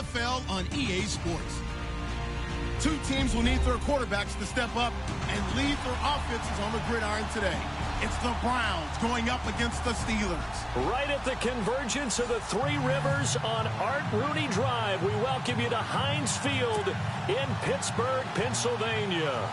NFL on EA Sports. Two teams will need their quarterbacks to step up and lead their offenses on the gridiron today. It's the Browns going up against the Steelers. Right at the convergence of the Three Rivers on Art Rooney Drive, we welcome you to Heinz Field in Pittsburgh, Pennsylvania.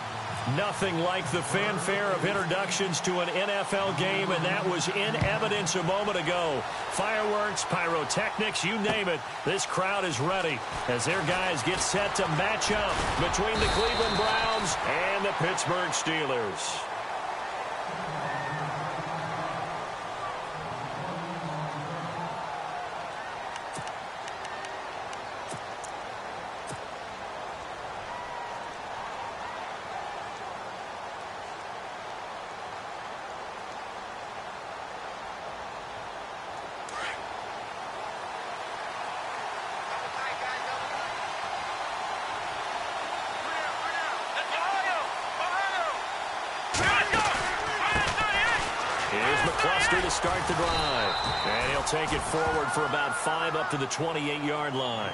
Nothing like the fanfare of introductions to an NFL game, and that was in evidence a moment ago. Fireworks, pyrotechnics, you name it. This crowd is ready as their guys get set to match up between the Cleveland Browns and the Pittsburgh Steelers. To start the drive, and he'll take it forward for about 5 up to the 28-yard line.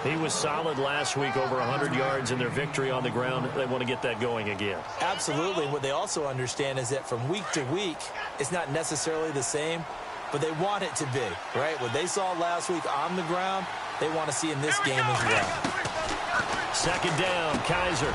He was solid last week, over 100 yards in their victory on the ground. They want to get that going again. Absolutely. What they also understand is that from week to week, it's not necessarily the same, but they want it to be, right? What they saw last week on the ground, they want to see in this game as well. Second down, Kaiser.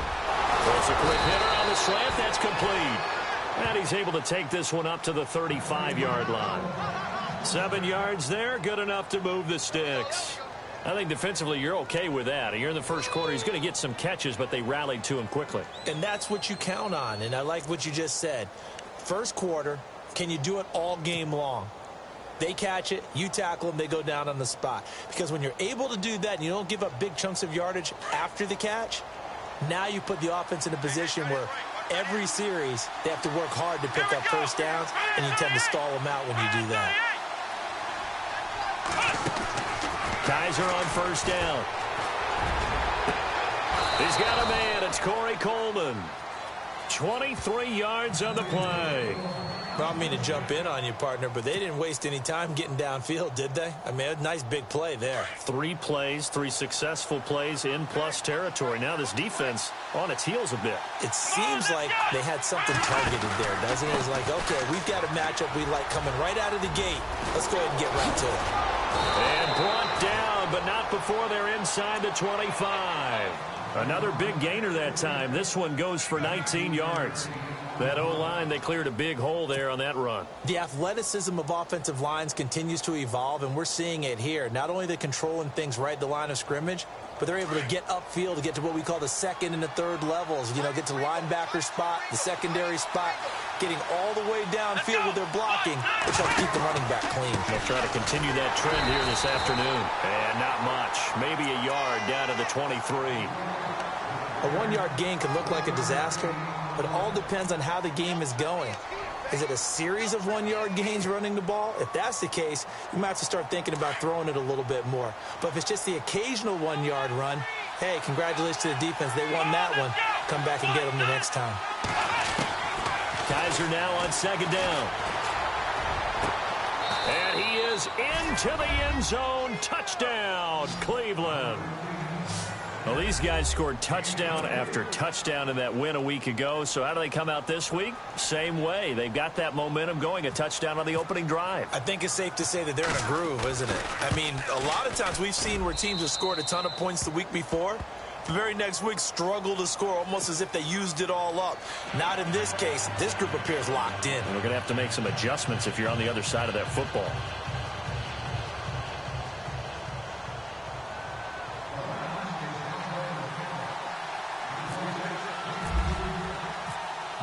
Throws a quick hitter on the slant. That's complete. And he's able to take this one up to the 35-yard line. 7 yards there, good enough to move the sticks. I think defensively you're okay with that. You're in the first quarter. He's going to get some catches, but they rallied to him quickly. And that's what you count on, and I like what you just said. First quarter, can you do it all game long? They catch it, you tackle them, they go down on the spot. Because when you're able to do that and you don't give up big chunks of yardage after the catch, now you put the offense in a position where every series, they have to work hard to pick up first downs, and you tend to stall them out when you do that. Kaiser on first down. He's got a man. It's Corey Coleman. 23 yards on the play. I don't mean to jump in on you, partner, but they didn't waste any time getting downfield, did they? I mean, a nice big play there. 3 plays, 3 successful plays in plus territory. Now this defense on its heels a bit. It seems like they had something targeted there, doesn't it? It's like, okay, we've got a matchup we like coming right out of the gate. Let's go ahead and get right to it. And brought down, but not before they're inside the 25. Another big gainer that time. This one goes for 19 yards. That O-line, they cleared a big hole there on that run. The athleticism of offensive lines continues to evolve, and we're seeing it here. Not only are they controlling things right at the line of scrimmage, but they're able to get upfield to get to what we call the second and the third levels. You know, get to the linebacker spot, the secondary spot, getting all the way downfield with their blocking, which helps keep the running back clean. They'll try to continue that trend here this afternoon. And not much. Maybe a yard down to the 23. A 1-yard gain can look like a disaster, but it all depends on how the game is going. Is it a series of 1-yard gains running the ball? If that's the case, you might have to start thinking about throwing it a little bit more. But if it's just the occasional 1-yard run, hey, congratulations to the defense. They won that one. Come back and get them the next time. Kaiser now on second down. And he is into the end zone. Touchdown, Cleveland. Well, these guys scored touchdown after touchdown in that win a week ago. So how do they come out this week? Same way. They've got that momentum going, a touchdown on the opening drive. I think it's safe to say that they're in a groove, isn't it? I mean, a lot of times we've seen where teams have scored a ton of points the week before. The very next week struggle to score almost as if they used it all up. Not in this case. This group appears locked in. We're going to have to make some adjustments if you're on the other side of that football.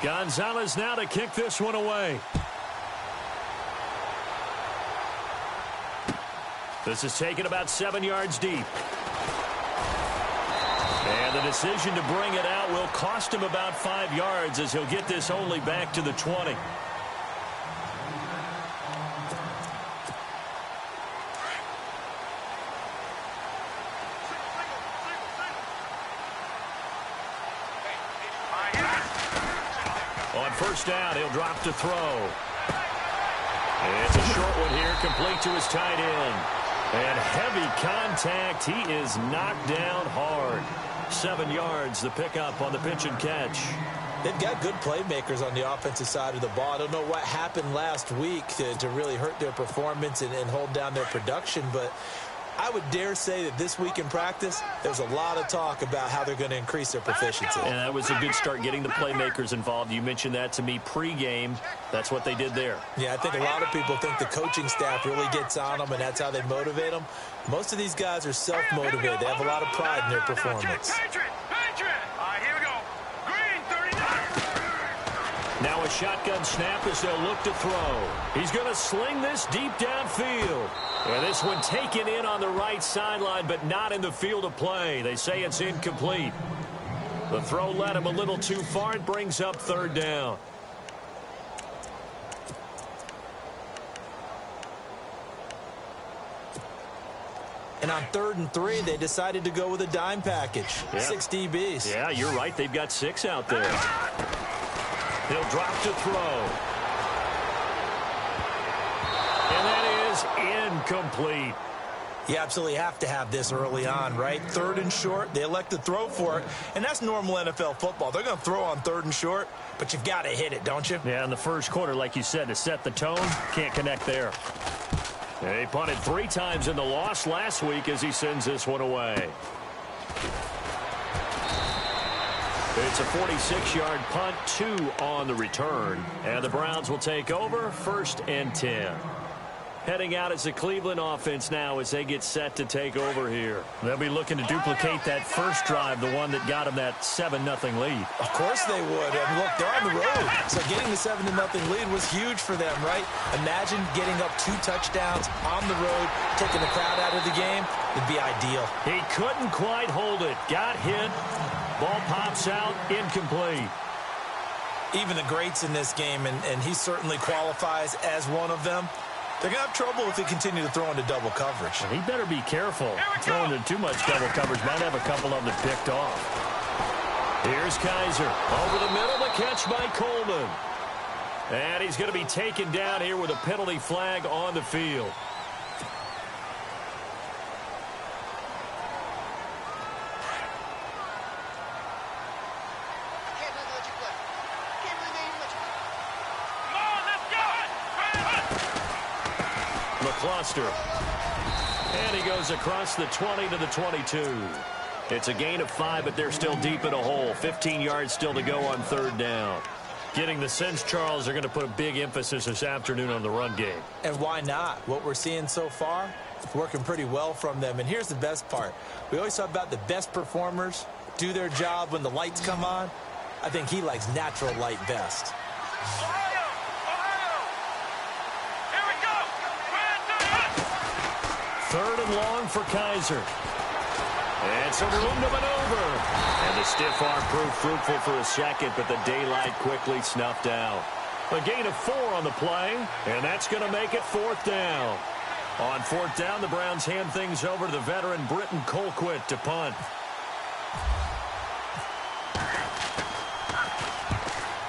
Gonzalez now to kick this one away. This is taken about 7 yards deep. And the decision to bring it out will cost him about 5 yards as he'll get this only back to the 20. On first down, he'll drop to throw. It's a short one here, complete to his tight end. And heavy contact. He is knocked down hard. 7 yards, the pickup on the pitch and catch. They've got good playmakers on the offensive side of the ball. I don't know what happened last week to really hurt their performance and hold down their production, but I would dare say that this week in practice, there's a lot of talk about how they're going to increase their proficiency. And that was a good start, getting the playmakers involved. You mentioned that to me pregame. That's what they did there. Yeah, I think a lot of people think the coaching staff really gets on them, and that's how they motivate them. Most of these guys are self-motivated. They have a lot of pride in their performance. Now a shotgun snap as they'll look to throw. He's going to sling this deep downfield. And this one taken in on the right sideline, but not in the field of play. They say it's incomplete. The throw led him a little too far. It brings up 3rd down. And on 3rd and 3, they decided to go with a dime package. Yep. 6 DBs. Yeah, you're right. They've got 6 out there. He'll drop to throw. And that is incomplete. You absolutely have to have this early on, right? 3rd and short, they elect to throw for it, and that's normal NFL football. They're going to throw on 3rd and short, but you've got to hit it, don't you? Yeah, in the first quarter, like you said, to set the tone, can't connect there. And he punted 3 times in the loss last week as he sends this one away. It's a 46-yard punt, 2 on the return. And the Browns will take over, 1st and 10. Heading out as the Cleveland offense now as they get set to take over here. They'll be looking to duplicate that first drive, the one that got them that 7-0 lead. Of course they would. And look, they're on the road. So getting the 7-0 lead was huge for them, right? Imagine getting up 2 touchdowns on the road, taking the crowd out of the game. It'd be ideal. He couldn't quite hold it. Got hit. Ball pops out. Incomplete. Even the greats in this game, and he certainly qualifies as one of them, they're going to have trouble if they continue to throw into double coverage. He better be careful. Throwing into too much double coverage might have a couple of them picked off. Here's Kaiser. Over the middle, the catch by Coleman. And he's going to be taken down here with a penalty flag on the field. Cluster. And he goes across the 20 to the 22. It's a gain of 5, but they're still deep in a hole. 15 yards still to go on 3rd down. Getting the sense, Charles, they're going to put a big emphasis this afternoon on the run game. And why not? What we're seeing so far, it's working pretty well from them. And here's the best part. We always talk about the best performers do their job when the lights come on. I think he likes natural light best. 3rd and long for Kaiser. And some room to maneuver. And the stiff arm proved fruitful for a second, but the daylight quickly snuffed out. A gain of 4 on the play, and that's going to make it 4th down. On 4th down, the Browns hand things over to the veteran Britton Colquitt to punt.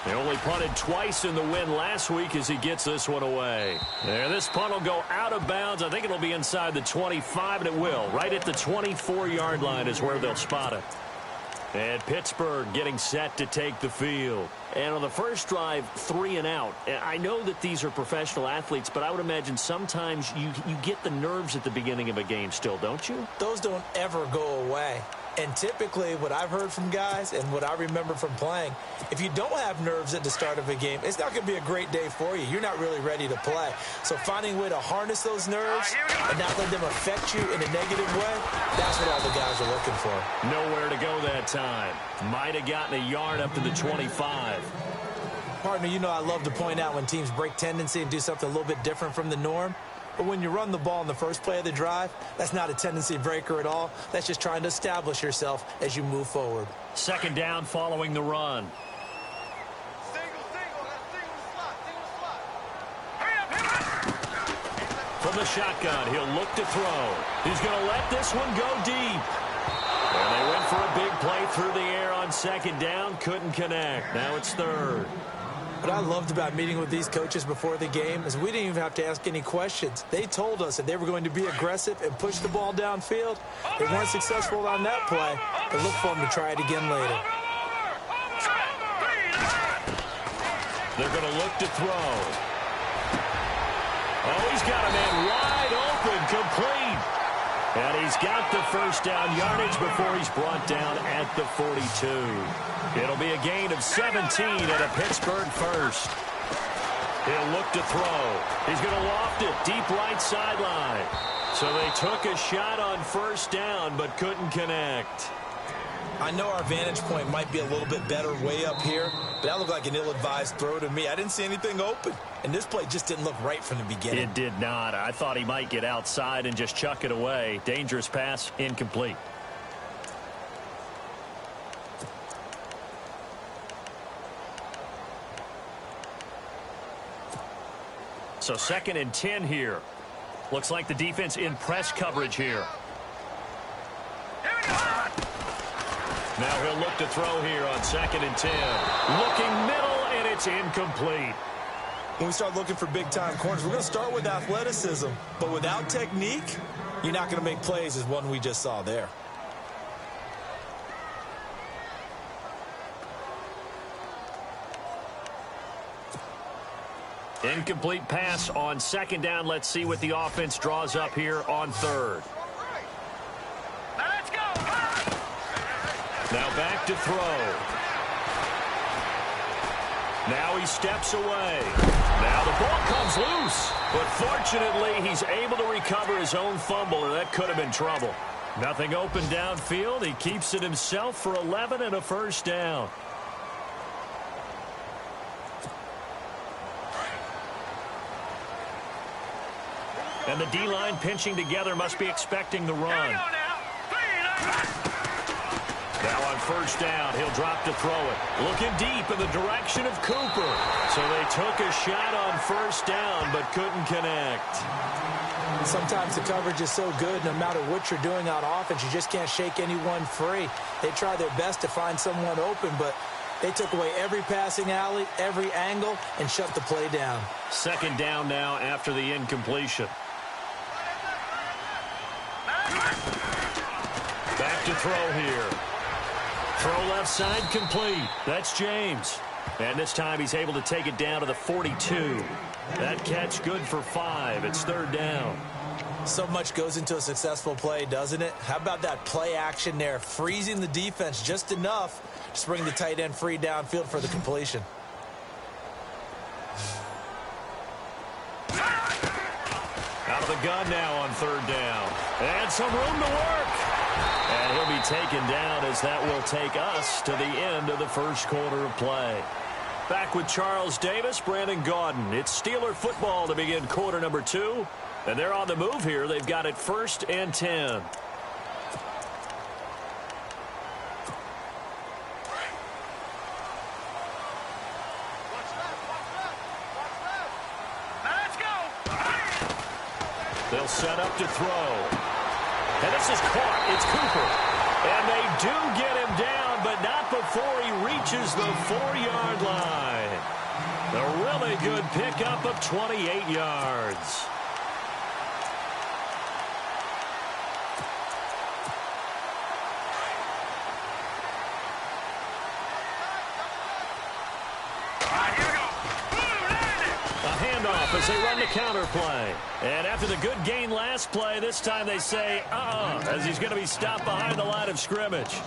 They only punted twice in the win last week as he gets this one away. And this punt will go out of bounds. I think it'll be inside the 25, and it will. Right at the 24-yard line is where they'll spot it. And Pittsburgh getting set to take the field. And on the first drive, 3 and out. I know that these are professional athletes, but I would imagine sometimes you get the nerves at the beginning of a game still, don't you? Those don't ever go away. And typically, what I've heard from guys and what I remember from playing, if you don't have nerves at the start of a game, it's not going to be a great day for you. You're not really ready to play. So finding a way to harness those nerves and not let them affect you in a negative way, that's what all the guys are looking for. Nowhere to go that time. Might have gotten a yard up to the 25. Partner, you know I love to point out when teams break tendency and do something a little bit different from the norm. But when you run the ball in the first play of the drive, that's not a tendency breaker at all. That's just trying to establish yourself as you move forward. 2nd down following the run. From the shotgun, he'll look to throw. He's going to let this one go deep. And they went for a big play through the air on 2nd down. Couldn't connect. Now it's 3rd. What I loved about meeting with these coaches before the game is we didn't even have to ask any questions. They told us that they were going to be aggressive and push the ball downfield. They weren't successful on that play, but look for them to try it again later. They're going to look to throw. Oh, he's got a man wide open, complete. And he's got the first down yardage before he's brought down at the 42. It'll be a gain of 17 at a Pittsburgh first. He'll look to throw. He's going to loft it deep right sideline. So they took a shot on first down but couldn't connect. I know our vantage point might be a little bit better way up here, but that looked like an ill-advised throw to me. I didn't see anything open, and this play just didn't look right from the beginning. It did not. I thought he might get outside and just chuck it away. Dangerous pass, incomplete. So 2nd and 10 here. Looks like the defense in press coverage here. Now he'll look to throw here on 2nd and 10. Looking middle, and it's incomplete. When we start looking for big-time corners, we're going to start with athleticism. But without technique, you're not going to make plays as one we just saw there. Incomplete pass on 2nd down. Let's see what the offense draws up here on 3rd. Now back to throw. Now he steps away. Now the ball comes loose. But fortunately, he's able to recover his own fumble, or that could have been trouble. Nothing open downfield. He keeps it himself for 11 and a first down. And the D-line pinching together must be expecting the run. Now on first down, he'll drop to throw it. Looking deep in the direction of Cooper. So they took a shot on first down, but couldn't connect. Sometimes the coverage is so good, no matter what you're doing on offense, you just can't shake anyone free. They try their best to find someone open, but they took away every passing alley, every angle, and shut the play down. 2nd down now after the incompletion. Back to throw here. Throw left side complete. That's James. And this time he's able to take it down to the 42. That catch good for 5. It's 3rd down. So much goes into a successful play, doesn't it? How about that play action there? Freezing the defense just enough to bring the tight end free downfield for the completion. Out of the gun now on 3rd down. And some room to work. And he'll be taken down as that will take us to the end of the first quarter of play. Back with Charles Davis, Brandon Gaudin. It's Steeler football to begin quarter number 2. And they're on the move here. They've got it 1st and 10. They'll set up to throw. And this is caught. It's Cooper. And they do get him down, but not before he reaches the 4-yard line. A really good pickup of 28 yards. As they run the counter play. And after the good gain last play, this time they say, as he's going to be stopped behind the line of scrimmage.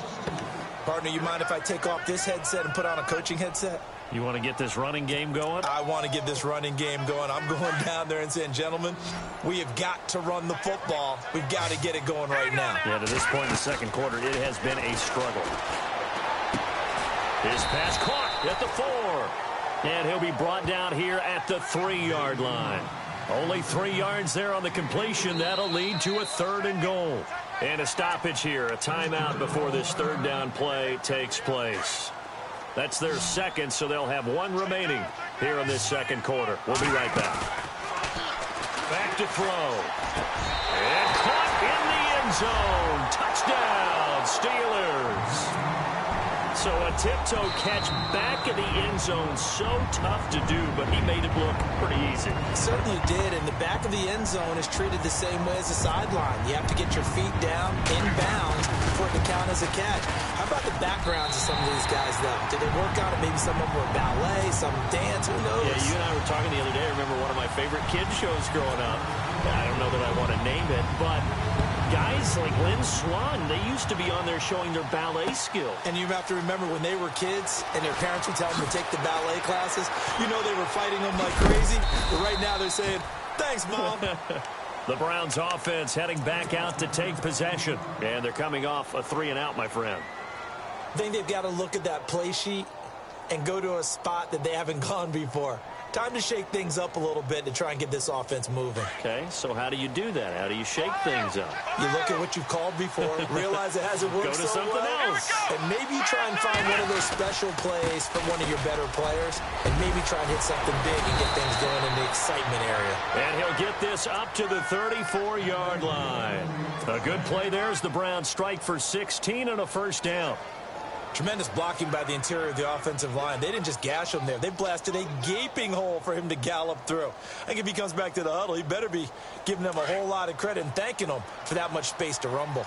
Partner, you mind if I take off this headset and put on a coaching headset? You want to get this running game going? I want to get this running game going. I'm going down there and saying, gentlemen, we have got to run the football. We've got to get it going right now. Yeah, to this point in the second quarter, it has been a struggle. His pass caught at the 4. And he'll be brought down here at the 3-yard line. Only 3 yards there on the completion. That'll lead to a 3rd and goal. And a stoppage here, a timeout before this 3rd down play takes place. That's their 2nd, so they'll have 1 remaining here in this second quarter. We'll be right back. Back to throw. And caught in the end zone. Touchdown, Steelers. So a tiptoe catch back in the end zone, so tough to do, but he made it look pretty easy. Certainly did, and the back of the end zone is treated the same way as the sideline. You have to get your feet down, inbounds, for it to count as a catch. How about the backgrounds of some of these guys, though? Did they work on it? Maybe some of them were ballet, some dance, who knows? Yeah, you and I were talking the other day. I remember one of my favorite kids shows growing up. I don't know that I want to name it, but guys like Lynn Swan, they used to be on there showing their ballet skill. And you have to remember when they were kids and their parents would tell them to take the ballet classes, you know they were fighting them like crazy. But right now they're saying, thanks, Mom. The Browns offense heading back out to take possession. And they're coming off a 3-and-out, my friend. I think they've got to look at that play sheet and go to a spot that they haven't gone before. Time to shake things up a little bit to try and get this offense moving. Okay, so how do you do that? How do you shake things up? You look at what you've called before, realize it hasn't worked Go to so something well, else. and maybe you try and find one of those special plays from one of your better players, and maybe try and hit something big and get things going in the excitement area. And he'll get this up to the 34-yard line. A good play there as the Browns strike for 16 and a first down. Tremendous blocking by the interior of the offensive line. They didn't just gash him there. They blasted a gaping hole for him to gallop through. I think if he comes back to the huddle, he better be giving them a whole lot of credit and thanking them for that much space to rumble.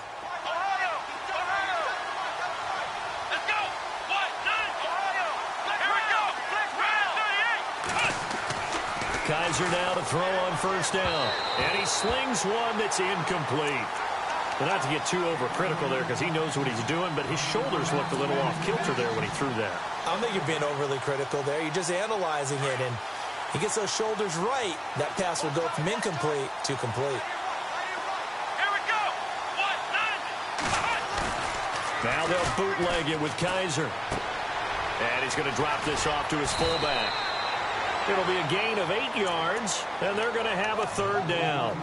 Kaiser now to throw on first down. And he slings one that's incomplete. But not to get too overcritical there because he knows what he's doing, but his shoulders looked a little off kilter there when he threw that. I don't think you're being overly critical there. You're just analyzing it, and he gets those shoulders right. That pass will go from incomplete to complete. Here we go. Now they'll bootleg it with Kaiser. And he's going to drop this off to his fullback. It'll be a gain of 8 yards, and they're going to have a third down.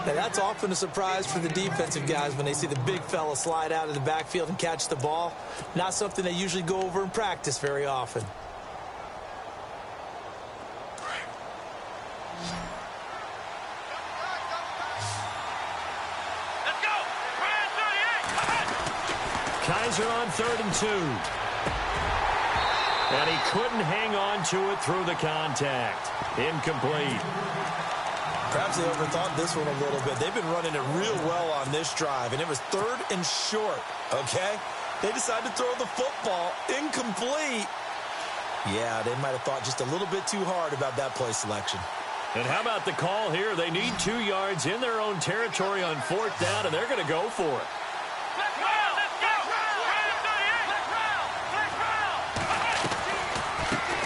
Now, that's often a surprise for the defensive guys when they see the big fella slide out of the backfield and catch the ball. Not something they usually go over in practice very often. Let's go. Kaiser on 3rd and 2. And he couldn't hang on to it through the contact. Incomplete. Perhaps they overthought this one a little bit. They've been running it real well on this drive, and it was 3rd and short, okay? They decided to throw the football incomplete. Yeah, they might have thought just a little bit too hard about that play selection. And how about the call here? They need 2 yards in their own territory on 4th down, and they're going to go for it. Let's round. Let's go.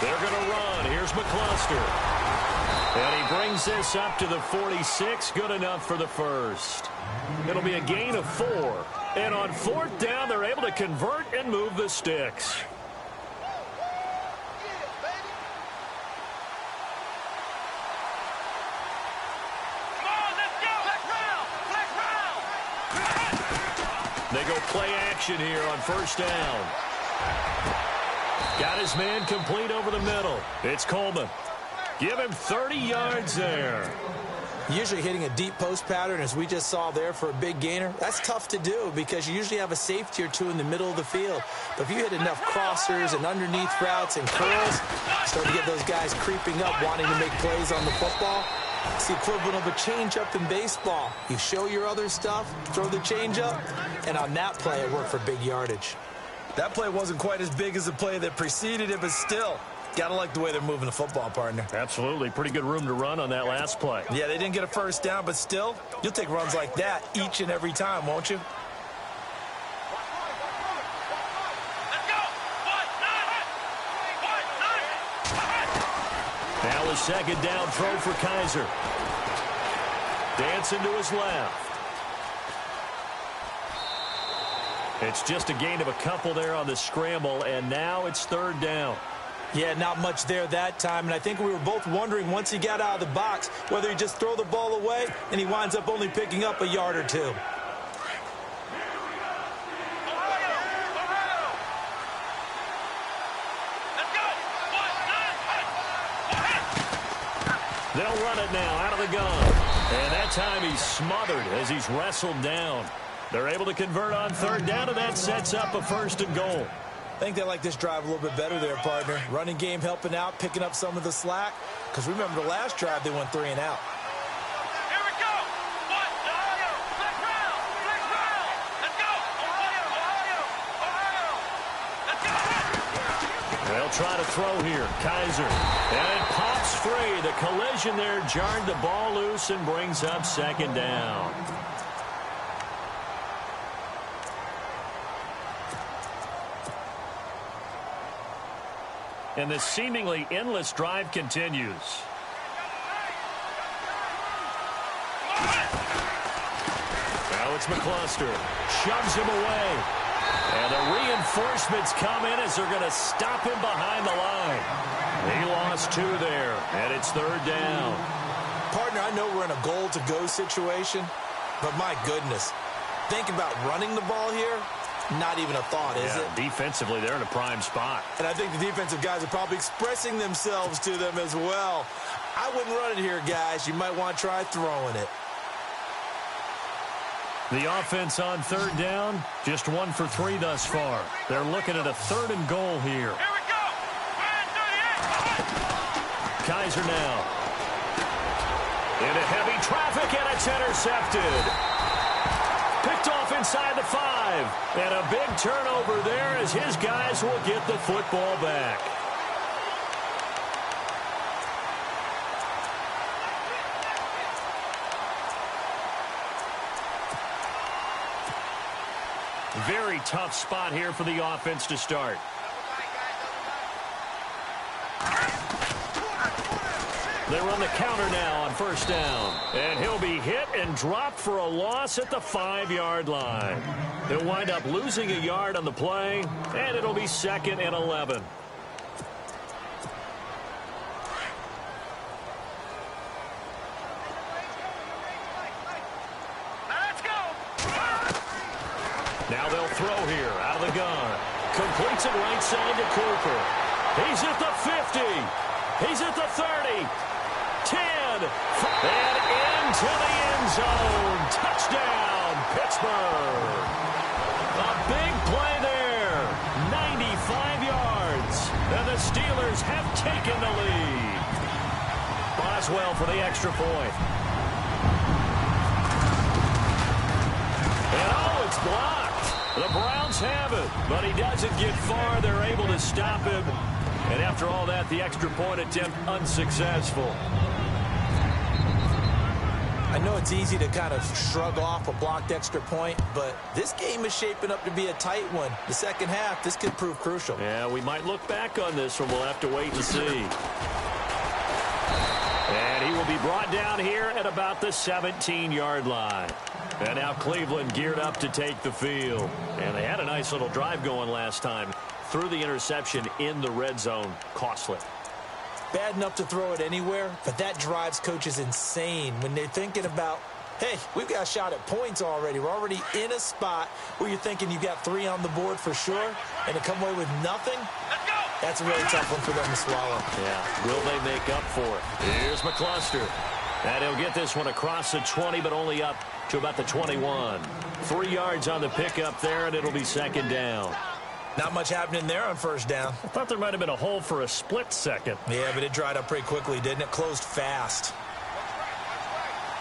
They're going to run. Here's McCluster. And he brings this up to the 46. Good enough for the first. It'll be a gain of 4. And on 4th down, they're able to convert and move the sticks. Come on, let's go. They go play action here on 1st down. Got his man complete over the middle. It's Coleman. Give him 30 yards there. Usually hitting a deep post pattern, as we just saw there for a big gainer, that's tough to do because you usually have a safety or two in the middle of the field. But if you hit enough crossers and underneath routes and curls, start to get those guys creeping up, wanting to make plays on the football. It's the equivalent of a change-up in baseball. You show your other stuff, throw the change-up, and on that play, it worked for big yardage. That play wasn't quite as big as the play that preceded it, but still, gotta like the way they're moving the football, partner. Absolutely. Pretty good room to run on that last play. Yeah, they didn't get a first down, but still, you'll take runs like that each and every time, won't you? Now a 2nd down throw for Kaiser. Dancing to his left. It's just a gain of a couple there on the scramble, and now it's 3rd down. Yeah, not much there that time, and I think we were both wondering once he got out of the box whether he'd just throw the ball away, and he winds up only picking up a yard or 2. They'll run it now out of the gun. And that time he's smothered as he's wrestled down. They're able to convert on 3rd down, and that sets up a 1st and goal. I think they like this drive a little bit better there, partner. Running game helping out, picking up some of the slack. Because remember, the last drive, they went 3 and out. Here we go. One, Ohio. Flex round. Flex round. Let's go. Ohio. Ohio. Ohio. Let's go. They'll try to throw here. Kaiser. And it pops free. The collision there jarred the ball loose and brings up second down. And the seemingly endless drive continues. Now it's McCluster. Shoves him away. And the reinforcements come in as they're going to stop him behind the line. He lost 2 there, and it's third down. Partner, I know we're in a goal-to-go situation, but my goodness, think about running the ball here. Not even a thought, is it? Defensively, they're in a prime spot. And I think the defensive guys are probably expressing themselves to them as well. I wouldn't run it here, guys. You might want to try throwing it. The offense on third down, just 1 for 3 thus far. They're looking at a 3rd and goal here. Here we go. 38. Kaiser now. Into heavy traffic, and it's intercepted. Picked off inside the 5. And a big turnover there as his guys will get the football back. Very tough spot here for the offense to start. They run the counter now on first down. And he'll be hit and dropped for a loss at the 5-yard line. He'll wind up losing a yard on the play, and it'll be 2nd and 11. Let's go. Now they'll throw here out of the gun. Completes it right side to Cooper. He's at the 50. He's at the 30. 10, and into the end zone. Touchdown, Pittsburgh. A big play there. 95 yards. And the Steelers have taken the lead. Boswell for the extra point. And oh, it's blocked. The Browns have it, but he doesn't get far. They're able to stop him. And after all that, the extra point attempt unsuccessful. I know it's easy to kind of shrug off a blocked extra point, but this game is shaping up to be a tight one. The second half, this could prove crucial. Yeah, we might look back on this one. We'll have to wait and see. And he will be brought down here at about the 17-yard line. And now Cleveland geared up to take the field. And they had a nice little drive going last time. Threw the interception in the red zone. Costly. Bad enough to throw it anywhere, but that drives coaches insane when they're thinking about, hey, we've got a shot at points already. We're already in a spot where you're thinking you got 3 on the board for sure, and to come away with nothing, that's a really tough one for them to swallow. Yeah, will they make up for it? Here's McCluster. And he'll get this one across the 20, but only up to about the 21. 3 yards on the pickup there, and it'll be second down. Not much happening there on first down. I thought there might have been a hole for a split second. Yeah, but it dried up pretty quickly, didn't it? Closed fast.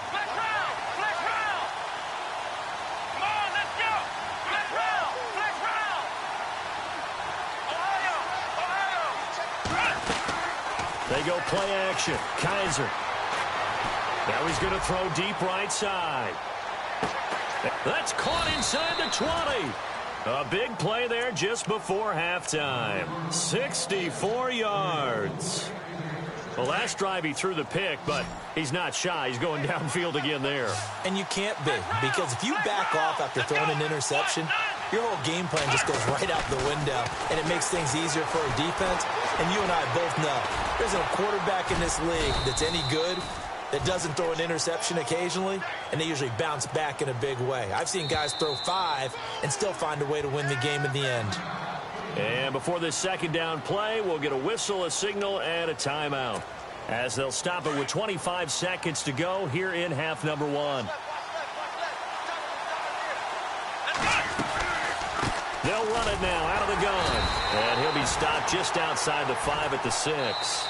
Flex round. Flex round. Come on, let's go. Flex round. Flex round. Ohio. Ohio. They go play action. Kaiser. Now he's going to throw deep right side. That's caught inside the 20. A big play there just before halftime. 64 yards. The last drive he threw the pick, but he's not shy. He's going downfield again there. And you can't be, because if you back off after throwing an interception, your whole game plan just goes right out the window, and it makes things easier for a defense. And you and I both know there's a quarterback in this league that's any good that doesn't throw an interception occasionally, and they usually bounce back in a big way. I've seen guys throw 5 and still find a way to win the game in the end. And before this second down play, we'll get a whistle, a signal, and a timeout, as they'll stop it with 25 seconds to go here in half number 1. They'll run it now out of the gun. And he'll be stopped just outside the 5 at the 6.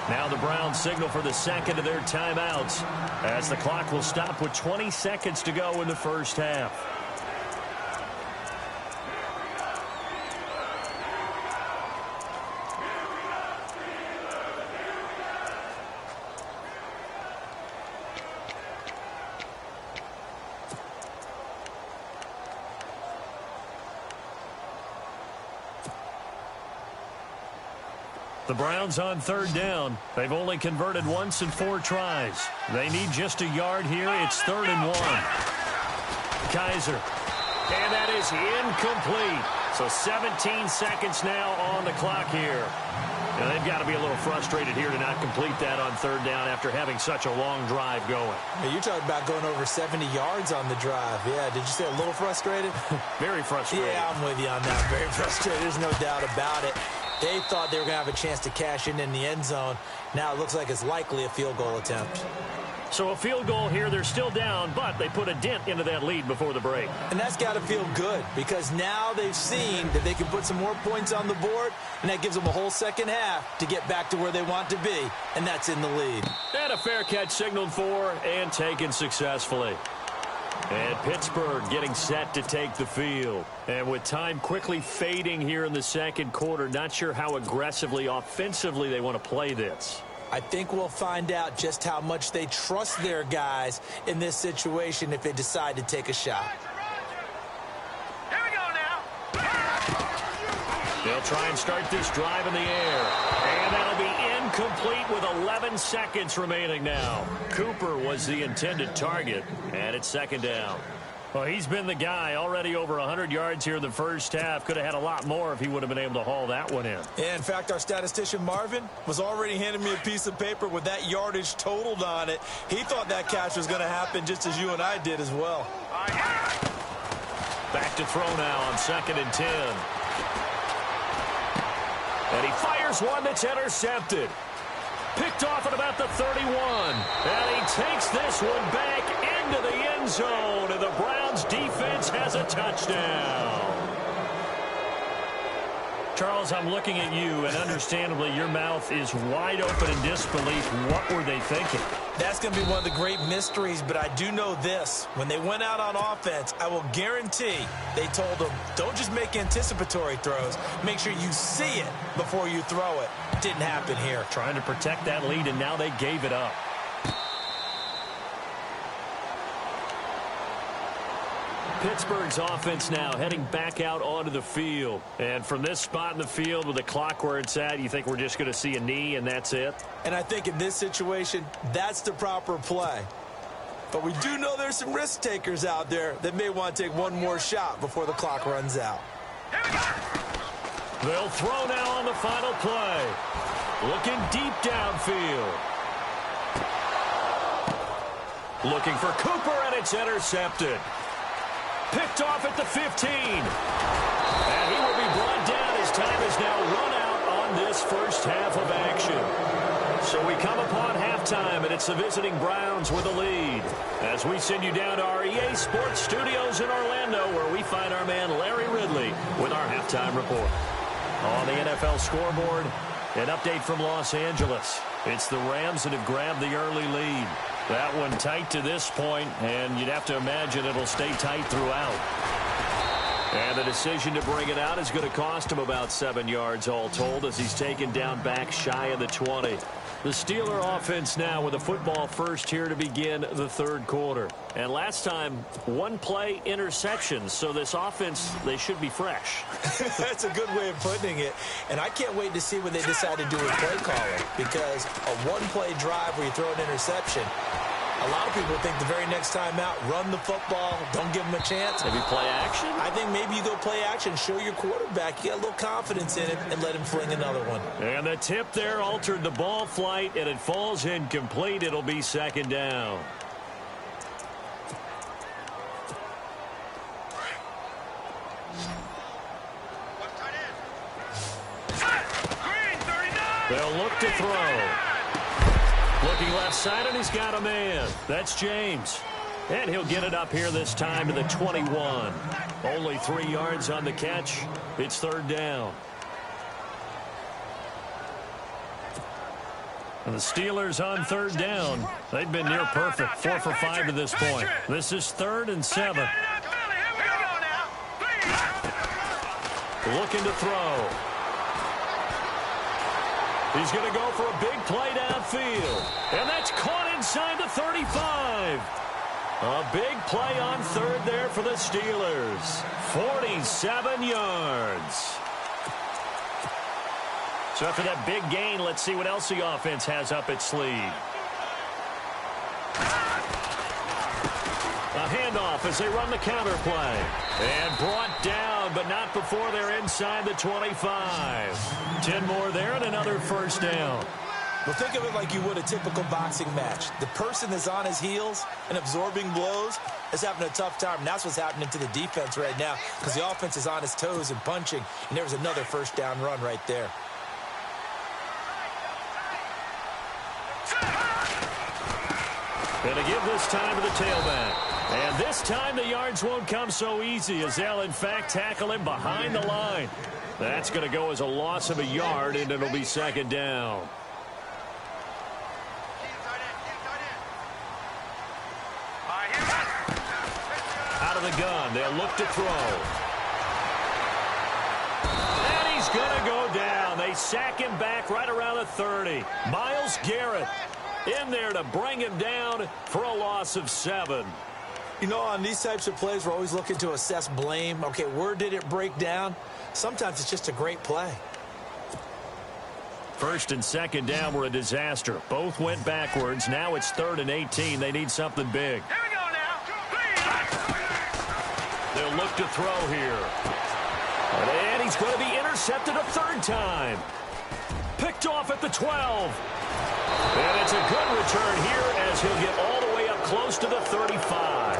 Now the Browns signal for the second of their timeouts as the clock will stop with 20 seconds to go in the first half. The Browns on third down. They've only converted once in 4 tries. They need just a yard here. It's 3rd and 1. Kaiser. And that is incomplete. So 17 seconds now on the clock here. And they've got to be a little frustrated here to not complete that on third down after having such a long drive going. Hey, you're talking about going over 70 yards on the drive. Yeah, did you say a little frustrated? Very frustrated. Yeah, I'm with you on that. Very frustrated. There's no doubt about it. They thought they were going to have a chance to cash in the end zone. Now it looks like it's likely a field goal attempt. So a field goal here. They're still down, but they put a dent into that lead before the break. And that's got to feel good because now they've seen that they can put some more points on the board, and that gives them a whole second half to get back to where they want to be, and that's in the lead. And a fair catch signaled for and taken successfully. And Pittsburgh getting set to take the field. And with time quickly fading here in the second quarter, not sure how aggressively, offensively they want to play this. I think we'll find out just how much they trust their guys in this situation if they decide to take a shot. Here we go now. They'll try and start this drive in the air. And that'll be incomplete with 11 seconds remaining now. Cooper was the intended target, and it's 2nd down. Well, he's been the guy already over 100 yards here in the first half. Could have had a lot more if he would have been able to haul that one in. Yeah, in fact, our statistician Marvin was already handing me a piece of paper with that yardage totaled on it. He thought that catch was going to happen just as you and I did as well. Back to throw now on 2nd and 10. And he fires one that's intercepted. Picked off at about the 31. And he takes this one back into the end zone. And the Browns defense has a touchdown. Charles, I'm looking at you, and understandably your mouth is wide open in disbelief. What were they thinking? That's going to be one of the great mysteries, but I do know this. When they went out on offense, I will guarantee they told them, don't just make anticipatory throws. Make sure you see it before you throw it. Didn't happen here. Trying to protect that lead, and now they gave it up. Pittsburgh's offense now heading back out onto the field. And from this spot in the field with the clock where it's at, you think we're just going to see a knee and that's it? And I think in this situation, that's the proper play. But we do know there's some risk takers out there that may want to take one more shot before the clock runs out. They'll throw now on the final play. Looking deep downfield. Looking for Cooper, and it's intercepted. Picked off at the 15. And he will be brought down. His time is now run out on this first half of action. So we come upon halftime, and it's the visiting Browns with a lead. As we send you down to our EA Sports Studios in Orlando, where we find our man Larry Ridley with our halftime report. On the NFL scoreboard, an update from Los Angeles. It's the Rams that have grabbed the early lead. That one tight to this point, and you'd have to imagine it'll stay tight throughout. And the decision to bring it out is going to cost him about 7 yards all told as he's taken down back shy of the 20. The Steeler offense now with a football first here to begin the third quarter. And last time, one play interceptions, so this offense, they should be fresh. That's a good way of putting it. And I can't wait to see what they decide to do with play calling, because a one-play drive where you throw an interception, a lot of people think the very next time out, run the football, don't give them a chance. Maybe play action? I think maybe you go play action, show your quarterback you got a little confidence in him, and let him fling another one. And the tip there altered the ball flight, and it falls incomplete. It'll be 2nd down. They'll look to throw. Looking left side, and he's got a man. That's James. And he'll get it up here this time to the 21. Only 3 yards on the catch. It's 3rd down. And the Steelers on third down. They've been near perfect, 4 for 5 to this point. This is 3rd and 7. Looking to throw. He's going to go for a big play downfield. And that's caught inside the 35. A big play on third there for the Steelers. 47 yards. So after that big gain, let's see what else the offense has up its sleeve. A handoff as they run the counter play. And brought down, but not before they're inside the 25. 10 more there and another first down. Well, think of it like you would a typical boxing match. The person that's on his heels and absorbing blows is having a tough time. And that's what's happening to the defense right now because the offense is on his toes and punching. And there was another first down run right there. Going to give this time to the tailback. And this time the yards won't come so easy as they'll, in fact, tackle him behind the line. That's going to go as a loss of a yard, and it'll be second down. Out of the gun, they'll look to throw. And he's going to go down. They sack him back right around the 30. Myles Garrett in there to bring him down for a loss of 7. You know, on these types of plays, we're always looking to assess blame. Okay, where did it break down? Sometimes it's just a great play. First and second down were a disaster. Both went backwards. Now it's 3rd and 18. They need something big. Here we go now. They'll look to throw here. And he's going to be intercepted a 3rd time. Picked off at the 12. And it's a good return here as he'll get all the way up close to the 35.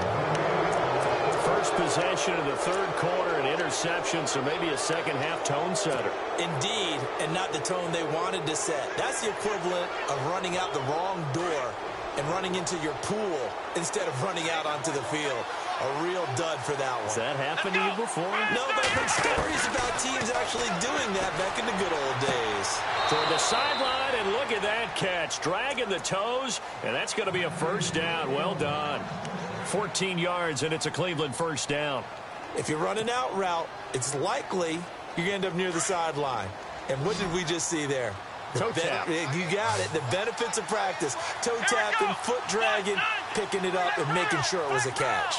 First possession of the 3rd quarter, an interception, so maybe a second-half tone setter. Indeed, and not the tone they wanted to set. That's the equivalent of running out the wrong door and running into your pool instead of running out onto the field. A real dud for that one. Has that happened to you before? No, but I've heard stories about teams actually doing that back in the good old days. Toward the sideline, and look at that catch. Dragging the toes, and that's going to be a first down. Well done. 14 yards, and it's a Cleveland first down. If you run an out route, it's likely you're going to end up near the sideline. And what did we just see there? Toe tap. You got it. The benefits of practice. Toe tapping, foot dragging, picking it up, and making sure it was a catch.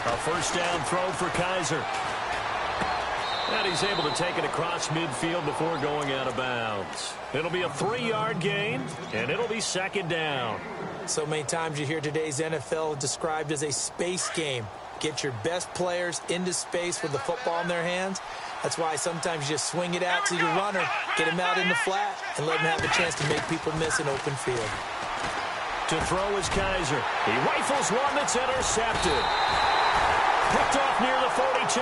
A first down throw for Kaiser. And he's able to take it across midfield before going out of bounds. It'll be a 3-yard gain, and it'll be second down. So many times you hear today's NFL described as a space game. Get your best players into space with the football in their hands. That's why sometimes you just swing it out to your runner, get him out in the flat, and let him have a chance to make people miss an open field. To throw is Kaiser. He rifles one that's intercepted. Picked off near the 42.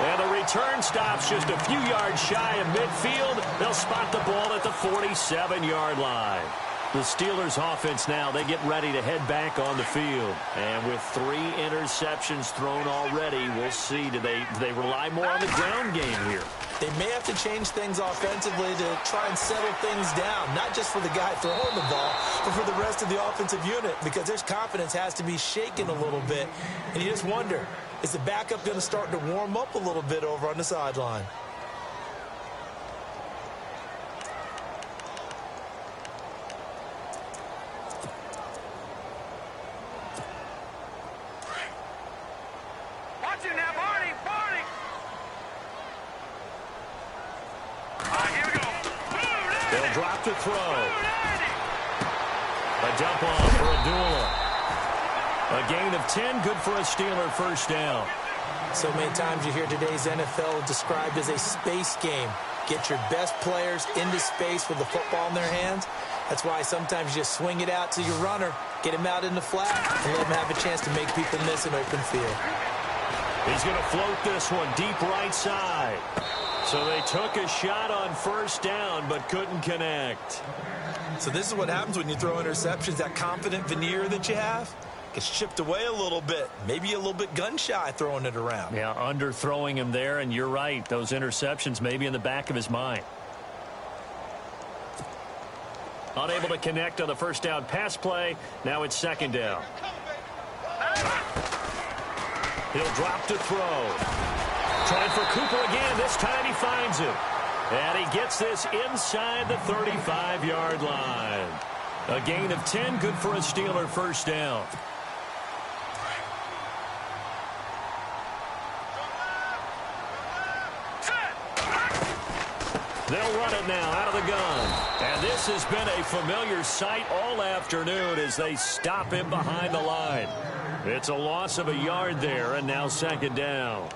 And the return stops just a few yards shy of midfield. They'll spot the ball at the 47-yard line. The Steelers offense now, they get ready to head back on the field. And with 3 interceptions thrown already, we'll see. Do they rely more on the ground game here? They may have to change things offensively to try and settle things down, not just for the guy throwing the ball, but for the rest of the offensive unit, because their confidence has to be shaken a little bit. And you just wonder, is the backup going to start to warm up a little bit over on the sideline? Watch it now, Barney. Barney. Here we go. They'll drop to throw. A dump off for Abdullah. A gain of 10, good for a Steeler first down. So many times you hear today's NFL described as a space game. Get your best players into space with the football in their hands. That's why sometimes you just swing it out to your runner, get him out in the flat, and let him have a chance to make people miss an open field. He's going to float this one deep right side. So they took a shot on first down, but couldn't connect. So this is what happens when you throw interceptions. That confident veneer that you have gets chipped away a little bit. Maybe a little bit gun-shy throwing it around. Yeah, underthrowing him there, and you're right. Those interceptions may be in the back of his mind. Unable to connect on the first down pass play. Now it's second down. He'll drop to throw. Trying for Cooper again. This time he finds it. And he gets this inside the 35-yard line. A gain of 10, good for a Steeler first down. They'll run it now out of the gun. And this has been a familiar sight all afternoon as they stop him behind the line. It's a loss of a yard there, and now second down.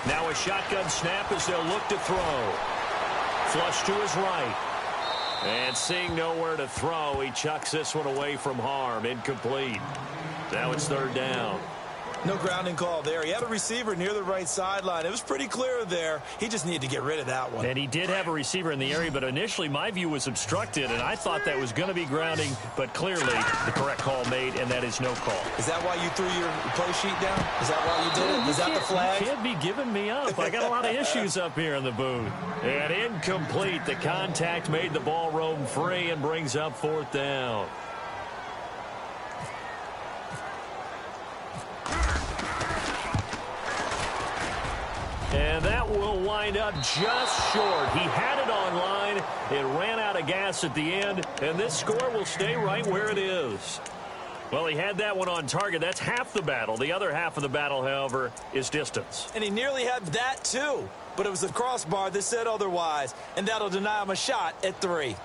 Now a shotgun snap as they'll look to throw. Flush to his right. And seeing nowhere to throw, he chucks this one away from harm. Incomplete. Now it's third down. No grounding call there. He had a receiver near the right sideline. It was pretty clear there. He just needed to get rid of that one. And he did have a receiver in the area, but initially my view was obstructed, and I thought that was going to be grounding, but clearly the correct call made, and that is no call. Is that why you threw your play sheet down? Is that why you did it? Is that the flag? You can't be giving me up. I got a lot of issues up here in the booth. And incomplete. The contact made the ball roam free and brings up fourth down. And that will wind up just short. He had it on line. It ran out of gas at the end, and this score will stay right where it is. Well, he had that one on target. That's half the battle. The other half of the battle, however, is distance. And he nearly had that, too. But it was the crossbar that said otherwise, and that'll deny him a shot at 3.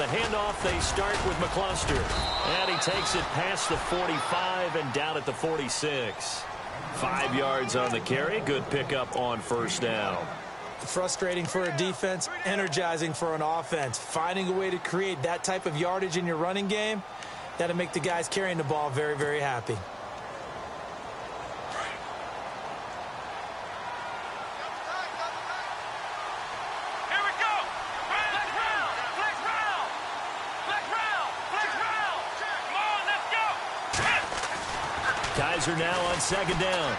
Handoff, they start with McCluster. And he takes it past the 45 and down at the 46. 5 yards on the carry. Good pickup on first down. Frustrating for a defense, energizing for an offense. Finding a way to create that type of yardage in your running game, that'll make the guys carrying the ball very, very happy. Kaiser now on second down.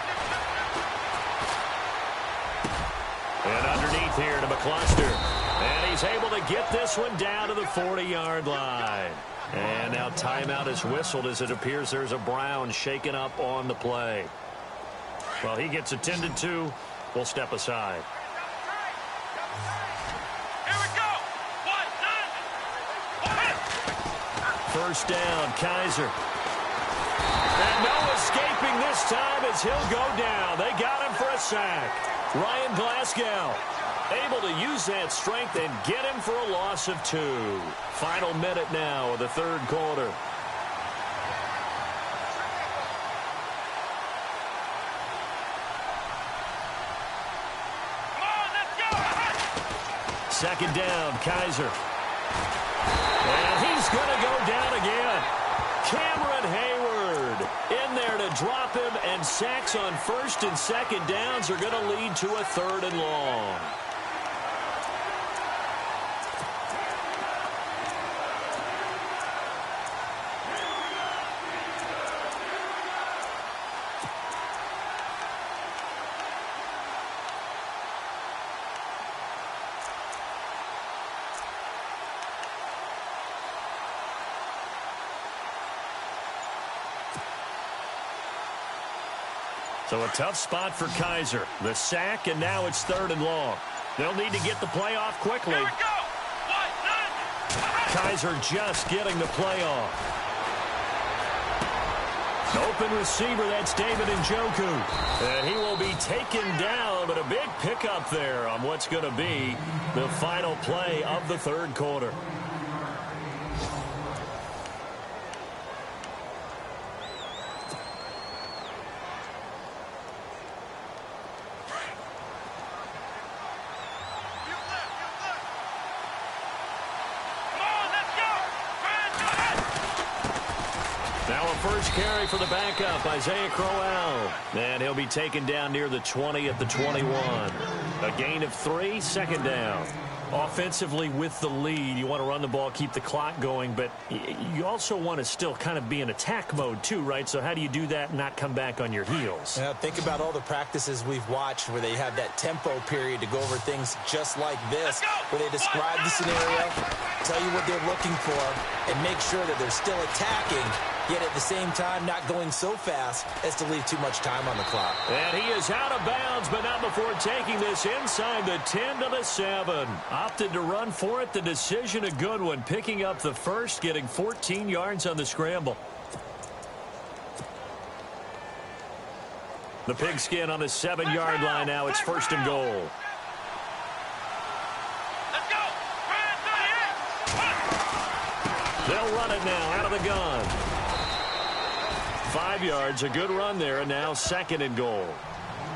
And underneath here to McCluster. And he's able to get this one down to the 40-yard line. And now timeout is whistled as it appears there's a Brown shaken up on the play. Well, he gets attended to. We'll step aside. Here we go. 1, 9. First down, Kaiser. And no escaping this time as he'll go down. They got him for a sack. Ryan Glasgow able to use that strength and get him for a loss of 2. Final minute now of the third quarter. Come on, let's go. Second down, Kaiser. And he's going to go down again. Cameron Hayward in there to drop him, and sacks on first and second downs are going to lead to a third and long. So a tough spot for Kaiser. The sack, and now it's third and long. They'll need to get the play off quickly. Here we go. 1, 9. Kaiser just getting the play off. Open receiver, that's David Njoku. And he will be taken down, but a big pickup there on what's going to be the final play of the third quarter. Now a a first carry for the backup, Isaiah Crowell. And he'll be taken down near the 20 at the 21. A gain of 3, second down. Offensively with the lead, you want to run the ball, keep the clock going, but you also want to still kind of be in attack mode too, right? So how do you do that and not come back on your heels? Yeah, think about all the practices we've watched where they have that tempo period to go over things just like this, where they describe the scenario, tell you what they're looking for, and make sure that they're still attacking, yet at the same time not going so fast as to leave too much time on the clock. And he is out of bounds, but not before taking this inside the 10 to the 7. Opted to run for it. The decision a good one. Picking up the first, getting 14 yards on the scramble. The pigskin on the 7-yard line now. It's first and goal. Let's go. They'll run it now out of the gun. 5 yards, a good run there, and now second and goal.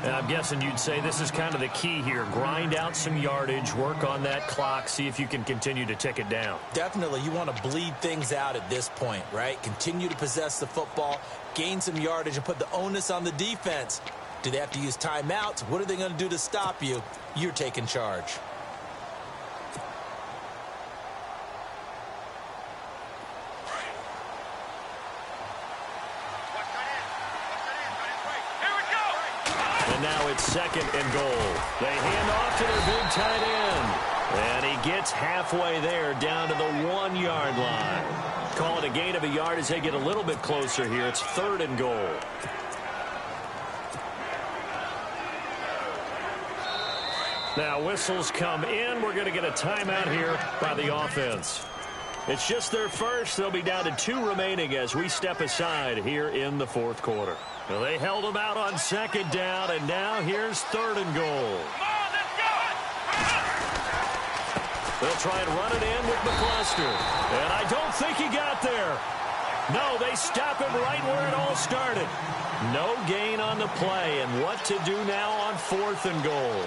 And I'm guessing you'd say this is kind of the key here. Grind out some yardage, work on that clock, see if you can continue to tick it down. Definitely, you want to bleed things out at this point, right? Continue to possess the football, gain some yardage, and put the onus on the defense. Do they have to use timeouts? What are they going to do to stop you? You're taking charge. And now it's second and goal. They hand off to their big tight end. And he gets halfway there down to the 1-yard line. Call it a gain of a yard as they get a little bit closer here. It's third and goal. Now whistles come in. We're going to get a timeout here by the offense. It's just their first. They'll be down to 2 remaining as we step aside here in the fourth quarter. Well, they held them out on second down, and now here's third and goal. They'll try and run it in with McCluster. And I don't think he got there. No, they stop him right where it all started. No gain on the play, and what to do now on fourth and goal.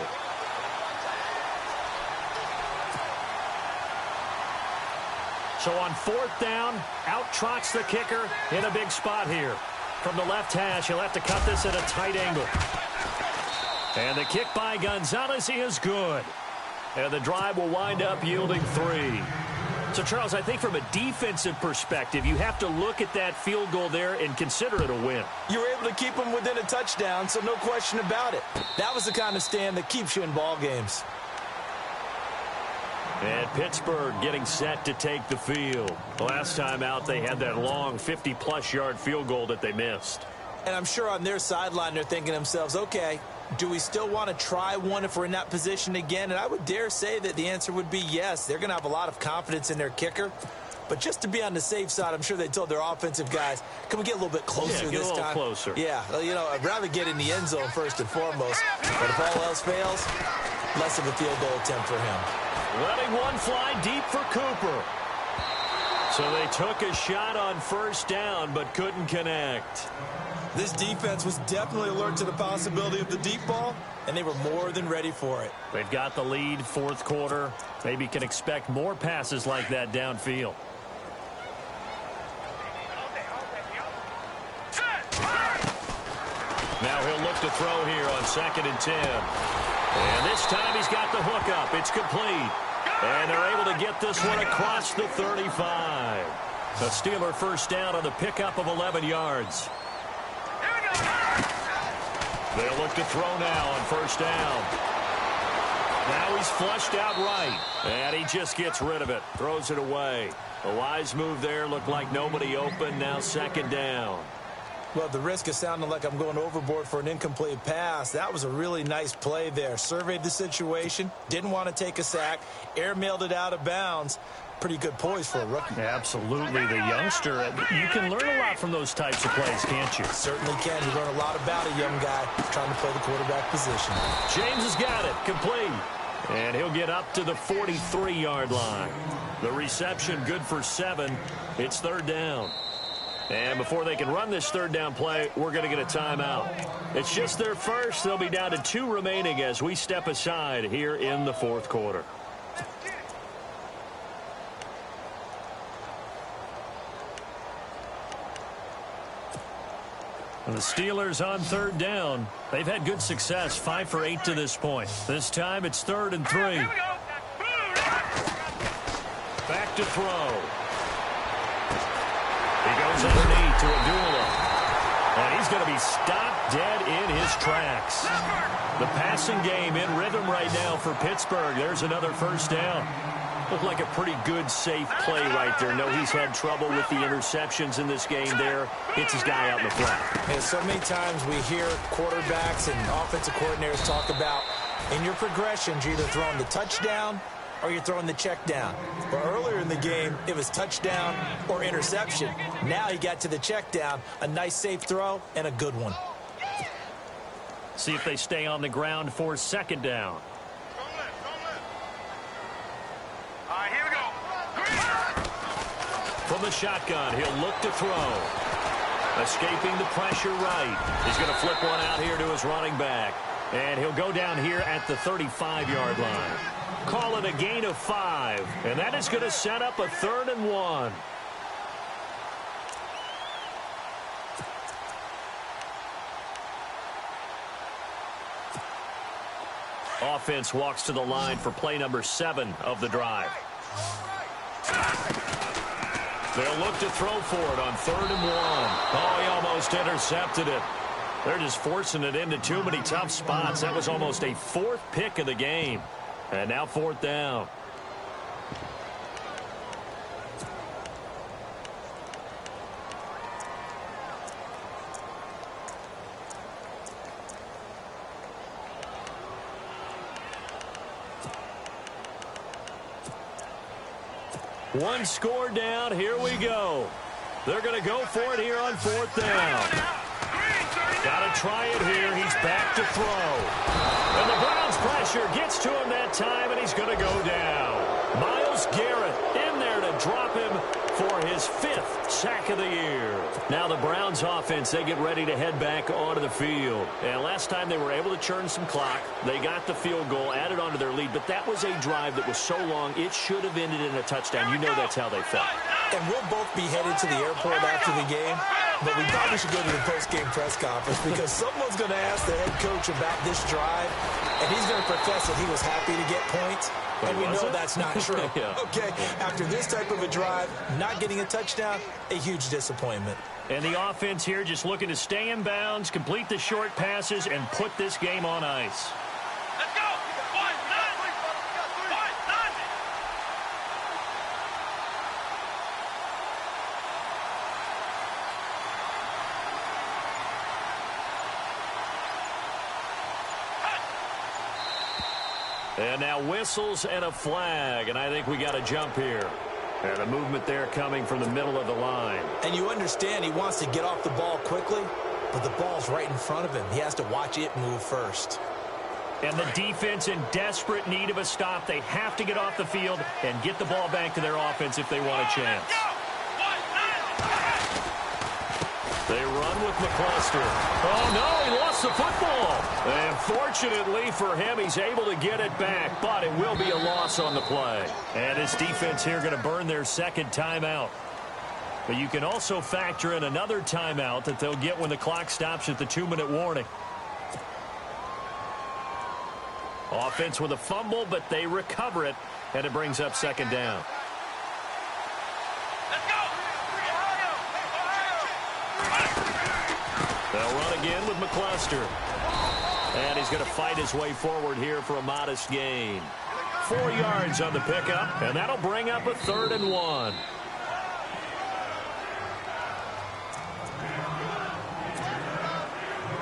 So on fourth down, out trots the kicker in a big spot here. From the left hash, he'll have to cut this at a tight angle. And the kick by Gonzalez is good. And the drive will wind up yielding 3. So, Charles, I think from a defensive perspective, you have to look at that field goal there and consider it a win. You were able to keep them within a touchdown, so no question about it. That was the kind of stand that keeps you in ball games. And Pittsburgh getting set to take the field. Last time out, they had that long 50-plus yard field goal that they missed. And I'm sure on their sideline, they're thinking to themselves, okay, do we still want to try one if we're in that position again? And I would dare say that the answer would be yes. They're going to have a lot of confidence in their kicker. But just to be on the safe side, I'm sure they told their offensive guys, can we get a little bit closer this time? Yeah, get a little closer. Yeah, well, you know, I'd rather get in the end zone first and foremost. But if all else fails, less of a field goal attempt for him. Letting one fly deep for Cooper. So they took a shot on first down, but couldn't connect. This defense was definitely alert to the possibility of the deep ball, and they were more than ready for it. They've got the lead, fourth quarter. Maybe can expect more passes like that downfield. Now he'll look to throw here on second and 10. And this time he's got the hook up. It's complete. And they're able to get this one across the 35. The Steeler first down on the pickup of 11 yards. They'll look to throw now on first down. Now he's flushed out right. And he just gets rid of it. Throws it away. A wise move there. Looked like nobody open. Now second down. Well, the risk of sounding like I'm going overboard for an incomplete pass, that was a really nice play there. Surveyed the situation, didn't want to take a sack, airmailed it out of bounds. Pretty good poise for a rookie. Absolutely. The youngster, you can learn a lot from those types of plays, can't you? Certainly can. You learn a lot about a young guy trying to play the quarterback position. James has got it. Complete. And he'll get up to the 43-yard line. The reception good for 7. It's third down. And before they can run this third down play, we're going to get a timeout. It's just their first. They'll be down to 2 remaining as we step aside here in the fourth quarter. The Steelers on third down. They've had good success, 5 for 8 to this point. This time it's 3rd and 3. Back to throw. He goes underneath to Abdullah. And he's going to be stopped dead in his tracks. The passing game in rhythm right now for Pittsburgh. There's another first down. Looked like a pretty good, safe play right there. No, he's had trouble with the interceptions in this game there. Hits his guy out in the flat. And so many times we hear quarterbacks and offensive coordinators talk about in your progressions, you're either throwing the touchdown or you're throwing the check down. But earlier in the game, it was touchdown or interception. Now he got to the check down, a nice safe throw, and a good one. See if they stay on the ground for 2nd down. Here we go. From the shotgun, he'll look to throw. Escaping the pressure right. He's going to flip one out here to his running back. And he'll go down here at the 35-yard line. Call it a gain of 5. And that is going to set up a 3rd and 1. Offense walks to the line for play number 7 of the drive. They'll look to throw for it on 3rd and 1. Oh, he almost intercepted it. They're just forcing it into too many tough spots. That was almost a 4th pick of the game. And now 4th down. One score down. Here we go. They're going to go for it here on 4th down. Got to try it here. He's back to throw. And the Browns pressure gets to him that time, and he's going to go down. Myles Garrett in there to drop him for his 5th sack of the year. Now the Browns offense, they get ready to head back onto the field. And last time they were able to churn some clock. They got the field goal, added onto their lead, but that was a drive that was so long, it should have ended in a touchdown. You know that's how they felt. And we'll both be headed to the airport after the game, but we probably should go to the post-game press conference because someone's going to ask the head coach about this drive, and he's going to profess that he was happy to get points. And we know that's not true. Yeah. Okay, after this type of a drive, not getting a touchdown, a huge disappointment. And the offense here just looking to stay in bounds, complete the short passes, and put this game on ice. Let's go. 1, 9. 1, 9. And now whistles and a flag, and I think we got a jump here. And a movement there coming from the middle of the line. And you understand he wants to get off the ball quickly, but the ball's right in front of him. He has to watch it move first. And the defense in desperate need of a stop. They have to get off the field and get the ball back to their offense if they want a chance. They run with McCluster. Oh, no, he lost the football. And fortunately for him, he's able to get it back, but it will be a loss on the play. And his defense here going to burn their 2nd timeout. But you can also factor in another timeout that they'll get when the clock stops at the 2-minute warning. Offense with a fumble, but they recover it, and it brings up 2nd down. They'll run again with McCluster. And he's going to fight his way forward here for a modest gain. 4 yards on the pickup, and that'll bring up a 3rd and 1.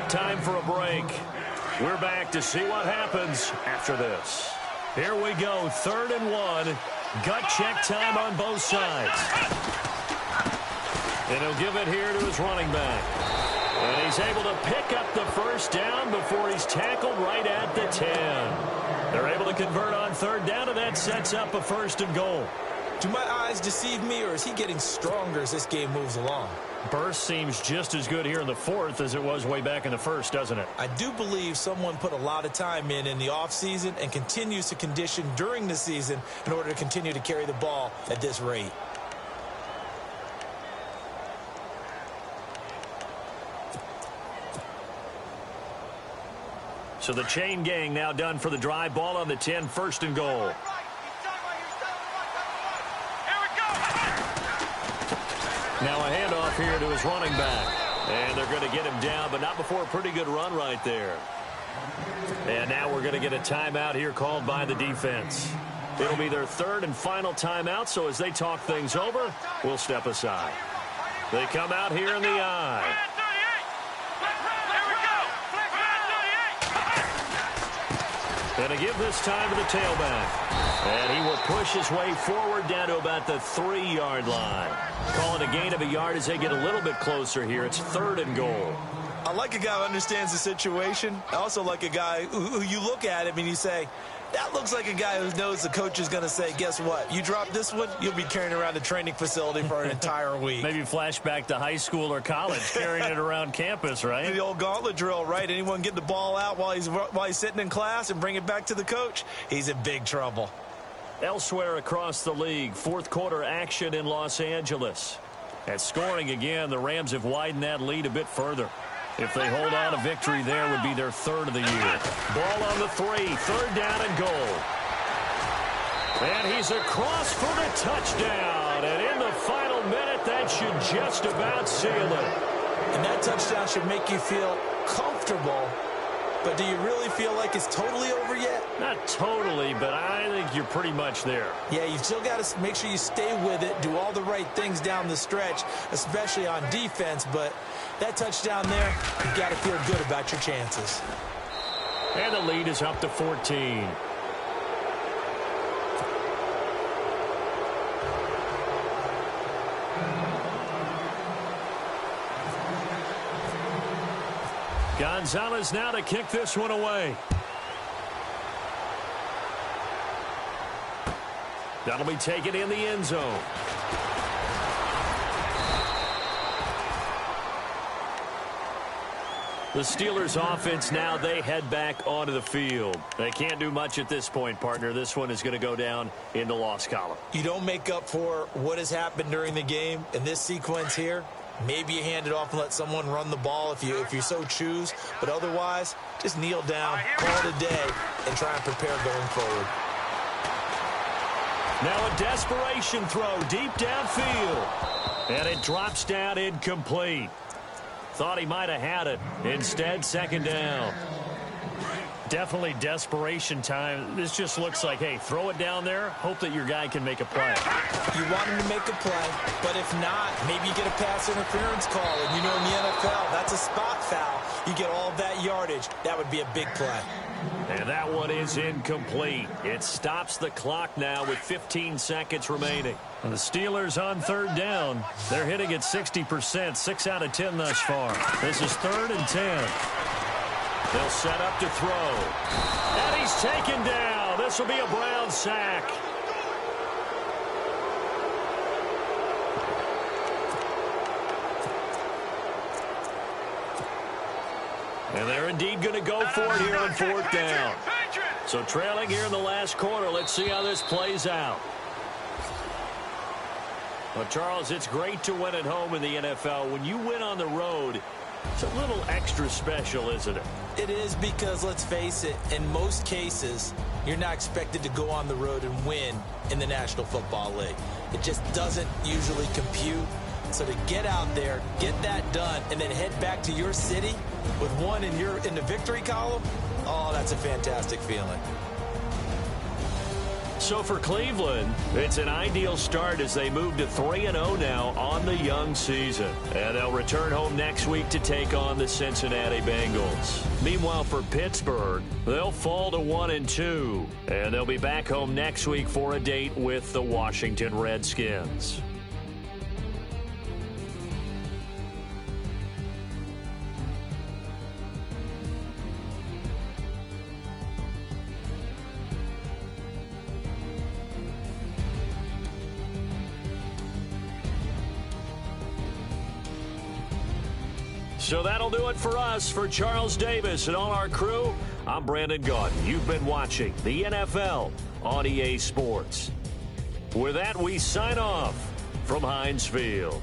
Time for a break. We're back to see what happens after this. Here we go, 3rd and 1. Gut check time on both sides. And he'll give it here to his running back. And he's able to pick up the first down before he's tackled right at the 10. They're able to convert on 3rd down, and that sets up a 1st and goal. Do my eyes deceive me, or is he getting stronger as this game moves along? Burst seems just as good here in the 4th as it was way back in the 1st, doesn't it? I do believe someone put a lot of time in the offseason and continues to condition during the season in order to continue to carry the ball at this rate. So the chain gang now done for the drive. Ball on the 10, first and goal. Here we go. Now a handoff here to his running back. And they're going to get him down, but not before a pretty good run right there. And now we're going to get a timeout here called by the defense. It'll be their third and final timeout, so as they talk things over, we'll step aside. They come out here in the eye. And to give this time to the tailback. And he will push his way forward down to about the 3-yard line. Calling a gain of a yard as they get a little bit closer here. It's third and goal. I like a guy who understands the situation. I also like a guy who you look at him and you say, that looks like a guy who knows the coach is going to say, guess what? You drop this one, you'll be carrying around the training facility for an entire week. Maybe flashback to high school or college, carrying it around campus, right? The old gauntlet drill, right? Anyone get the ball out while he's sitting in class and bring it back to the coach, he's in big trouble. Elsewhere across the league, fourth quarter action in Los Angeles. At scoring again, the Rams have widened that lead a bit further. If they hold on, a victory there would be their third of the year. Ball on the 3, third down and goal. And he's across for the touchdown. And in the final minute, that should just about seal it. And that touchdown should make you feel comfortable. But do you really feel like it's totally over yet? Not totally, but I think you're pretty much there. Yeah, you've still got to make sure you stay with it, do all the right things down the stretch, especially on defense. But that touchdown there, you've got to feel good about your chances. And the lead is up to 14. Gonzalez now to kick this one away. That'll be taken in the end zone. The Steelers offense now, they head back onto the field. They can't do much at this point, partner. This one is going to go down in the loss column. You don't make up for what has happened during the game in this sequence here. Maybe you hand it off and let someone run the ball if you so choose. But otherwise, just kneel down, call it a day, and try and prepare going forward. Now a desperation throw deep downfield. And it drops down incomplete. Thought he might have had it. Instead, second down. Definitely desperation time. This just looks like, hey, throw it down there. Hope that your guy can make a play. You want him to make a play, but if not, maybe you get a pass interference call. And you know in the NFL, that's a spot foul. You get all that yardage. That would be a big play. And that one is incomplete. It stops the clock now with 15 seconds remaining. And the Steelers on third down. They're hitting at 60%, 6 out of 10 thus far. This is 3rd and 10. They'll set up to throw. And he's taken down. This will be a Brown sack. And they're indeed going to go for it here on 4th down. So trailing here in the last quarter. Let's see how this plays out. Well, Charles, it's great to win at home in the NFL. When you win on the road, it's a little extra special, isn't it? It is, because let's face it, in most cases, you're not expected to go on the road and win in the National Football League. It just doesn't usually compute. So to get out there, get that done, and then head back to your city with one in the victory column, oh, that's a fantastic feeling. So for Cleveland, it's an ideal start as they move to 3-0 now on the young season. And they'll return home next week to take on the Cincinnati Bengals. Meanwhile, for Pittsburgh, they'll fall to 1-2. And they'll be back home next week for a date with the Washington Redskins. So that'll do it for us. For Charles Davis and all our crew, I'm Brandon Gaudin. You've been watching the NFL on EA Sports. With that, we sign off from Heinz Field.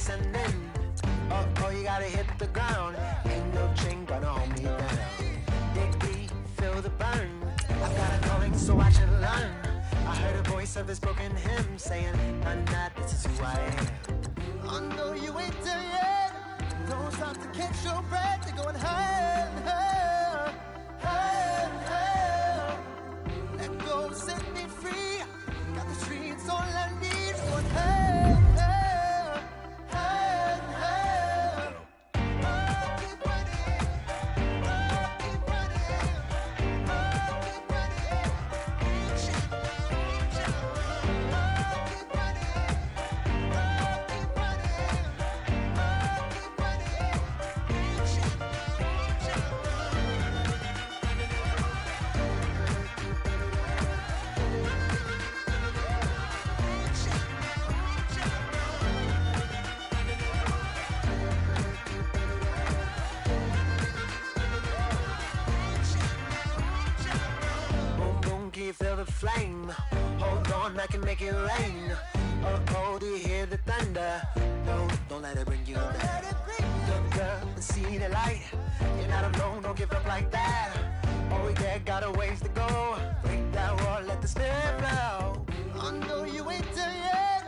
descending. Oh, you gotta hit the ground. Ain't no chain gonna hold me down. Dig deep, feel the burn. I've got a calling, so I should learn. I heard a voice of this broken hymn saying, "None that this is who I am." I know you ain't there yet. Don't stop to catch your breath. You're going higher and higher, higher and higher. Let go, set me free. Got the streets all I need. Going higher and higher, higher and higher. Oh, keep running. Oh, keep running. Oh, keep running. Keep Feel the flame. Hold on, I can make it rain. Oh, do you hear the thunder? No, don't let it bring you down. Look up and see the light. You're not alone, don't give up like that. Oh, yeah, got a ways to go. Break that wall, let the spirit flow. I know you ain't there yet.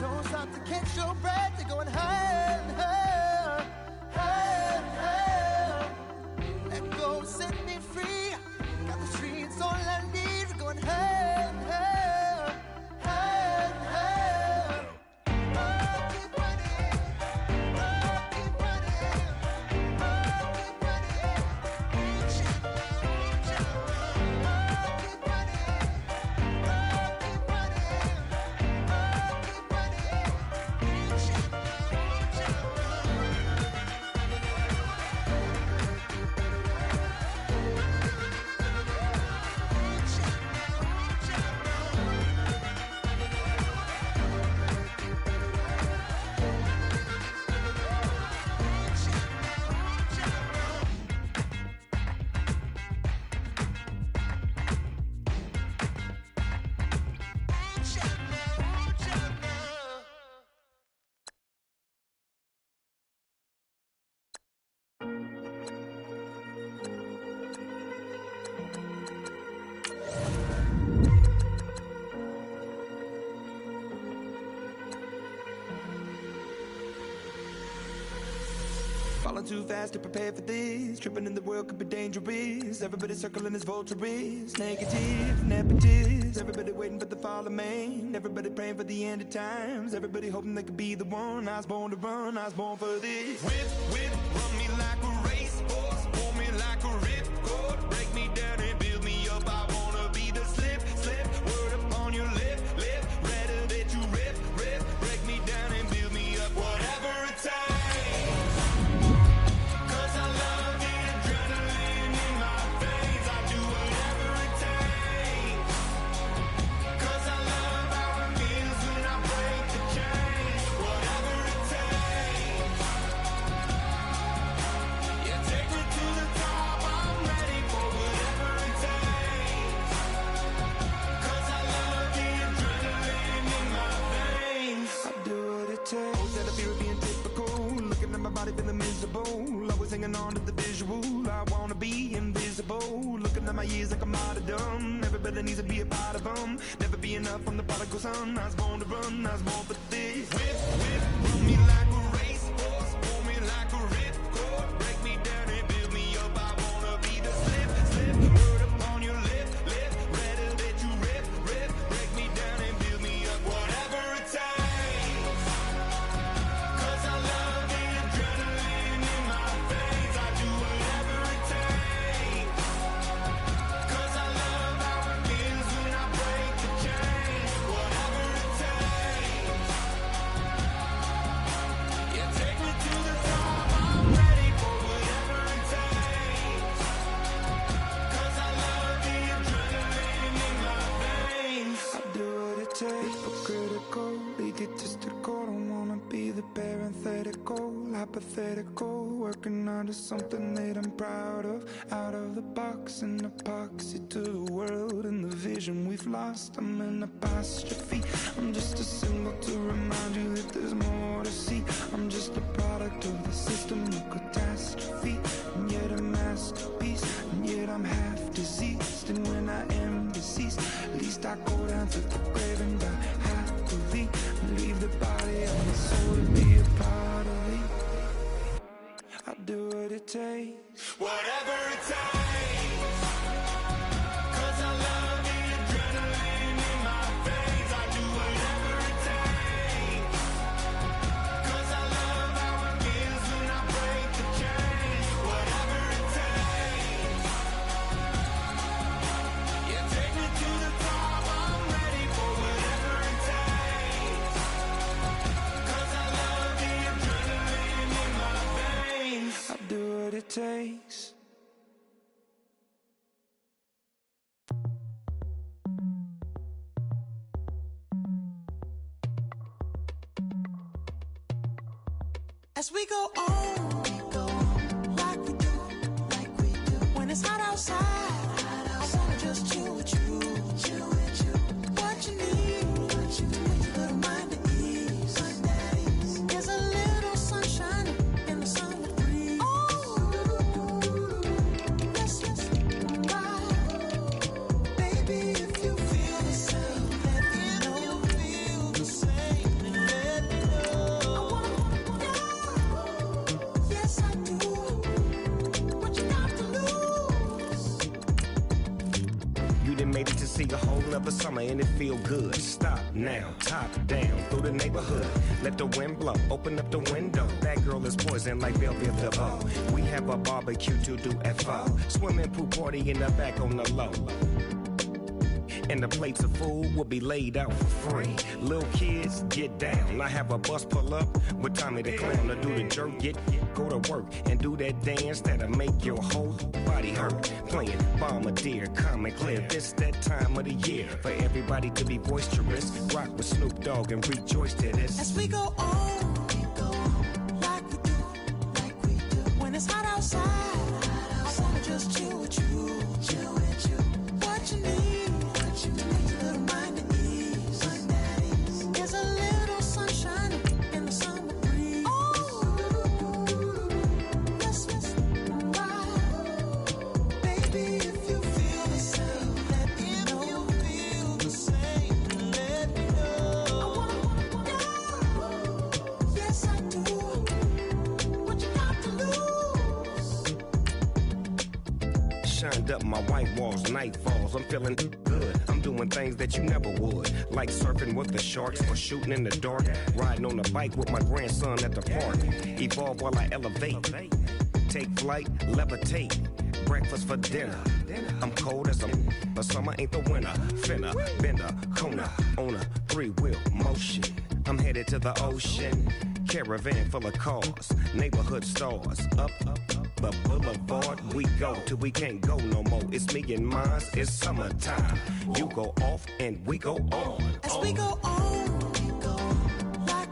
Don't stop to catch your breath. You're going higher and higher, higher and higher. Let go, set me free. Got the streets all I need. Going higher and higher, higher and higher. Oh, keep running. Oh, keep running. Oh, keep running. Keep running. Oh, keep Falling too fast to prepare for this. Tripping in the world could be dangerous. Everybody circling as vultures. Negative, nepotist. Everybody waiting for the fall of man. Everybody praying for the end of times. Everybody hoping they could be the one. I was born to run, I was born for this. Whip, whip, run me like a racehorse. Pull me like a ripcord. Break me down and build me up. I wanna be the slip, slip. Word upon your lip, lip. Rather that you rip, rip. Break me down and build me up. Whatever it takes. Feeling miserable, always hanging on to the visual. I wanna be invisible. Looking at my years like I'm out of dumb. Everybody needs to be a part of them. Never be enough from the prodigal son. I was born to run, I was born for this. Whip, whip, run me like a racehorse. Pull me like a ripcord. Break me down and build me up. I wanna be the slip, slip. Word upon your lip, lip. Rather that you rip, rip. Break me down and build me up. Whatever it takes. 'Cause I love the adrenaline in my veins. I do whatever it takes. 'Cause I love how it feels when I break the chains. Whatever it takes. Yeah, take me to the top. I'm ready for whatever it takes. 'Cause I love the adrenaline in my veins. I do what it takes. Hypocritical, egotistical. Don't wanna be the parenthetical, hypothetical. Working under something that I'm proud of. Out of the box, an epoxy to the world and the vision we've lost. I'm an apostrophe. I'm just a symbol to remind you that there's more to see. I'm I go down to the grave and die happily. Leave the body on the soul to be a part of me. I do what it takes, whatever it takes. 'Cause I love the adrenaline in my veins. I do whatever it takes. 'Cause I love how it feels when I break the chains. Whatever it takes. Yeah, take me to the top. I'm ready for whatever it takes. 'Cause I love the adrenaline in my veins. I do what it takes. As we go on, like we do, when it's hot outside, I wanna just chill with you, what you need, little mind at ease, there's a little sunshine in the summer breeze, let's ride, baby, if you feel the same, let me know, feel the same, and let me know, yes I do, what you got to lose. You done made it to see a whole nother summer and it feel good. Stop now, top down through the neighborhood. Let the wind blow, open up the window. That girl is poison like Belleville DeVoe. We have a barbecue to do at 4. Swimming pool party in the back on the low. And the plates of food will be laid out for free. Little kids, get down. I have a bus pull up with Tommy the Clown to do the jerk, go to work and do that dance that'll make your whole body hurt. Playing Bombardier, calm and clear. This that time of the year for everybody to be boisterous. Rock with Snoop Dogg and rejoice to this. As we go on, like we do, when it's hot outside, I wanna just chill with you, what you need, little mind at ease, there's a little sunshine in the summer breeze, let's ride, baby, if you feel the same, let me know, feel the same, and let me know, yes I do, what you got to lose. Shined up my white walls, night falls. I'm feeling good. I'm doing things that you never would, like surfing with the sharks or shooting in the dark. Riding on a bike with my grandson at the park. Evolve while I elevate. Take flight, levitate. Breakfast for dinner. I'm cold as but summer ain't the winter. Finna, bender, Kona, on a 3-wheel motion. I'm headed to the ocean. Caravan full of cars, neighborhood stars. Up the boulevard we go till we can't go no more. It's me and mine, it's summertime. You go off and we go on. As we go on, like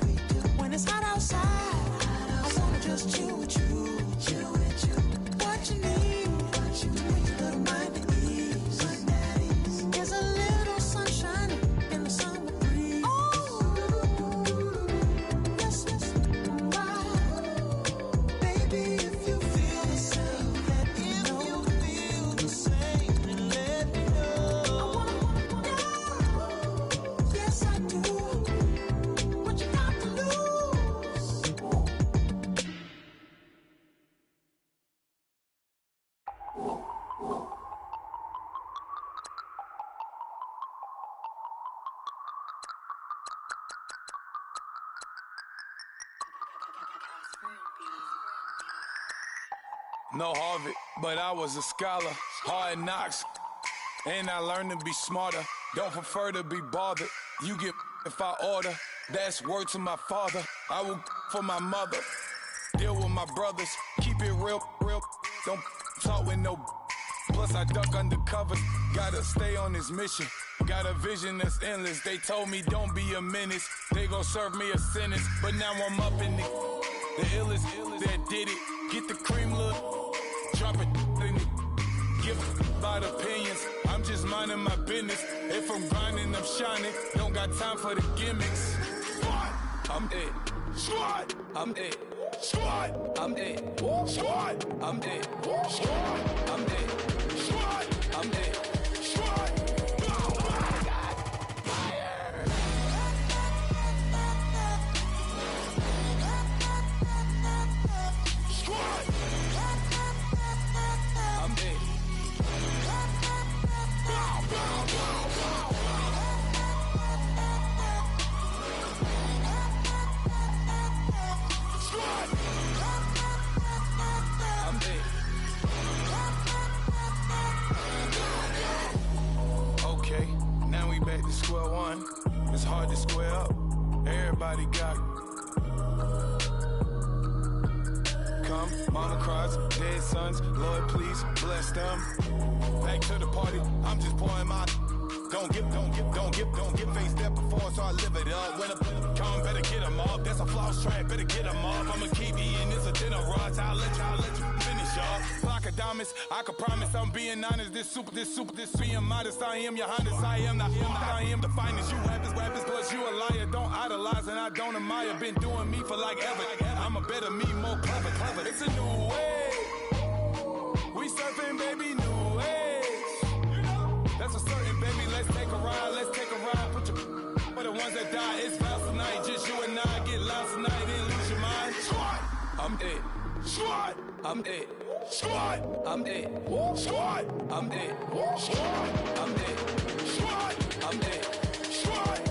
we do, when it's hot outside, I wanna just chill with you, what you need, little mind at ease, there's a little sunshine in the summer breeze, let's ride, baby, if you feel the same, let me know, feel the same, and let me know, yes I do, what you got to lose. No Harvard, but I was a scholar. Hard knocks, and I learned to be smarter. Don't prefer to be bothered. You get if I order. That's word to my father. I will for my mother. Deal with my brothers. Keep it real. Don't talk with no. Plus I duck undercover. Gotta stay on this mission. Got a vision that's endless. They told me don't be a menace. They gon' serve me a sentence. But now I'm up in the illest that did it. Get the cream, look. Drop it in it. Give about opinions. I'm just minding my business. If I'm grinding, I'm shining. Don't got time for the gimmicks. Squad, I'm it. Squad, I'm it. Squad, I'm it. Squad, I'm it. Squad, I'm it. Squad, I'm it. Squad, it's hard to square up. Everybody got come, mama cries, dead sons, Lord please bless them. Back to the party, I'm just pouring my. Don't get faced that before, so I live it up. When a come, better get them up. That's a floss track, better get them up. I'ma keep eating this a dinner rush. I'll let you finish up. Block of diamonds, I can promise I'm being honest. This being modest. I am your highness. I am the finest. You rappers, plus you a liar. Don't idolize and I don't admire. Been doing me for like ever. I'm a better me, more clever. It's a new way. We surfing, baby, new age. That's a certain, baby. Let's take a ride. Put your for the ones that die. It's vows tonight. Just you and I get lost tonight and lose your mind. Squad, I'm it. Squad, I'm it. Squad, I'm it. Squad, I'm it. Squad, I'm it. Squad, I'm it. Squad.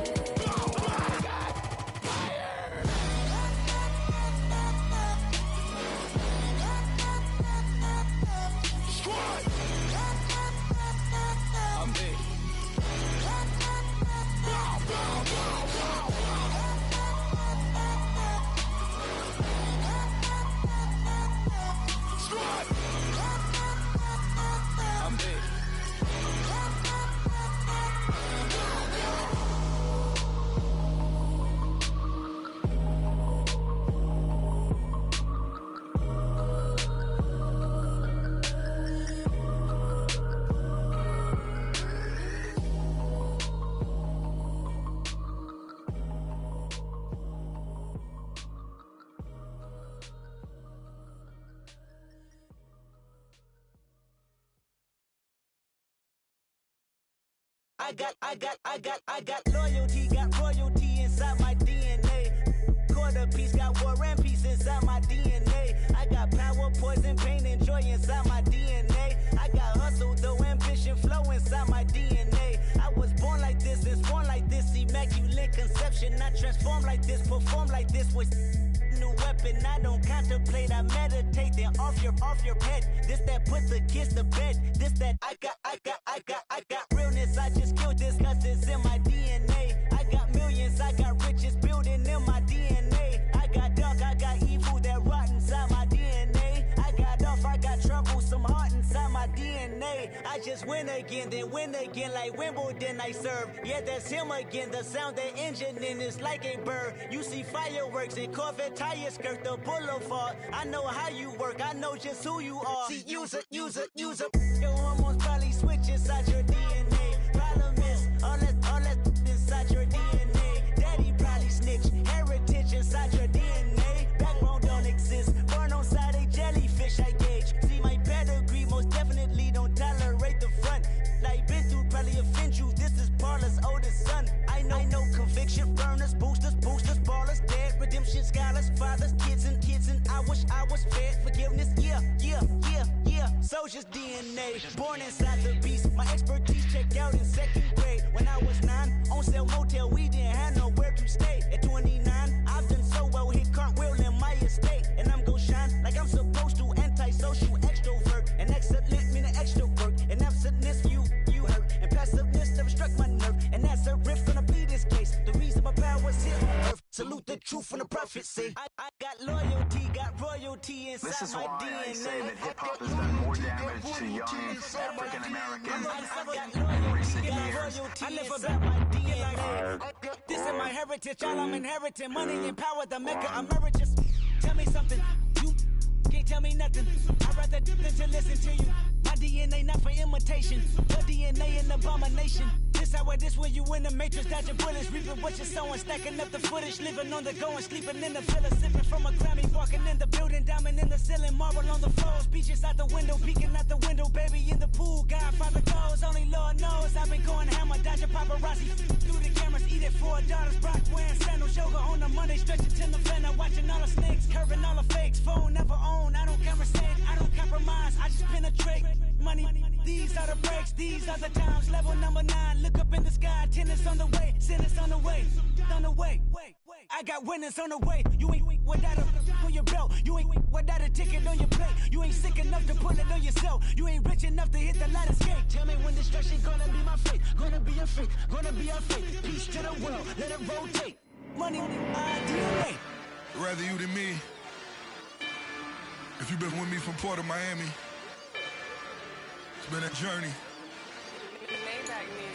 I got loyalty, got royalty inside my DNA. Quarter piece, got war and peace inside my DNA. I got power, poison, pain, and joy inside my DNA. I got hustle, though, ambition, flow inside my DNA. I was born like this, and born like this, immaculate conception. I transform like this, perform like this with new weapon. I don't contemplate, I meditate, then off your head. This that put the kids to bed. This that I got realness. I just killed this cause it's in my DNA. I got millions, I got riches building in my DNA. I got dark, I got evil that rot inside my DNA. I got off, I got trouble, some heart inside my DNA. I just win again, then win again like Wimbledon I serve. Yeah, that's him again, the sound that engine in is like a bird. You see fireworks and Corvette tires skirt the boulevard. I know how you work, I know just who you are. See, use it. Your hormones probably switch inside your DNA. Problem is, all that inside your DNA. Daddy probably snitch, heritage inside your DNA. Backbone don't exist, born on side a jellyfish I gauge. See my pedigree, most definitely don't tolerate the front. Like been through, probably offend you, this is Paula's oldest son. I know conviction, burners, boosters, ballers, dead, redemption, scholars, fathers, kids and I wish I was fed forgiveness, yeah. Soldier's DNA, born inside the beast. My expertise checked out in second grade. When I was 9, on sale motel, we didn't have nowhere to stay. At 29, I've done so well, hit cartwheel in my estate. And I'm gon' shine like I'm supposed to, antisocial extrovert. And excellent meaning extra work. And absentness, you hurt. And passiveness never struck my nerve. And that's a riff gonna be this case. The reason my power's here on earth. Salute the truth from the prophecy. I got loyalty, got royalty inside my DNA. This is why I say that hip-hop has done more damage to young African Americans in recent years. I live about my DNA. This is my heritage, all I'm inheriting. Money and power, the mecca emeritus. Tell me something, you can't tell me nothing. I'd rather do than to listen to you. My DNA not for imitation, your DNA an abomination. This how it is when you in the matrix, dodging bullets, reaping what you're sowing, stacking up the footage, living on the go and sleeping in the villa, sipping from a Grammy, walking in the building, diamond in the ceiling, marble on the floors, beaches out the window, peeking out the window, baby in the pool, Godfather goes, only Lord knows, I've been going hammer, dodging paparazzi, through the cameras, eating 4 daughters, Brock wearing sandals, yoga on a Monday, stretching till November, watching all the snakes, curving all the fakes, phone never own, I don't conversate, I don't compromise, I just penetrate, money, these are the breaks, these are the times, level number 9, look up in the sky, tennis on the way, sinners on the way, I got winners on the way, you ain't without a on your belt. You ain't without a ticket on your plate. You ain't sick enough to pull it on yourself. You ain't rich enough to hit the ladder skate. Tell me when destruction gonna be my fate. Gonna be a freak, gonna be a fate. Peace to the world, let it rotate. Money, DNA. Rather you than me. If you've been with me from Port of Miami, it's been a journey.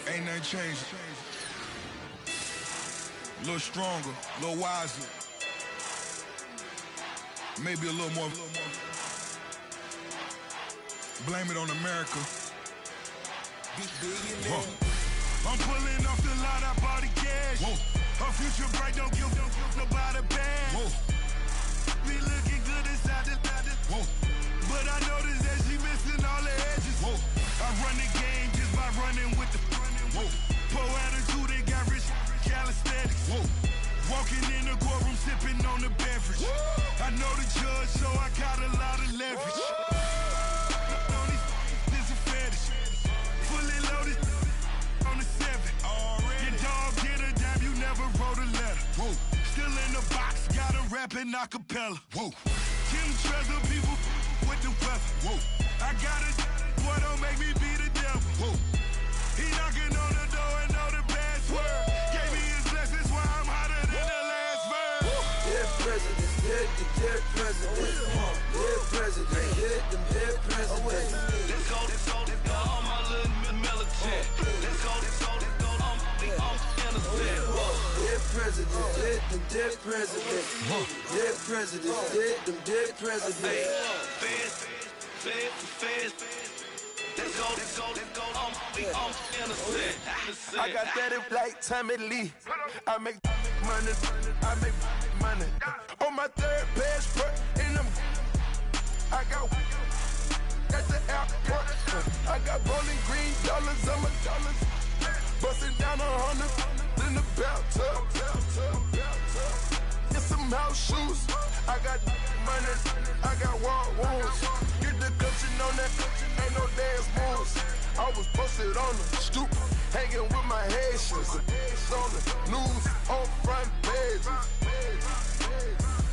Ain't nothing changed. A little stronger, a little wiser. Maybe a little more. Blame it on America. I'm pulling off the lot, I bought the cash. Her future bright, don't give nobody bad. Me looking good inside the but I noticed that she missing all the edges. I run the game just by running with the poor attitude, they got rich calisthenics. Walking in the courtroom, sipping on the beverage. I know the judge, so I got a lot of leverage. This a fetish. Fully loaded on the 7. Your dog get a dime, you never wrote a letter. Still in the box, got a rapping acapella. Kim Treasure, people with the weather. I got a boy, don't make me be the devil. He knocking on the door and know the password. Gave me his blessings while I'm hotter than the last verse. Dead presidents, dead presidents. Dead presidents, dead presidents. Let's go, all my little militant. Let's go, I'm innocent. Dead presidents, dead presidents. Dead presidents, dead presidents. Feds. Let's go, I'm innocent. I got that in like Tommy Lee. I make money. On my third passport, and I got at the airport. I got bowling green dollars on my dollars. Busting down 100 in the bathtub. Get some house shoes. I got money. I got war wounds. Get the coaching on that. Ain't no dance moves. I was posted on the stoop, hanging with my Haitians. On the news, on front pages.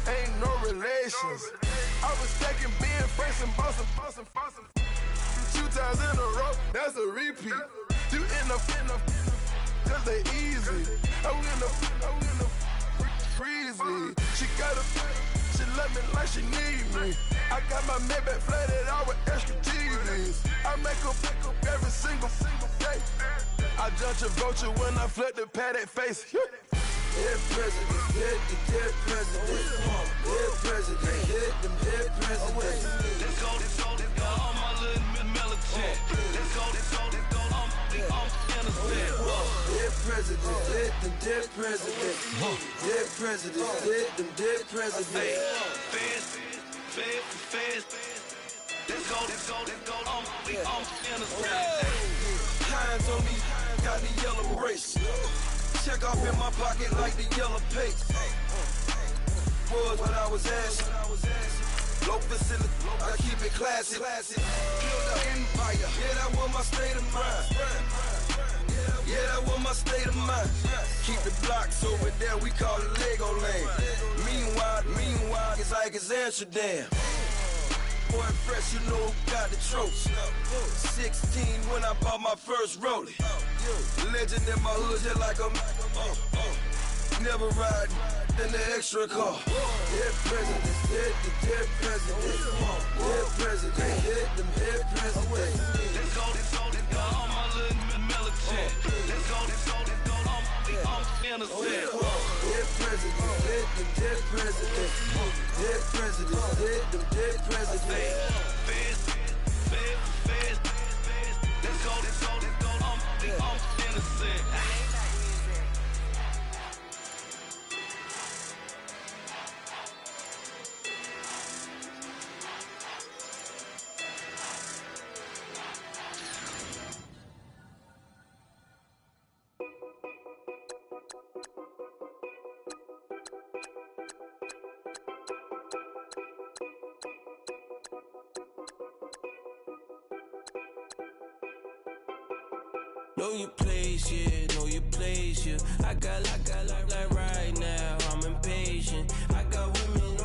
Ain't no relations. I was stacking being fresh and bustin'. 2 times in a row, that's a repeat. You end up, cause they easy. I'm in the freezy. She love me like she need me. I got my Maybach flooded out with extra TVs. I make up every single day. I judge a vulture when I flip the paddock face. Dead presidents, dead presidents. Dead presidents, dead presidents. Let's go, all my little militant. Let's go, I'm innocent. Dead presidents, dead presidents. Dead presidents, dead presidents. Feds. Let's go, I'm innocent. Hands on me, got the yellow brace. Check off in my pocket like the yellow paste. Was what I was asking. Low facility, I keep it classy. Build an empire, yeah, that was my state of mind. Yeah, that was my state of mind. Keep the blocks over there, we call it Lego land. Meanwhile, it's like it's Amsterdam. Boy, fresh, you know who got the tropes. 16 when I bought my first rollie. Legend in my hood, just like a never ride in the extra car. Dead presidents, dead presidents. Dead presidents, dead presidents. Let's go, all my little militant. Let's go, I'm innocent. Dead presidents, dead presidents. Dead presidents, dead presidents. Feds. Let's go, I'm innocent. Know your place, yeah, know your place, yeah. I got like right now, I'm impatient. I got women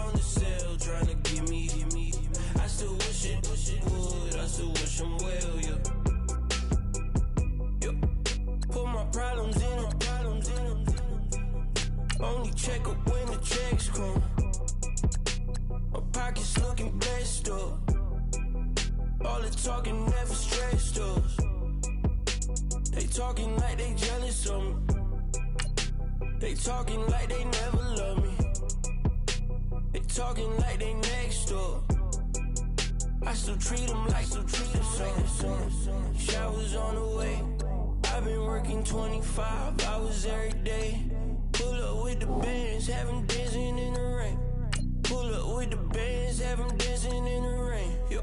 only check up when the checks come. My pockets looking blessed up. All the talking never stressed us. They talking like they jealous of me. They talking like they never love me. They talking like they next door. I still treat them like some. Showers on the way. I've been working 25 hours every day. Pull up with the bands, have them dancing in the rain. Pull up with the bands, have them dancing in the rain. Yo.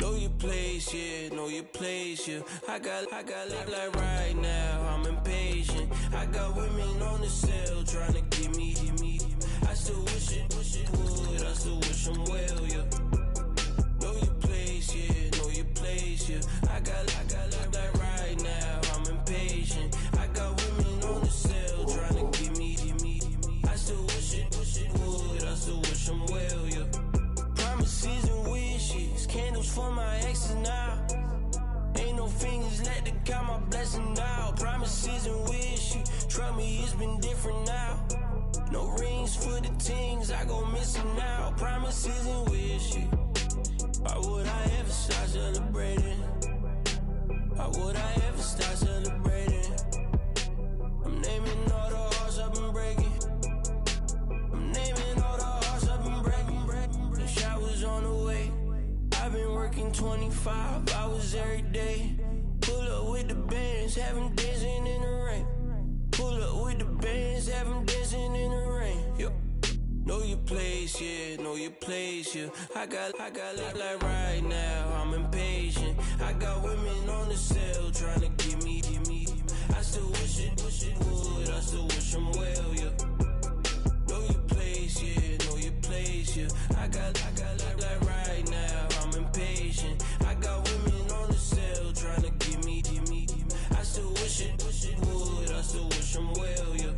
Know your place, yeah, know your place, yeah. I got like right now, I'm impatient. I got women on the cell trying to get me. I still wish it would, I still wish them well, yeah. Know your place, yeah, know your place, yeah. I got like right now, I'm impatient. I got women on the cell trying to get me. I still wish it would, I still wish them well, yeah. Promises and wishes, candles for my exes now. Ain't no fingers let to count my blessing now. Promises and wishes, trust me, it's been different now. No rings for the things I go missing now. Promises and wishes. Why would I ever start celebrating? Why would I ever start celebrating? I'm naming all the hearts I've been breaking. I'm naming all the hearts I've been breaking. The showers on the way. I've been working 25 hours every day. Pull up with the bands, have them dancing in the rain. Pull up with the bands, have them dancing in the rain. Yo. Know your place, yeah, know your place, yeah. I got like right now, I'm impatient. I got women on the cell trying to get me. I still wish it would, I still wish them well, yeah. Know your place, yeah, know your place, yeah. I got like right now, I'm impatient. I got women on the cell trying to get me. I still wish it would, I still wish them well, yeah.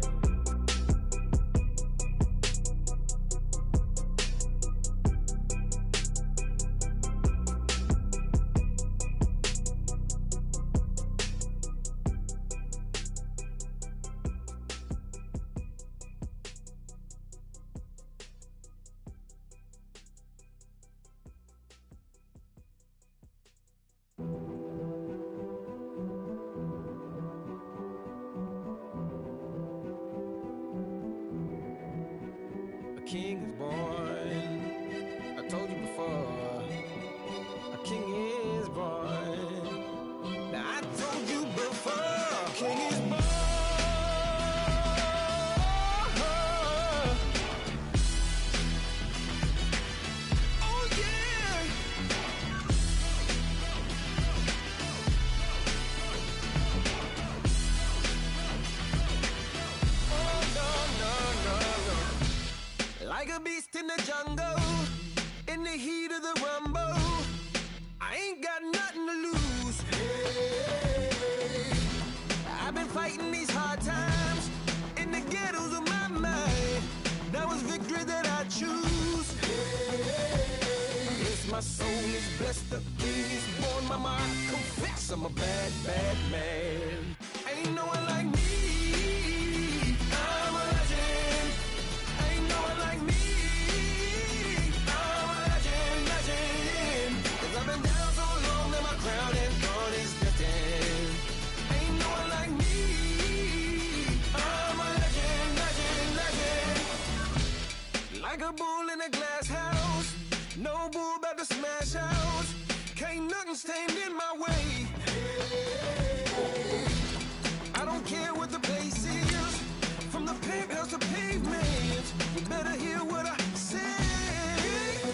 King is born. I told you before. A king is born. Now I told you before. King is born. Oh yeah. Oh no. Like a beast in the jungle, in the heat of the rumble, I ain't got nothing to lose. Hey, I've been fighting these hard times in the ghettos of my mind. Now it's victory that I choose. Hey, yes, my soul is blessed, the king is born. Mama, I confess I'm a bad man. Ain't no one like me. I'm a legend. Ain't no one like me. I'm a legend. 'Cause I've been down so long that my crown and throne is destined. Ain't no one like me. I'm a legend. Like a bull in a glass house. No bull about to smash house. Can't nothing stand in my way. I don't care what the place is. From the penthouse to pavement, you better hear what I say.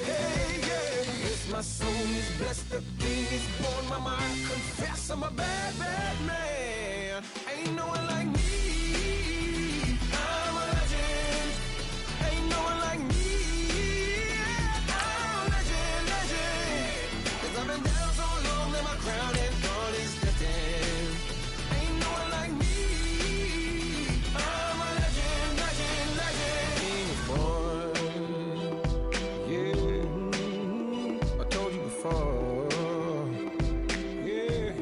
Hey, yeah. Yes, my soul is blessed, the king is born. Mama, I confess I'm a bad man. Ain't no one like me. I'm a legend. Ain't no one like me. I'm a legend. 'Cause I've been down so long that my crown and throne is destined. Ain't no one like me. I'm a legend. King is born. Yeah, I told you before. Yeah.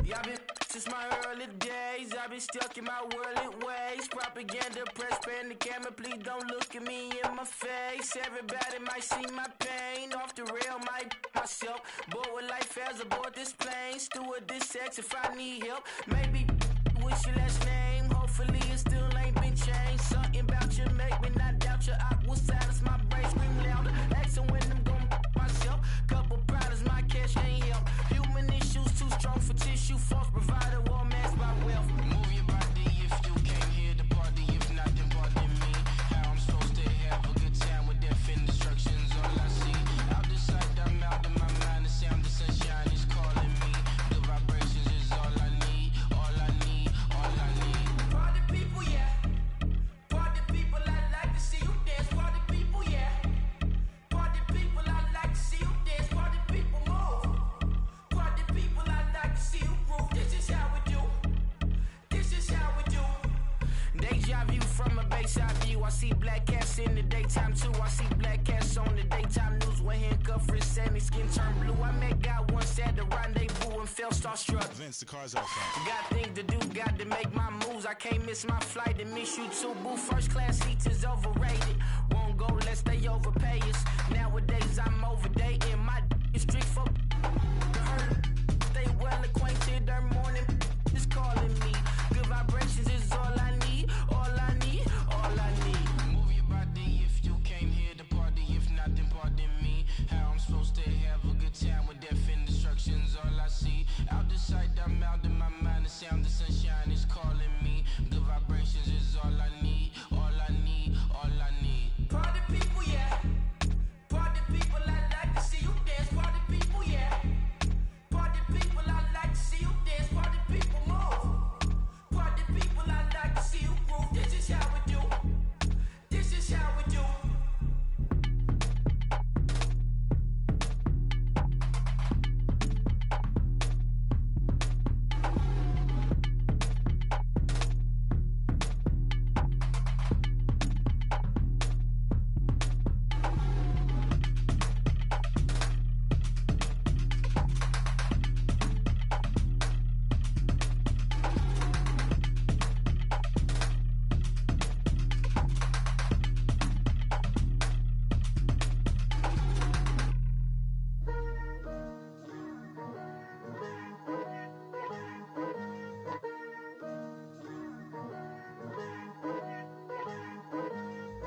Y'all been since my early days. I've been stuck in my worldly ways. Propaganda, press, pan the camera. Please don't look at me in my face. Everybody might see my pain. Off the rail, might myself. Bored with life as aboard this plane. Steward this sex if I need help. Maybe what's your last name? Hopefully it still ain't been changed. Something about you make me not doubt your aqua silence. My brain scream louder. Asking when I'm gon' myself. Couple problems, my cash ain't help. Human issues too strong for tissue. False provider, war masked by wealth. Move your body if you came here to party. If not, then pardon me. How I'm supposed to have a good time with death and destruction's all I see. Out the sight, I'm out of my mind. The sound of sunshine is calling me. The vibrations is all I need. All I need, all I need. Party people, yeah. Party people, I like to see you dance. Party people, yeah. Party people, I like to see you dance. Party people, move. Party people, I like to see you groove. This is how we do. This is how we do. Deja vu from a bayside view. I see black cats in the daytime too. I see black cats on the daytime news. When handcuffed, wrist and his skin turned blue. I met God once at the rendezvous and felt starstruck. Vince, the car's outside. Got things to do, got to make my moves. I can't miss my flight and miss you too. Boo, first class seats is overrated. Won't go lest they overpay us. Nowadays I'm overdating. My is strict for stay well acquainted. Their morning is calling me. Good vibrations is all I need. All I need, all I need. Move your body if you came here to party. If not, then pardon me. How I'm supposed to have a good time with death and destruction's all I see. Out the sight, I'm out of my mind. The sound of sunshine is calling me. Good vibrations is all I need. All I need, all I need. Party people, yeah. Party people, I like to see you dance. Party people, yeah. Party people, I like to see you dance. Party people, move. Party people, I like to see you groove. This is how we do. This is how we do.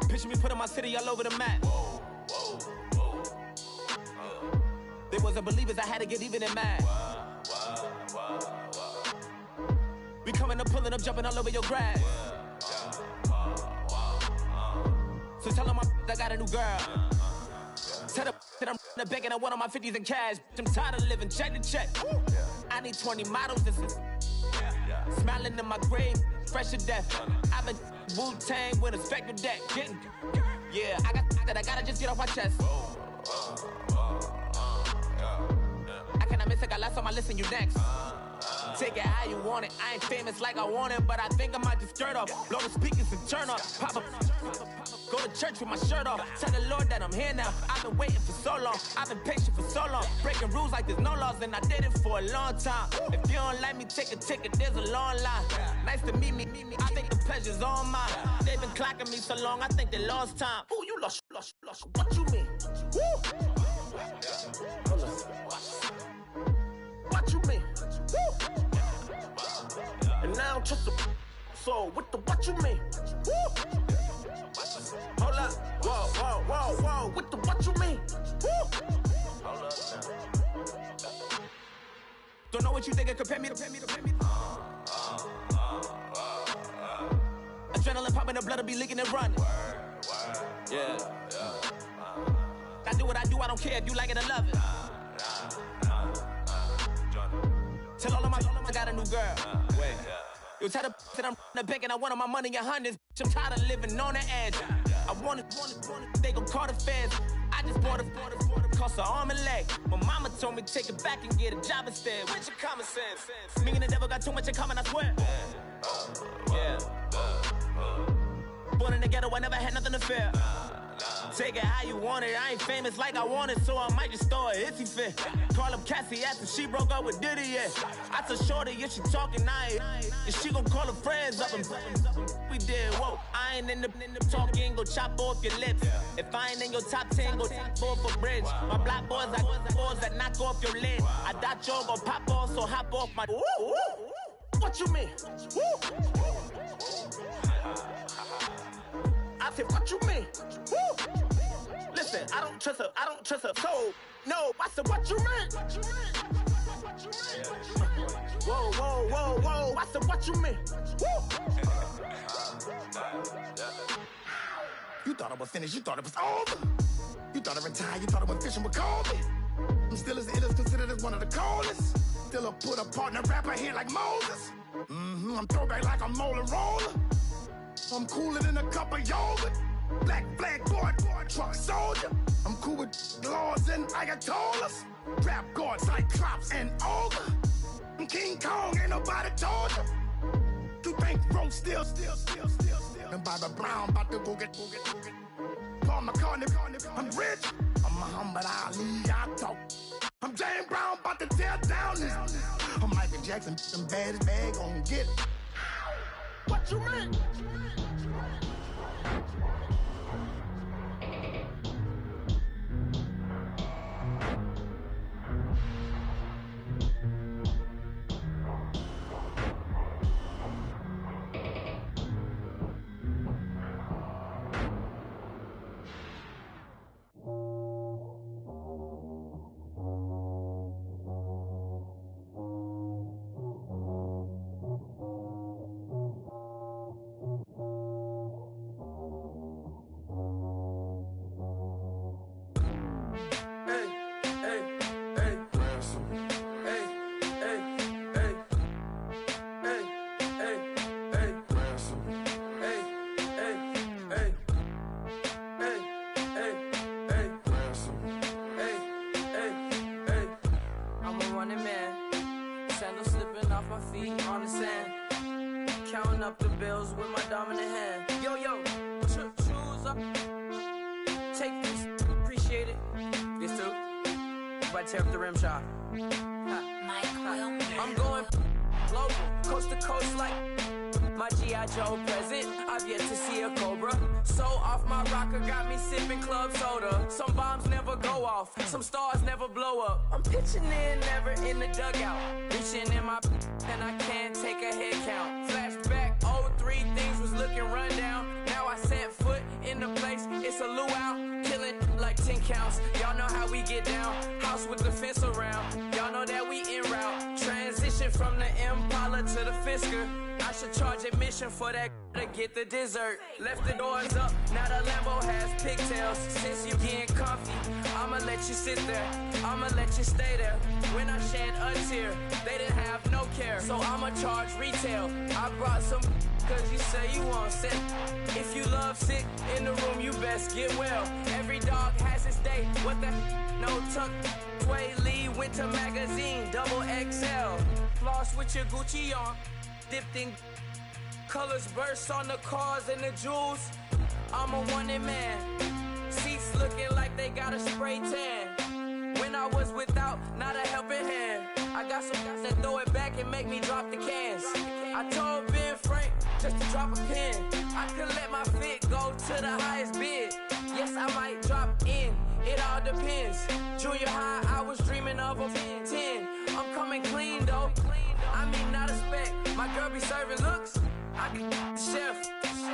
Picture me putting my city all over the map. They wasn't believers, I had to get even and mad. We coming up, pulling up, jumping all over your grass. So tell them I got a new girl. Tell them that I'm in the bank and I want on my 50s in cash. I'm tired of living check to check. I need 20 models, this is smiling in my grave, fresh to death. I've been Wu-Tang with a spectral deck. Getting, yeah, I gotta just get off my chest. I cannot miss it, got last on my list and you next. Take it how you want it. I ain't famous like I want it, but I think I might just skirt off. Blow the speakers and turn up. Pop up. Go to church with my shirt off. Tell the Lord that I'm here now. I've been waiting for so long. I've been patient for so long. Breaking rules like there's no laws, and I did it for a long time. If you don't like me, take a ticket. There's a long line. Nice to meet me. I think the pleasure's all mine. They've been clocking me so long, I think they lost time. Ooh, you lost. What you mean? Woo! Hold up. What you mean? Woo! And now I don't trust the so what you mean? Woo! Hold up, whoa, what you mean? Woo! Hold up. Don't know what you think it compare me to. Adrenaline popping, the blood'll be leaking and running. Yeah. I do what I do, I don't care if you like it or love it. Tell all of my I got a new girl. Wait. You tell the that I'm in the bank and I want all my money in hundreds. I'm tired of living on the edge. I want it, they gon' call the feds. I just bought a cost an arm and leg. My mama told me take it back and get a job instead. Where's your common sense? Me and the devil got too much in common, I swear. Yeah. Born in the ghetto, I never had nothing to fear. Take it how you want it. I ain't famous like I want it, so I might just throw a iffy fit. Call up Cassie after she broke up with Diddy, yeah. I told Shorty if she talking, I ain't. And she gon' call her friends up and we did, whoa. I ain't in the talking, go chop off your lips. If I ain't in your top 10, go tap off a bridge. My black boys, I got boys that knock off your lid. I thought you gon' pop off, so hop off my. What you mean? I said, what you mean? Listen, I don't trust her. So, no, I said, what you mean? Whoa, I said, what you mean? You thought it was finished, you thought it was over. You thought it retired, you thought it went fishing with Kobe. I'm still as ill as considered as one of the coldest. Still a put apart in a rapper here like Moses. I'm throwback like I'm Mola Roller. I'm cooler than a cup of yogurt. Black flag boy, truck soldier. I'm cool with laws and Ayatollahs. Rap gods like Klops and Olga. I'm King Kong, ain't nobody told you. You think road still. And Bobby Brown about to go get. Paul McCartney, I'm rich. I'm Muhammad Ali, I talk. I'm James Brown, about to tear down this. I'm Michael Jackson, them bad gon' get it. What you mean? Tear up the rim shot. I'm going global, coast to coast like my G.I. Joe present. I've yet to see a Cobra. So off my rocker, got me sipping club soda. Some bombs never go off, some stars never blow up. I'm pitching in, never in the dugout. Reaching in my and I can't take a head count. Flashback, 03, things was looking run down. Now I set foot in the place, it's a luau. Killing like 10 counts, y'all know how we get down. House with the fence around, y'all know that we en route. Transition from the Impala to the Fisker. I should charge admission for that to get the dessert. Left the doors up, now the Lambo has pigtails. Since you getting comfy, I'ma let you sit there, I'ma let you stay there. When I shed a tear, they didn't have no care, so I'ma charge retail. I brought some cause you say you want sick. If you love sick in the room, you best get well. Every dog has its day, what the no tuck. Sway Lee, Winter Magazine, double XL. Floss with your Gucci on, dipped in colors burst on the cars and the jewels. I'm a wanted man, seats looking like they got a spray tan. When I was without, not a helping hand. I got some guys that throw it back and make me drop the cans. I told Ben Frank just to drop a pin. I could let my fit go to the highest bid. Yes, I might drop in, it all depends. Junior high, I was dreaming of a 10. I'm coming clean though, I mean not a spec. My girl be serving looks, I can the chef.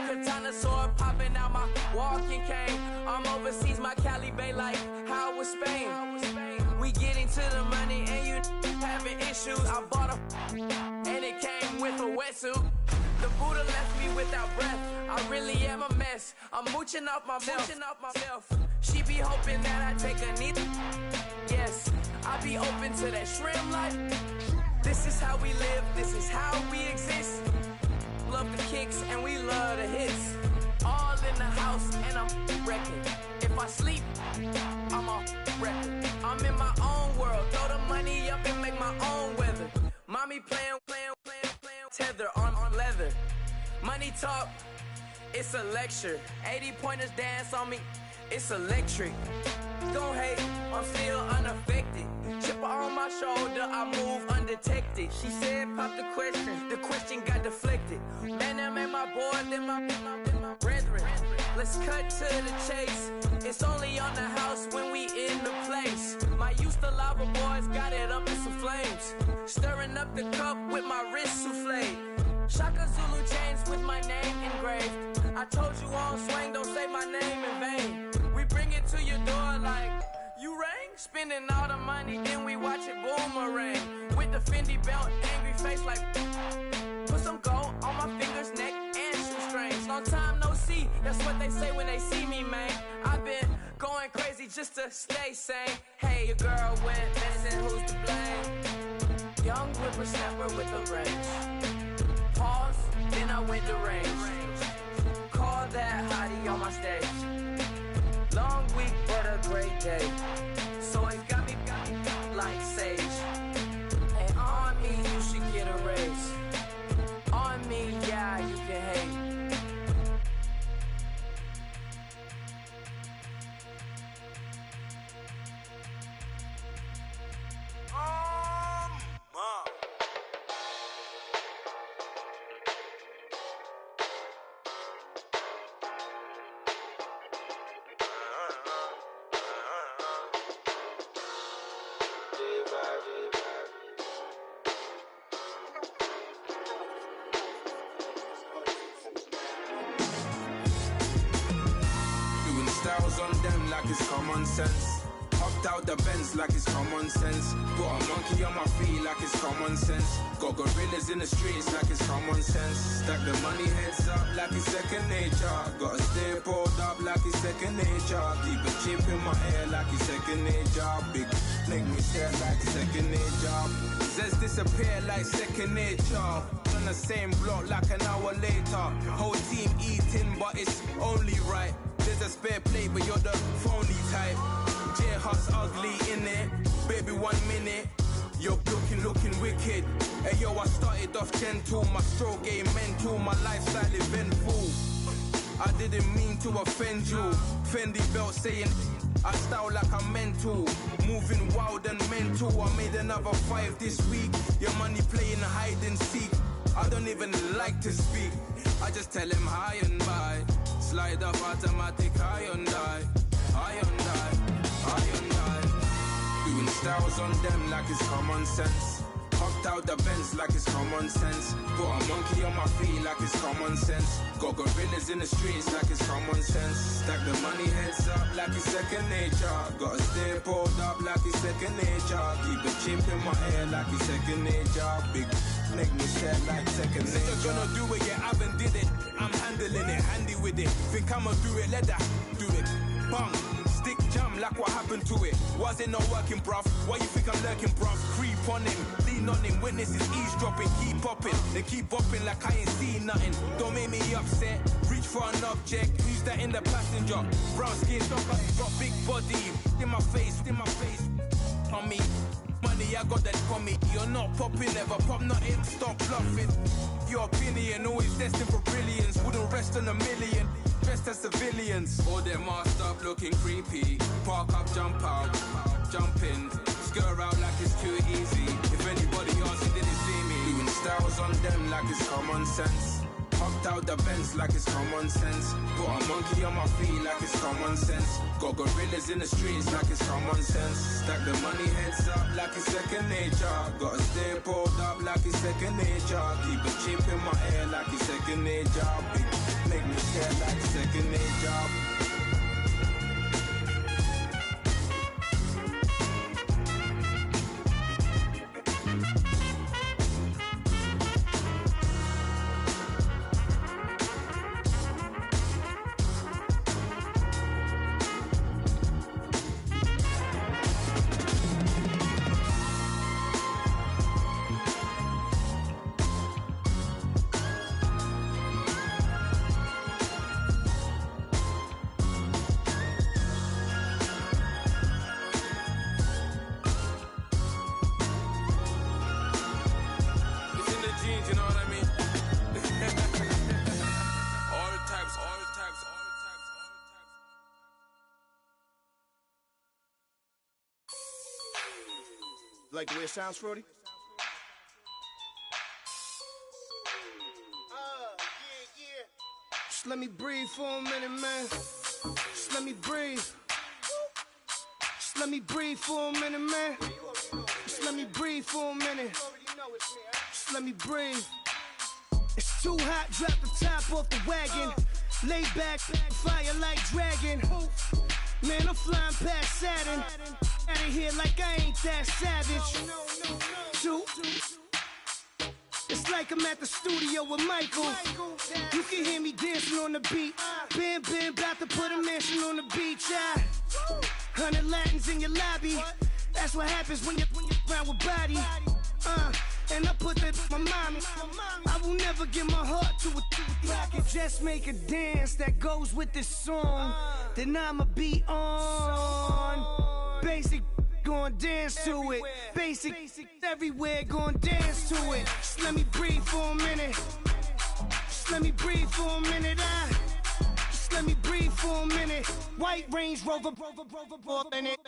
Katana sword popping out my walking cane. I'm overseas, my Cali Bay life, how was Spain? We getting to the money and you having issues. I bought a and it came with a wetsuit. The Buddha left me without breath. I really am a mess. I'm mooching off myself. She be hoping that I take a knee. Yes, I be open to that shrimp life. This is how we live, this is how we exist. Love the kicks and we love the hits. All in the house and I'm wrecking. If I sleep, I'm off record. I'm in my own world, throw the money up and make my own weather. Mommy playing tether on leather. Money talk, it's a lecture. 80 pointers dance on me, it's electric. Don't hate, I'm still unaffected. Chipper on my shoulder, I move undetected. She said, pop the question got deflected. Man, that made my boy, then my brethren. Let's cut to the chase. It's only on the house when we in the place. My used to lava boys got it up in some flames. Stirring up the cup with my wrist souffle. Shaka Zulu chains with my name engraved. I told you on swing, don't say my name in vain. We bring it to your door like, you rang? Spending all the money, then we watch it boomerang. With the Fendi belt, angry face like, put some gold on my fingers, neck, and shoestrings. Long time no see, that's what they say when they see me, man. I've been going crazy just to stay sane. Hey, your girl went medicine, who's to blame? Young whippersnapper with a range. Pause, then I went to range. Call that hottie on my stage. Long week, but a great day. So it got me like sage. And on me, you should get a raise. On me, yeah, you can hate. Styles on them like it's common sense. Hopped out the Benz like it's common sense. Got a monkey on my feet like it's common sense. Got gorillas in the streets like it's common sense. Stack the money heads up like it's second nature. Gotta stay pulled up like it's second nature. Keep a chip in my ear like it's second nature. Big make me stare like second nature. Says disappear like second nature. On the same block like an hour later. Whole team eating but it's only right. There's a spare plate, but you're the phony type. J-Hut's ugly in it. Baby, 1 minute. You're looking wicked. Hey yo, I started off gentle. My stroke game mental. My lifestyle eventful. I didn't mean to offend you. Fendi belt saying I style like I'm mental. Moving wild and mental. I made another 5 this week. Your money playing hide and seek. I don't even like to speak. I just tell him hi and bye. Slide up automatic, high and die. Doing styles on them like it's common sense. Hopped out the Benz like it's common sense. Got a monkey on my feet like it's common sense. Got gorillas in the streets like it's common sense. Stack the money heads up like it's second nature. Gotta stay pulled up like it's second nature. Keep a chip in my ear like it's second nature. Big make me stare like second nature. Said you're gonna do it, yeah, I haven't did it. I'm handling it, handy with it. Think I'ma do it, let that do it. Bang, stick jam like what happened to it. Was it not working, bruv? Why you think I'm lurking, bruv? Creep on him, lean on him. Witnesses eavesdropping, keep popping. They keep bopping like I ain't seen nothing. Don't make me upset. Reach for an object. Who's that in the passenger? Brown skin, got big body. In my face, on me. Money, I got that for me. You're not popping, never pop nothing. Stop bluffing. Your opinion, always destined for brilliance. Wouldn't rest on a million. Dressed as civilians. All them masked up looking creepy. Park up, jump out, jump in. Skirt out like it's too easy. If anybody else didn't see me. Doing styles on them like it's common sense. Hopped out the Benz like it's common sense. Got a monkey on my feet like it's common sense. Got gorillas in the streets like it's common sense. Stack the money heads up like it's second nature. Gotta stay pulled up like it's second nature. Keep a chip in my ear like it's second nature. Big make me stare like second nature. Like the way it sounds, Frody? Just let me breathe for a minute, man. Just let me breathe. Just let me breathe for a minute, man. Just let me breathe for a minute. Just let me breathe. It's too hot, drop the top off the wagon. Lay back, fire like dragon. Man, I'm flying past Saturn. Out of here like I ain't that savage. Two. It's like I'm at the studio with Michael. You can hear me dancing on the beat. Bam, bam, about to put a mansion on the beach. 100 Latins in your lobby. That's what happens when you're around with body. And I put that in my mommy. I will never give my heart to a I can just make a dance that goes with this song. Then I'ma be on. Basic, gon' dance to it. Basic, everywhere, gon' dance to it. Just let me breathe for a minute. Just let me breathe for a minute. Just let me breathe for a minute. White Range Rover, in it.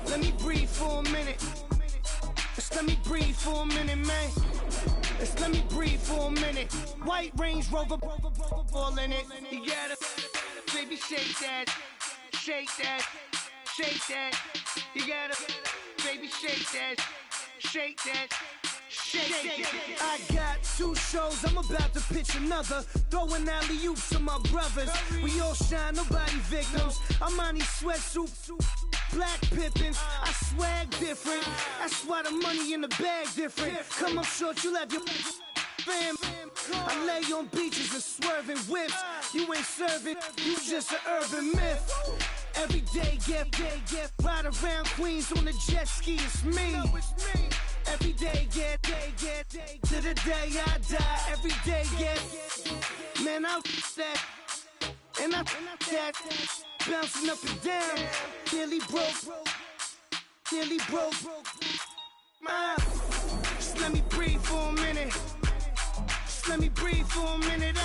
Let me breathe for a minute. Just let me breathe for a minute, man. Just let me breathe for a minute. White Range Rover, all in it. You gotta, baby, shake that, shake that, shake that. You gotta, baby, shake that, shake that. Shake. I got 2 shows, I'm about to pitch another. Throwing alley-oops to my brothers. We all shine, nobody victims. I'm on these sweatsuits, black Pippins. I swag different. That's why the money in the bag different. Come up short, you'll have your fam. I lay on beaches and swerving whips. You ain't serving, you just an urban myth. Every day, get ride around Queens on the jet ski, it's me. Every day, get to the day I die. Every day, get man, I that and I that bouncing up and down. Nearly broke. Just let me breathe for a minute. Just let me breathe for a minute.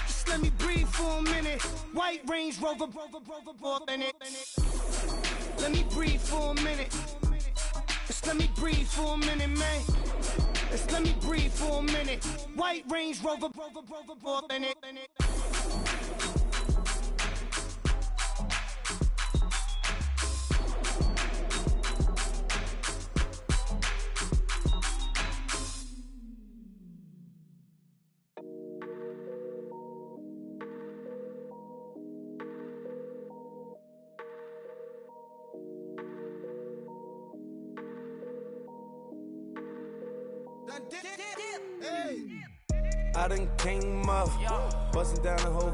Just let me breathe for a minute. White Range Rover, in it. Let me breathe for a minute. Just let me breathe for a minute, man. Just let me breathe for a minute. White Range Rover, in it. I done came up, bustin' down the whole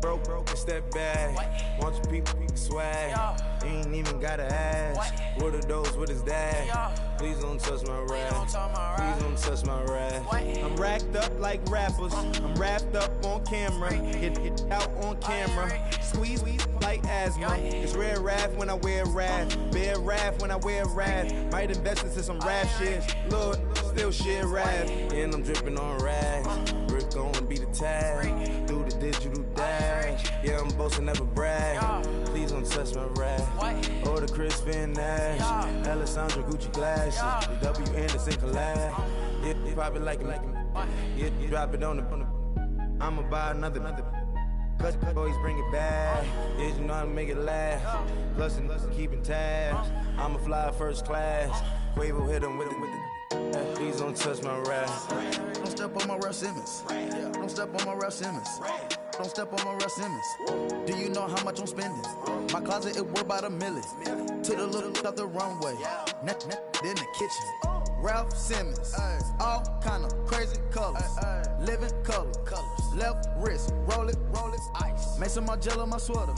broke, it's that bad. Want your people swag, you ain't even gotta ask. What are those, what is that? Please don't touch my rap, please don't touch my rap. I'm racked up like rappers, I'm wrapped up on camera. Hit out on camera, squeeze like asthma. It's rare wrath when I wear wrath, bare wrath when I wear wrath. Might invest into some rap shit, Lord, still shit rap. And I'm dripping on rags, Rick gon' be the tag, through the digital dash. Yeah, I'm boasting, never brag. Please don't touch my rap. Or the Chris Van Nash, Alessandra Gucci glasses, the W Anderson collab. Yeah, pop it like it. Yeah, drop it on the. I'ma buy another. Cause boys bring it back. Yeah, you know how to make it last. Plus and keeping tabs. I'ma fly first class. Quavo hit him with it. Please don't touch my rap. Don't step on my Ralph Simmons. Don't step on my Ralph Simmons. Don't step on my Ralph Simmons. Do you know how much I'm spending? My closet, it worth about $1 million. To the little out the runway. In the kitchen. Ralph Simmons. All kind of crazy colors. Living color. Left wrist. Roll it. Ice. Mason Margiela, my sweater.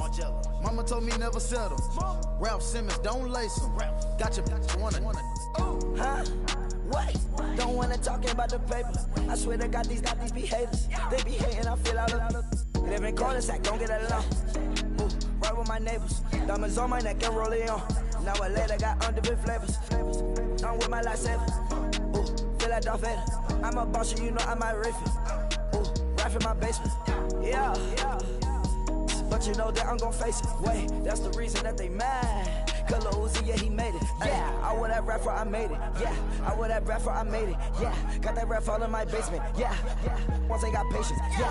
Mama told me never settle. Ralph Simmons, don't lace them. Got your wanna. Huh? Wait, don't wanna talk about the paper. I swear to God, these be haters. They be hating, I feel out of. Live in cul-de-sac, don't get along. Ooh, right with my neighbors. Diamonds on my neck and roll it on. Now I later got underbit flavors. I'm with my lifesaver. Ooh, feel like Darth Vader. I'm a boss, you know I might riff it. Ooh, right in my basement. Yeah. But you know that I'm gon' face it. Wait, that's the reason that they mad. Color Uzi, yeah, he made it. Yeah. that rapper, I made it. Yeah, I would that rapper, I made it. Yeah, got that rap all in my basement. Yeah, once I got patience. Yeah,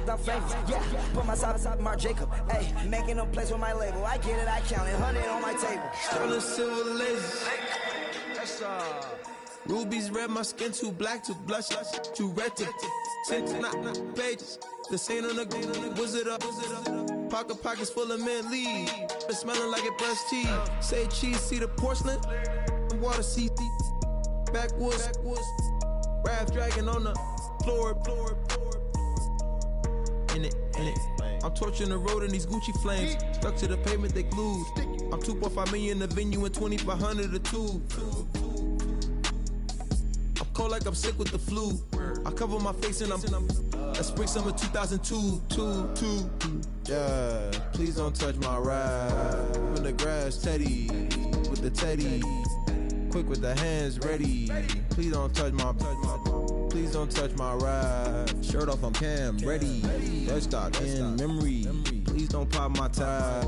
I'm famous. Yeah, put myself beside Mark Jacob. Hey, making a place with my label. I get it, I count it. 100 on my table. Sterling silver lasers. Rubies red, my skin too black to blush, too red to tint, not pages. The stain on the wizard up. Pockets full of mint leaves. It's smelling like it brushed teeth. Say cheese, see the porcelain. Water, see backwoods. Raft dragging on the floor. In it. I'm torching the road in these Gucci flames. Stuck to the pavement, they glued. I'm 2.5 million in the venue and 2,500 a tube. I'm cold like I'm sick with the flu. I cover my face and I'm spring summer 2002. Yeah, please don't touch my ride. In the grass, Teddy, with the Teddy. Quick with the hands ready. Please don't touch my ride. Shirt off, I'm Cam, ready. Dead stock in memory. Please don't pop my tie.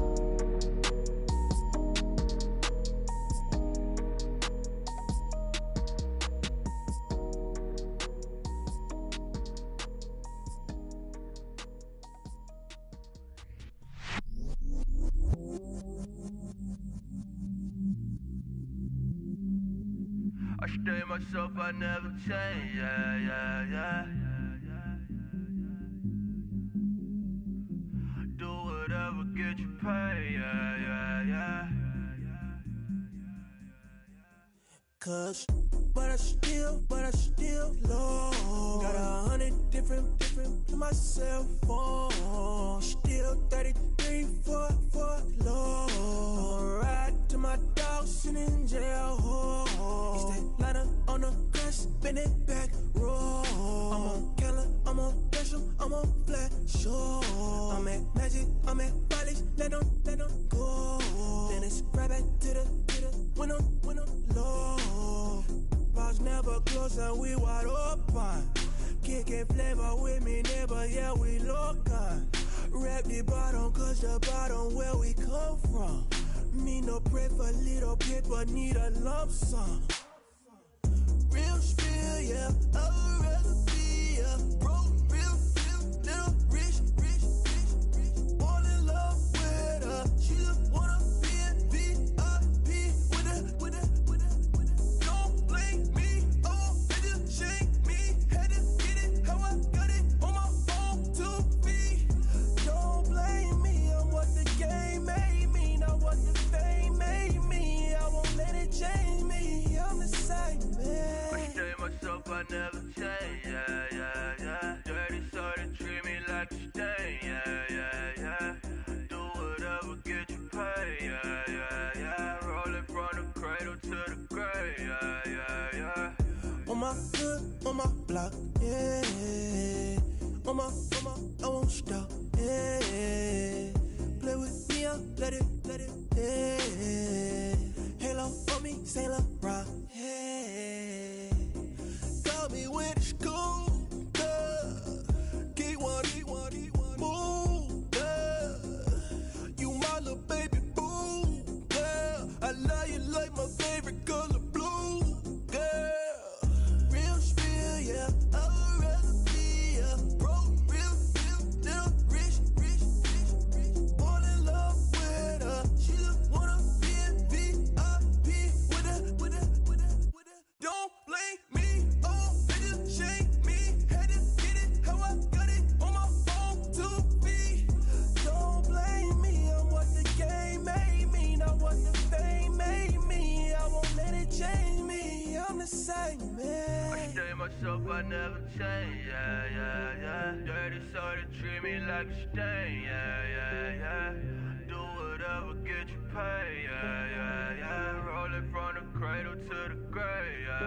I stay myself, I never change, yeah. Do whatever, get you paid, yeah. Cause, but I still low. Got 100 different to my cell phone. Still 33 for low. I'ma ride to my dog sitting in jail. It's that lighter on the grass, spin it back, roll. I'm on Keller, I'm on Bishop, I'm on Flat Shore. I'm at Magic, I'm at Bally's, let them go. Then it's right back to the window low. Bars never close and we wide open. Kicking flavor with me, neighbor, yeah, we local. Rap the bottom, cause the bottom where we come from. Me no pray for little paper, need a lump sum. Real spill, yeah, I'd rather be, yeah. Broke, real, little rich. All in love with her, she just wanna be in VIP with her. Don't blame me, oh, they just shake me. Had to get it, how I got it, on my own 2 feet. Don't blame me, I'm what the game made me, not what the fame made me. I won't let it change me, I'm the same man. I stay myself, I never change, yeah. Dirty so they treat me like a stain, yeah. Do whatever, get you paid, yeah. Rolling from the cradle to the grave, yeah. On my hood, on my block, yeah. On my, I won't stop, yeah. Play with me, I'll let it, yeah. Halo on me, Saint Laurent, yeah. Call me when it's cool, Keep one, move, you my little baby boo, girl. I love you like my favorite color blue, girl. Real spill, yeah, I'd rather be, yeah. Broke, real, little rich. All in love with her, she just wanna be in VIP with her. Don't blame me, oh, they just shake me. Had to get it, how I got it, on my own 2 feet. Don't blame me, I'm what the game made me, not what the fame made me. I won't let it change me, I'm the same man. I stay myself, I never change, yeah. Dirty so they treat me like a stain, yeah. Do whatever, get you paid, yeah. Rolling from the cradle to the grave, yeah.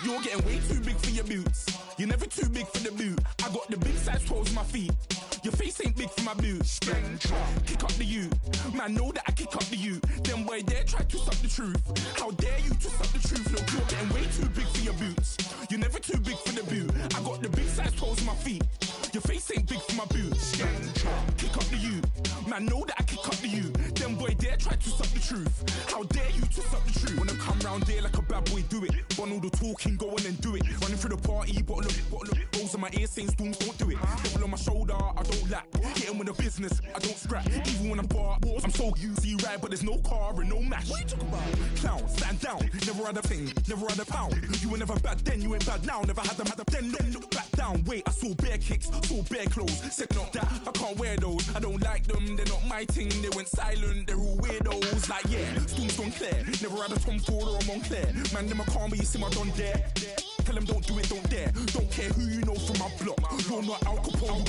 You're getting way too big for your boots. You're never too big for the boot. I got the big size toes on my feet. Your face ain't big for my boots. Kick up the you. Man, know that I kick up the you. Them boy there try to suck the truth. How dare you to suck the truth? Look, you're getting way too big for your boots. You're never too big for the boot. I got the big size toes on my feet. Your face ain't big for my boots. Kick up the you. Man, know that I kick up the you. Them boy there try to suck the truth. How dare you to suck the truth? When I come round there like a bad boy, do it. Want all the talking, go on and do it. Running through the party, bottle of rolls on my ear saying storms, don't do it. Double on my shoulder, I don't lack. Hitting with the business, I don't scrap. Even when I'm bar, I'm so easy right, but there's no car and no match. What you talk about? Clown, stand down. Never had a thing, never had a pound. You were never bad then, you ain't bad now. Never had them, then look back down. Wait, I saw bare kicks, saw bare clothes. Said not that, I can't wear those. I don't like them, they're not my thing. They went silent, they're all weirdos. Like yeah, storms don't clear. Never had a Tom Ford or a Montclair. Man, them a calm, but you see my don there. Tell them don't do it, don't dare. Don't care who you know from my block. You're not Al Capone.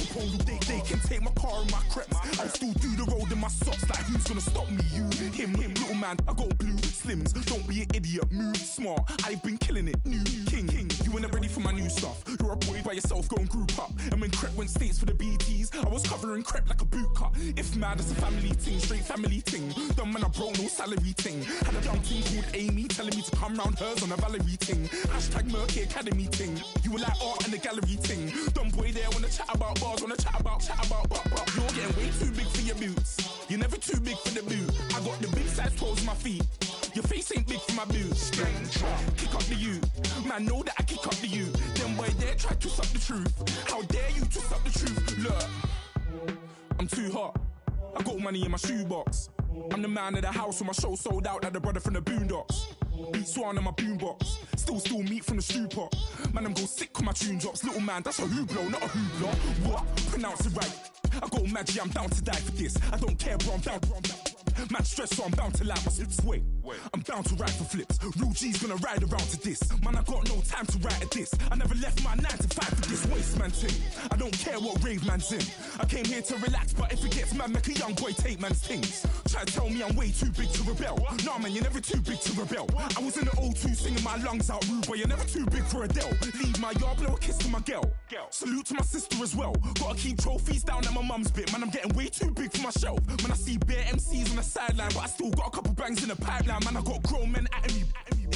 They can take my car and my creps. I'll still do the road in my socks. Like who's gonna stop me? You, him, little man. I got blue slims. Don't be an idiot. Move smart. I've been killing it. New king. You weren't ready for my new stuff. You're a boy by yourself. Go and group up. And when Crep went states for the BTs, I was covering Crep like a boot cut. If mad, it's a family thing. Straight family thing. Dumb man, I broke no salary thing. Had a young thing called Amy telling me to come round hers on a Valerie thing. Hashtag Murky Academy thing. You were like art and the gallery thing. Dumb boy there wanna chat about bars, wanna chat about. You're getting way too big for your boots. You're never too big for the boot. I got the big size toes on my feet. Your face ain't big for my boots. Kick up the you. Man, know that I kick up the you. Them boy there try to suck the truth. How dare you to suck the truth? Look, I'm too hot. I got money in my shoebox. I'm the man of the house when my show sold out like the brother from the Boondocks. Beat Swan in my boombox. Still meat from the stew pot. Man, I'm go sick when my tune drops. Little man, that's a hooplo, not a hoopla. What? Pronounce it right. I got magic, I'm down to die for this. I don't care, bro, I'm down. Man stressed, so I'm bound to like my slips. Wait, I'm bound to ride for flips. Real G's gonna ride around to this. Man, I got no time to write at this. I never left my 9 to 5 for this waste man thing. I don't care what rave man's in. I came here to relax, but if it gets mad, make a young boy take man's things. Try to tell me I'm way too big to rebel. Nah, man, you're never too big to rebel. I was in the O2 singing my lungs out rude, but you're never too big for Adele. Leave my yard, blow a kiss to my girl. Salute to my sister as well. Gotta keep trophies down at my mum's bit. Man, I'm getting way too big for my shelf. Man, I see bare MCs on the sideline, but I still got a couple bangs in the pipeline. Man, I got grown men at me.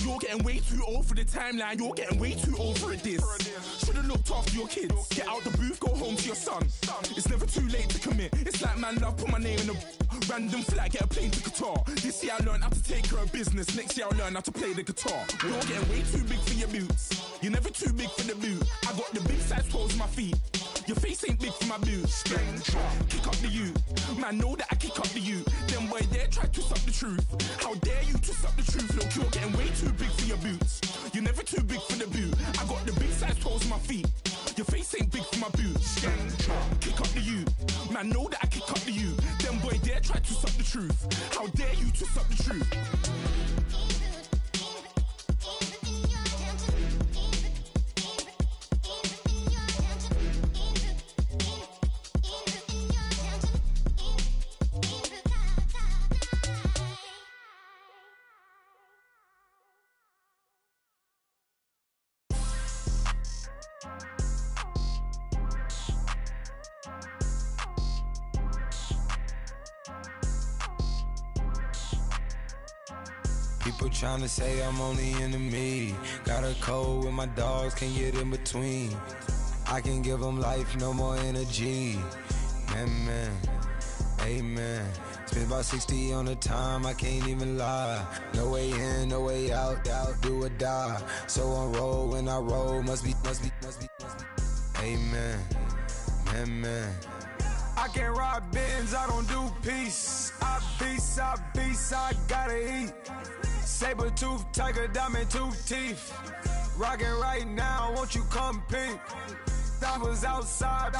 You're getting way too old for the timeline. You're getting way too old for it, this. Should've looked after your kids. Get out the booth, go home to your son. It's never too late to commit. It's like man love, put my name in a random flat, get a plane to Qatar. This year I learned how to take care of business. Next year I'll learn how to play the guitar. You're getting way too big for your boots. You're never too big for the boot. I got the big size toes on my feet. Your face ain't big for my boots. Kick up the you. Man, know that I kick up the you. Them boy there try to suck the truth. How dare you to suck the truth? Look, you're getting way too big for your boots. You're never too big for the boot. I got the big size toes on my feet. Your face ain't big for my boots. Kick up the you. Man, know that I kick up the you. Them boy there try to suck the truth. How dare you to suck the truth? People tryna say I'm only enemy. Got a cold with my dogs, can't get in between. I can give them life, no more energy. Man, amen. Spent about 60 on the time, I can't even lie. No way in, no way out, do or die. So on roll, when I roll, must be. Amen, man. I can't ride Benz, I don't do peace. I beast, I gotta eat. Saber tooth, tiger, diamond tooth teeth. Rockin' right now, won't you come peep? I was outside.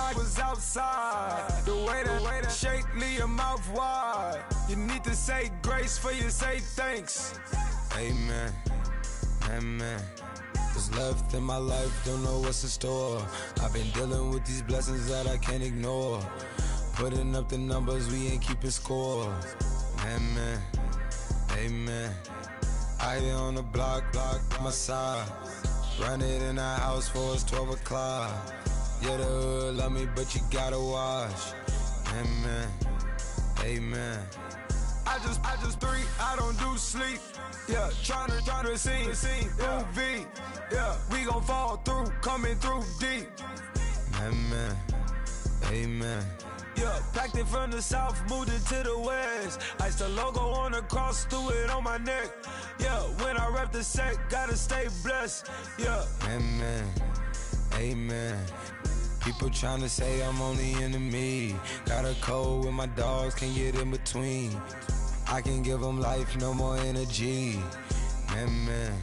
The way that shake, leave your mouth wide. You need to say grace for you say thanks. Amen, what's left in my life, don't know what's in store. I've been dealing with these blessings that I can't ignore. Putting up the numbers, we ain't keeping score. Amen. I on the block, my side. Run it in our house for it's 12 o'clock. Yeah, the hood love me, but you gotta watch. Amen, amen. I just three, I don't do sleep. Yeah, tryna sing, UV. Yeah, we gon' fall through, coming through deep. Amen, amen. Yeah, packed it from the south, moved it to the west. Iced the logo on the cross, threw it on my neck. Yeah, when I rep the set, gotta stay blessed. Yeah. Amen, amen. People tryna say I'm only enemy. Got a cold with my dogs, can't get in between. I can give them life, no more energy. Amen,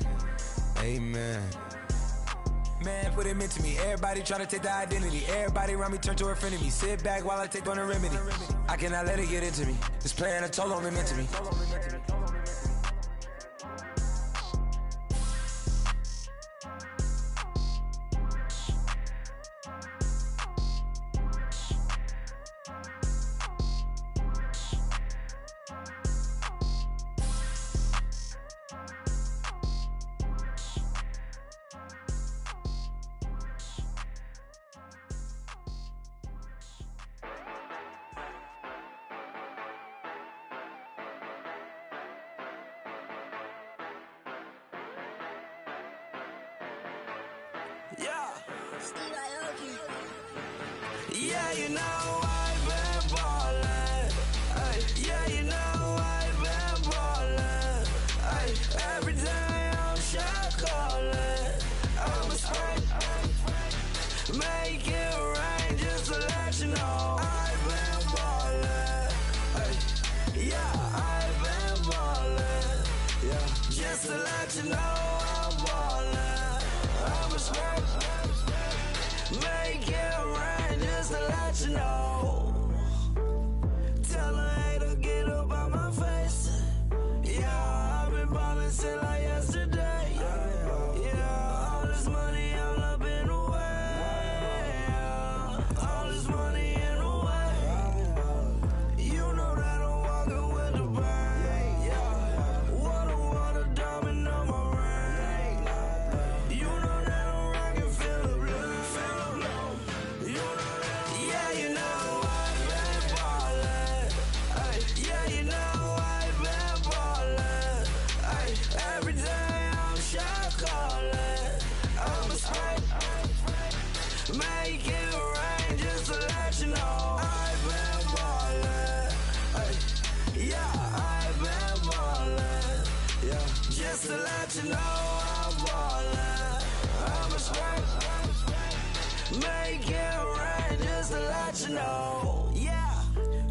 amen. Man, what it meant to me. Everybody try to take the identity. Everybody around me turn to a friend of me. Sit back while I take on a remedy. I cannot let it get into me. This playing a toll on me, meant to me. Yeah, you know I've been ballin'. Ay, yeah, you know I've been ballin'. Ay, every day I'm shot callin'. I'm a spray, make it rain just to let you know I've been ballin'. Ay, yeah, I've been ballin'. Yeah, just to let you know I'm ballin'. I'm a spray, make it rain just to let you know. Tell a hater get up out my face. Yeah, I've been ballin' since like yesterday. Yeah, all this money all up in the way. All this money in the way. You know that I'm walking with the bang. Water, diamond on my ring. You know that I'm rockin', feel the blue. You know that, yeah, you know I've been ballin'. Ay, yeah, you know I've been ballin'. Ay, every day I'm shot callin'. I'm a spray, make it rain just to let you know I've been ballin'. Ay, yeah, I've been ballin'. Yeah, just to let you know I'm ballin'. I'm a spray, make it rain just to let you know. Yeah,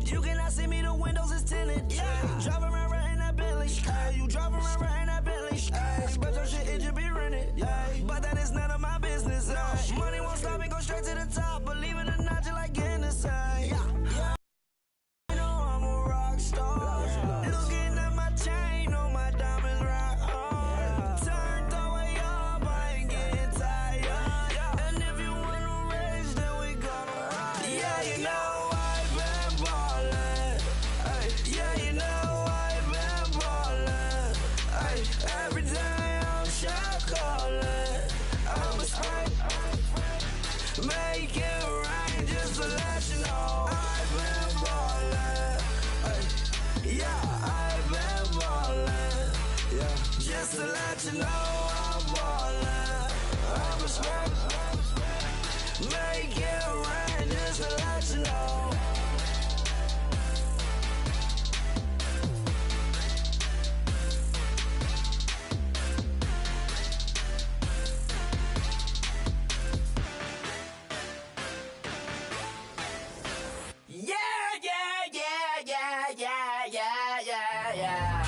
you cannot see me, the windows is tinted. Yeah, drive around right in that Bentley. Ay, you drive around right in that Bentley. Ay, but your shit, it just be rented. Ay, but that is none of my business. Ay, money won't stop me, go straight to the top. Believe it or not, you like getting the same. Yeah, you know I'm a rock star. Looking at my chain, on my diamonds rock hard. Turned the way up, I ain't getting tired. And if you wanna race, then we gonna ride. Yeah, you know I've been ballin'. Ay, yeah, you know I've been ballin'. Ay, every day I'm shot callin'. I'm a spray, make it rain just to let you know I've been ballin'. Ay, yeah, I've been ballin'. Yeah, just to let you know I'm ballin'. I'm a spray, make it rain just to let you know. Yeah, yeah, yeah, yeah, yeah, yeah, yeah, yeah.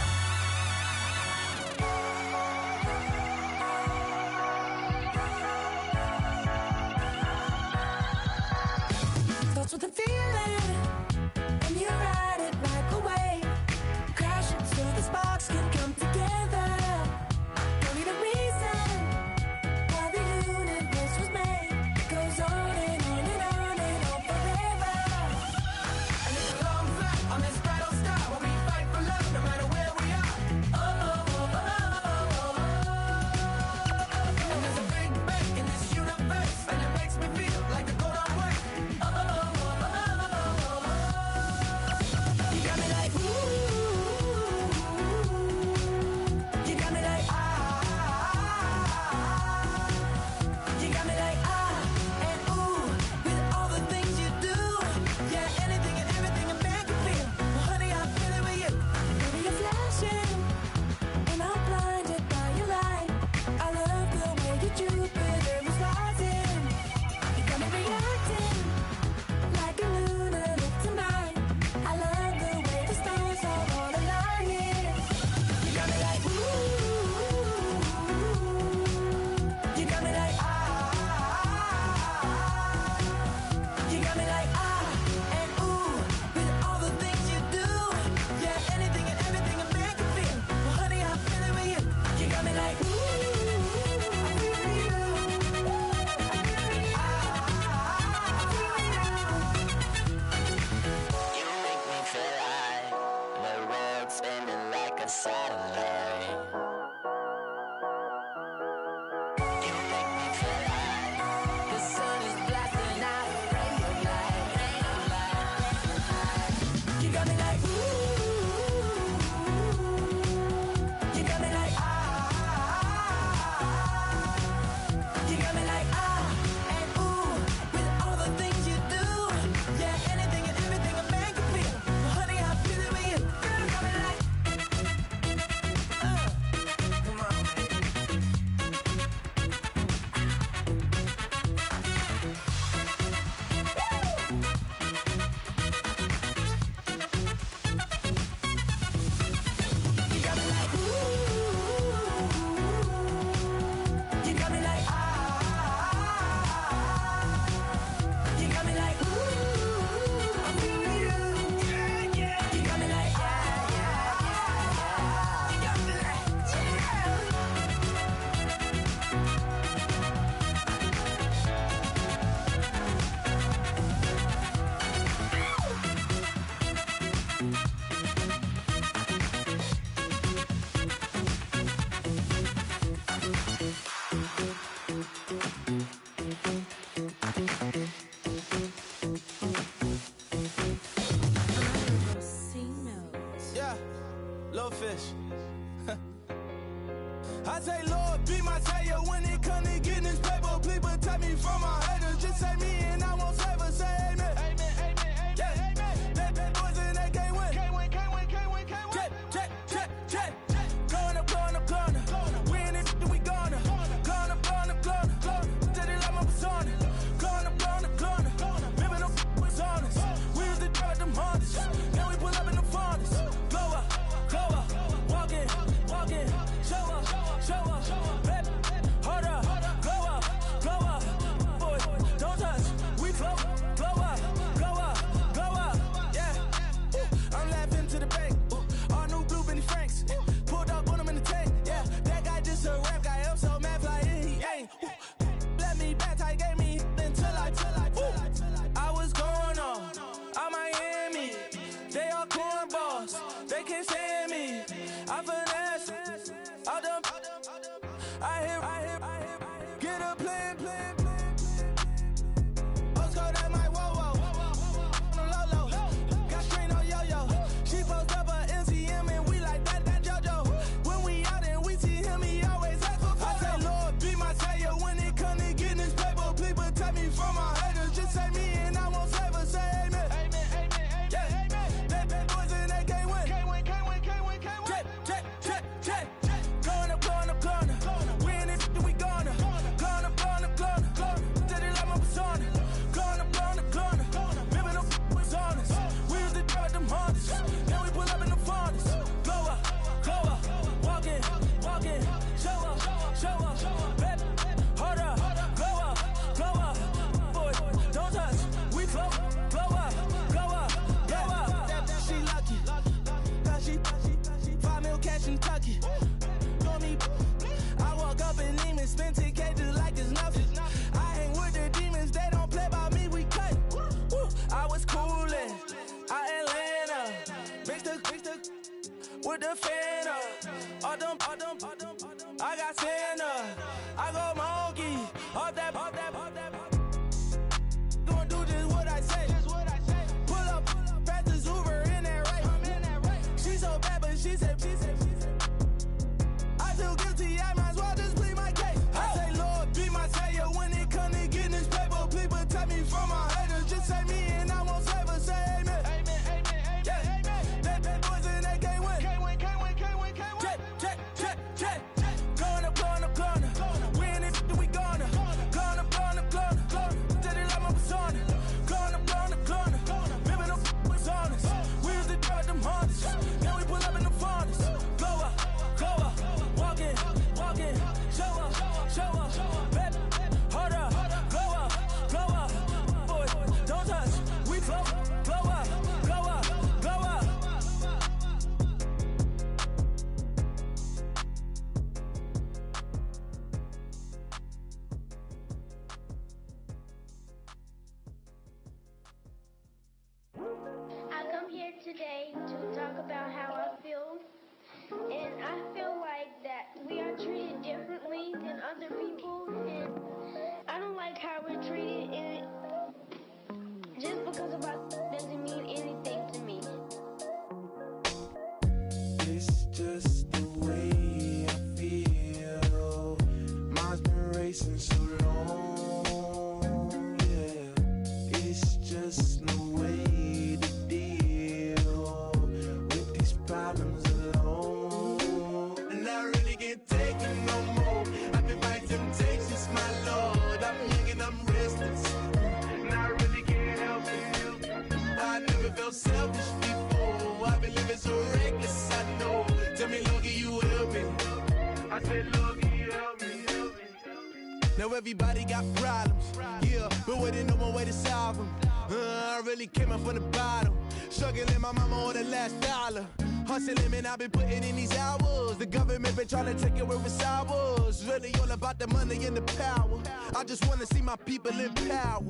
say, Lord, be my savior when it comes to getting this paper. Please protect me from my haters. Just say me and I won't save us. Say amen. Amen, amen, amen, yeah. Amen. That boys and they can't win. Can't win, can't win, can't win, can't win. Check. Going up. We in it, we gonna. Going up. Did it like my persona. Going up. Living no was honest. We used to drive them Hondas. Now we pull up in the Fondas. Glow up. Walking. Show up. Baby, hold up. Glow up. Boy, don't touch. We flow. Glow up. Yeah. I'm laughing to the bank. All new blue Benny Franks. Pulled up on him in the tank. Yeah, that guy just a rap guy. I'm so mad fly in. He ain't. Let me back. I gave me until I was going on Miami. They all cornballs. They can't stand me. I finesse. All them. I hear. Get a plan. Let's go that my whoa. Low. Got screen on yo. She post up a MCM and we like that JoJo. When we out and we see him, he always ask for photo. I say, Lord, be my savior when it come to getting this paper. Please protect me from my haters. Just say me and I won't save us. Say amen. Amen. Yeah. That boys and they can't win. Can't win. Check. Going up. We in it, we gonna. Going up. Did it like my persona. Going up. Living no was honest. We used to drive them Hondas. Now we pull up in the Fondas. Glow up. Walking. Show up. Baby, hold up. Glow up. Boy, don't touch. We flow. Glow up. She lucky. Cause she 5 mil cash in Kentucky. Know me. I walk up in demons, spend 10K just like it's nothing. I hang with the demons, they don't play by me, we cut. I was coolin', out Atlanta, mixed with the Fanta. All them, I got Santa, I go monkey, all that. Gonna do just what I say. Pull up, fast as Uber in that race. She so bad, but she said. I feel guilty, I might as well just plead my case. I say, Lord, be my savior when it come to getting this paper. Please protect me from my haters. Just say me and I won't save us. Say amen. Amen. Yeah. That boys and they can't win. Can't win. Check. Going up. We in it, we gonna. Going up. Did it like my persona. Going up. Living no was honest. We used to drive them Hondas. Now we pull up in the Fondas. Glow up. Walking. Show up. Baby, hold up. Glow up. Boy, don't touch. We flow. Glow up. I come here today to talk about how I feel, and I feel like that we are treated differently than other people, and I don't like how we're treated, and just because of our doesn't mean anything to me. It's just the way I feel. Mine's been racing so long, yeah. It's just no way to deal with these problems alone. And I really can't take it no more. I've been fighting temptations, my Lord. I'm young and I'm restless, and I really can't help it. I never felt selfish before. I've been living so reckless, I know. Tell me, Lord, can you help me? I said, Lord, can you help me? Now everybody got problems, yeah, but waiting no more way to solve them. I really came up from the bottom, struggling my mama on the last dollar. Hustling, man, I've been putting in these hours. The government been trying to take away what's ours. Really all about the money and the power. I just wanna see my people in power.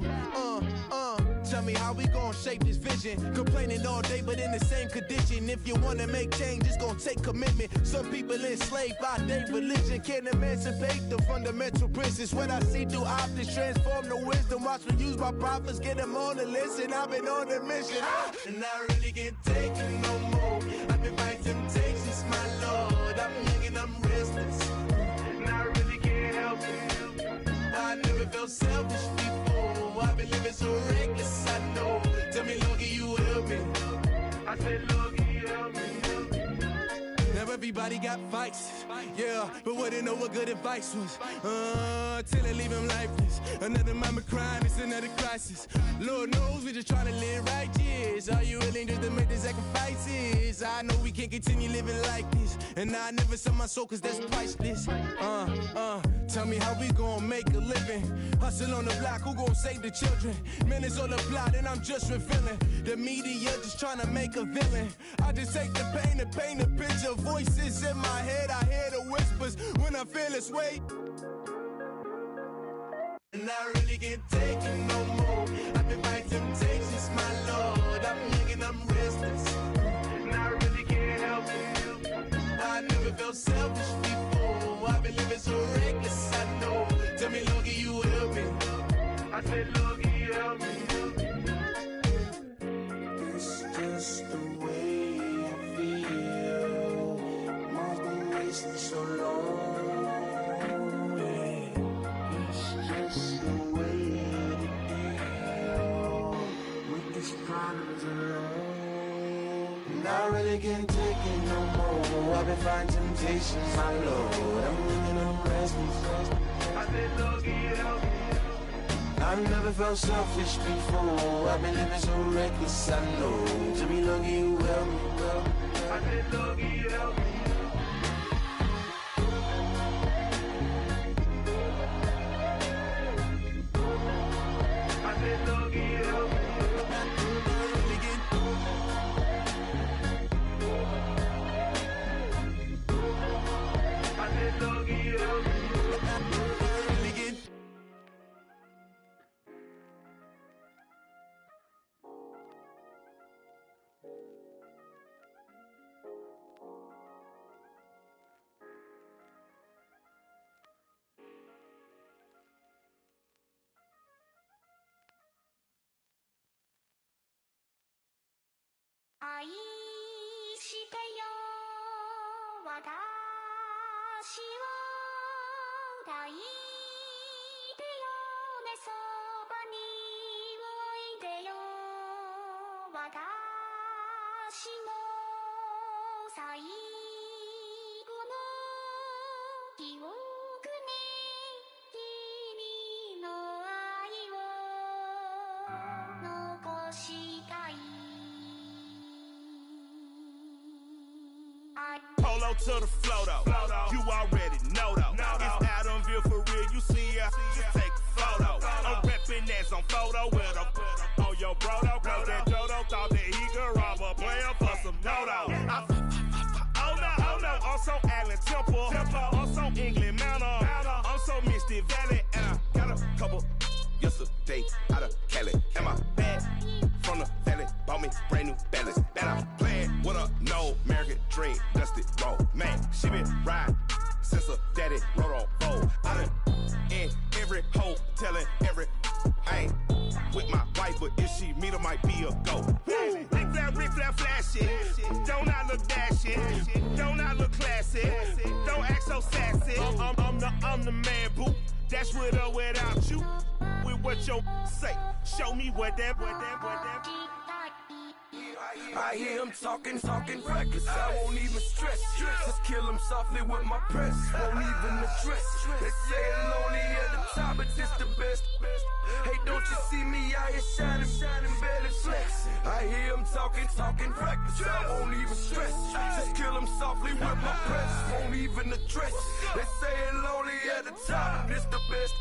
Tell me how we gon' shape this vision. Complaining all day, but in the same condition. If you wanna make change, it's gon' take commitment. Some people enslaved by their religion can't emancipate the fundamental principles. What I see through optics transform the wisdom. Watch me use my prophets, get them on the list, and I've been on the mission. And I really can't take it no more. I've been fighting temptations, my Lord. I'm young and I'm restless, felt selfish before. I've been living so reckless, I know. Tell me, Logie, you help me. I said, Logie, help me. Now everybody got fights, yeah, but wouldn't know what good advice was. Till they leave him lifeless. Another mama crying, it's another crisis. Lord knows we just trying to live righteous. Are you willing just to make the sacrifices? I know we can't continue living like this, and I never sell my soul cause that's priceless. Tell me how we gon' make a living. Hustle on the block, who gon' save the children? Minutes on the plot and I'm just revealing. The media just trying to make a villain. I just take the pain and paint a picture. Voices in my head, I hear the whispers when I feel this way. And I really can't take it no more. I've been fighting temptations, my Lord. I'm young and I'm restless, and I really can't help it. I never felt selfish before. I've been living so reckless, I know. Tell me, Logie, you help me. I said, Logie, help me. It's just the way I feel. Mom's been wasting so long. It's just the way to deal with these problems alone. And I really can't take it no more. I've been fighting temptations, my Lord. I'm living on restless. I said, Logie, help me. I've never felt selfish before. I've been living so reckless, I know. To me, Logie, you help me. I said, Logie, help me. I said, Logie, help me. I said, Logie, help me. Polo to the flow though. You already know though. It's Adamville for real. You see ya, just take a photo. I'm reppin' that's on photo with a on your bro though. Cause that Dodo thought that he could rob a player for some dodo. Oh no, also Allen Temple. Also England Mountain. Also Misty Valley. And I got a couple yesterday out of Cali. And my bag from the valley bought me brand new balance. That I'm playing with a no American dream, dusted roll. Man, she been riding since her daddy rode on fold. I done in every hole, telling every I ain't with my wife, but if she meet her, might be a go. Rick flat flashy. Don't I look dashy? Don't I look classy? Don't act so sassy. I'm the man, boo. Dash with or without you. With what your say. Show me what that. I hear him talking reckless. I won't even stress. Just kill him softly with my press. Won't even address. They say it lonely at the top, but this the best. Hey, don't you see me out here shining, barely flex. I hear him talking reckless. I won't even stress. Just kill him softly with my press. Won't even address. They say it lonely at the top, but this the best.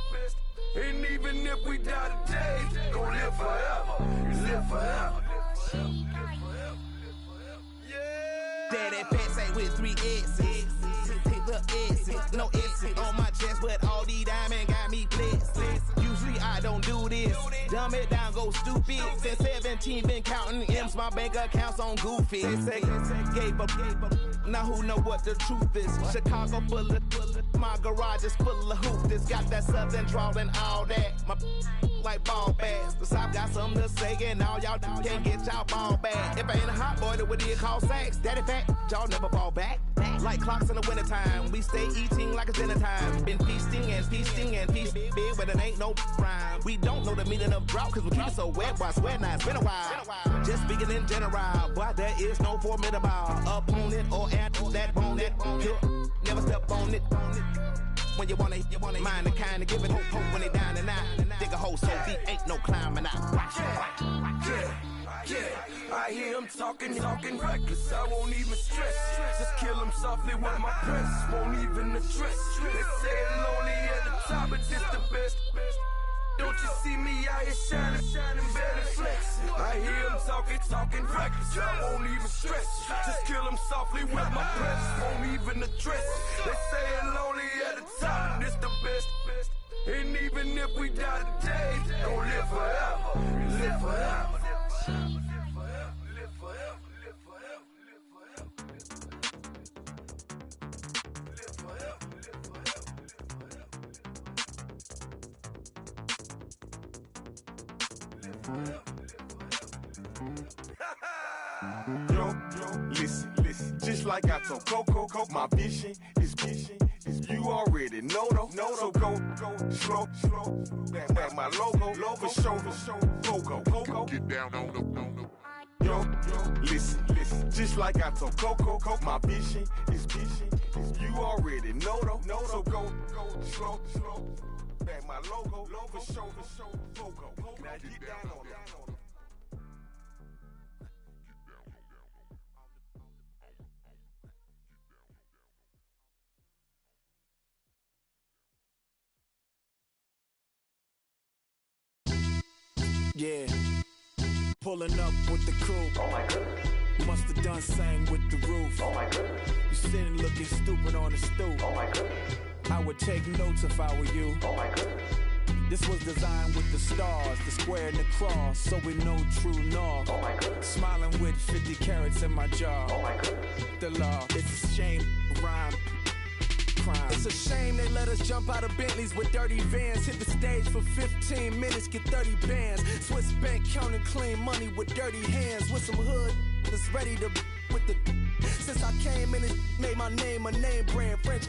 And even if we die today, gon' live forever. Live forever. Daddy Patsy with 3 S's. Take the S's, no S's on my chest, but all these diamonds got me blessed. Usually I don't do this. Dumb it down, go stupid. Since 17, been counting M's, my bank accounts on Goofy. They say gave up. Now who know what the truth is? Chicago full of my garage is full of hoopers. Got that southern drawl and all that. My like ball bags. The South got something to say, and all y'all can't get y'all ball back. If I ain't a hot boy, then what do you call sex? Daddy fat, y'all never fall back. Like clocks in the wintertime, we stay eating like it's dinner time. Been feasting and feasting and feast big but it ain't no rhyme. We don't know the meaning of drought, cause we keep it so wet, boy, I swear now it's been a while. Just speaking in general, boy, there is no formidable opponent or at that bone that never step on it. When you wanna mind the kind of give it hope when they down and out. Dig a hole so deep, ain't no climbing out. Yeah, I hear him talking reckless. I won't even stress it. Just kill him softly with my press. Won't even address it. They say it lonely at the top, but this the best. Don't you see me out here shining, better flexing? I hear him talking reckless. I won't even stress it. Just kill him softly with my press. Won't even address it. They say it lonely at the top, this the best. And even if we die today, don't live forever. Live forever. Yo, listen, just like I told Coco, my vision is you already know though. So go, slow, back my logo, for show, go, get down on the. Yo, listen, just like I told Coco, my vision is you already know though. So go, slow, back my logo, for show, go, now get down on the. Yeah, pulling up with the crew. Oh my goodness. Must have done same with the roof. Oh my goodness. You sitting looking stupid on the stoop. Oh my goodness. I would take notes if I were you. Oh my goodness. This was designed with the stars, the square and the cross, so we know true north. Oh my goodness. Smiling with 50 carats in my jaw. Oh my goodness. The law, it's a shame, rhyme. Crime. It's a shame they let us jump out of Bentleys with dirty vans. Hit the stage for 15 minutes, get 30 bands. Swiss bank counting clean money with dirty hands. With some hood that's ready to with the. Since I came in, it made my name a name brand. French.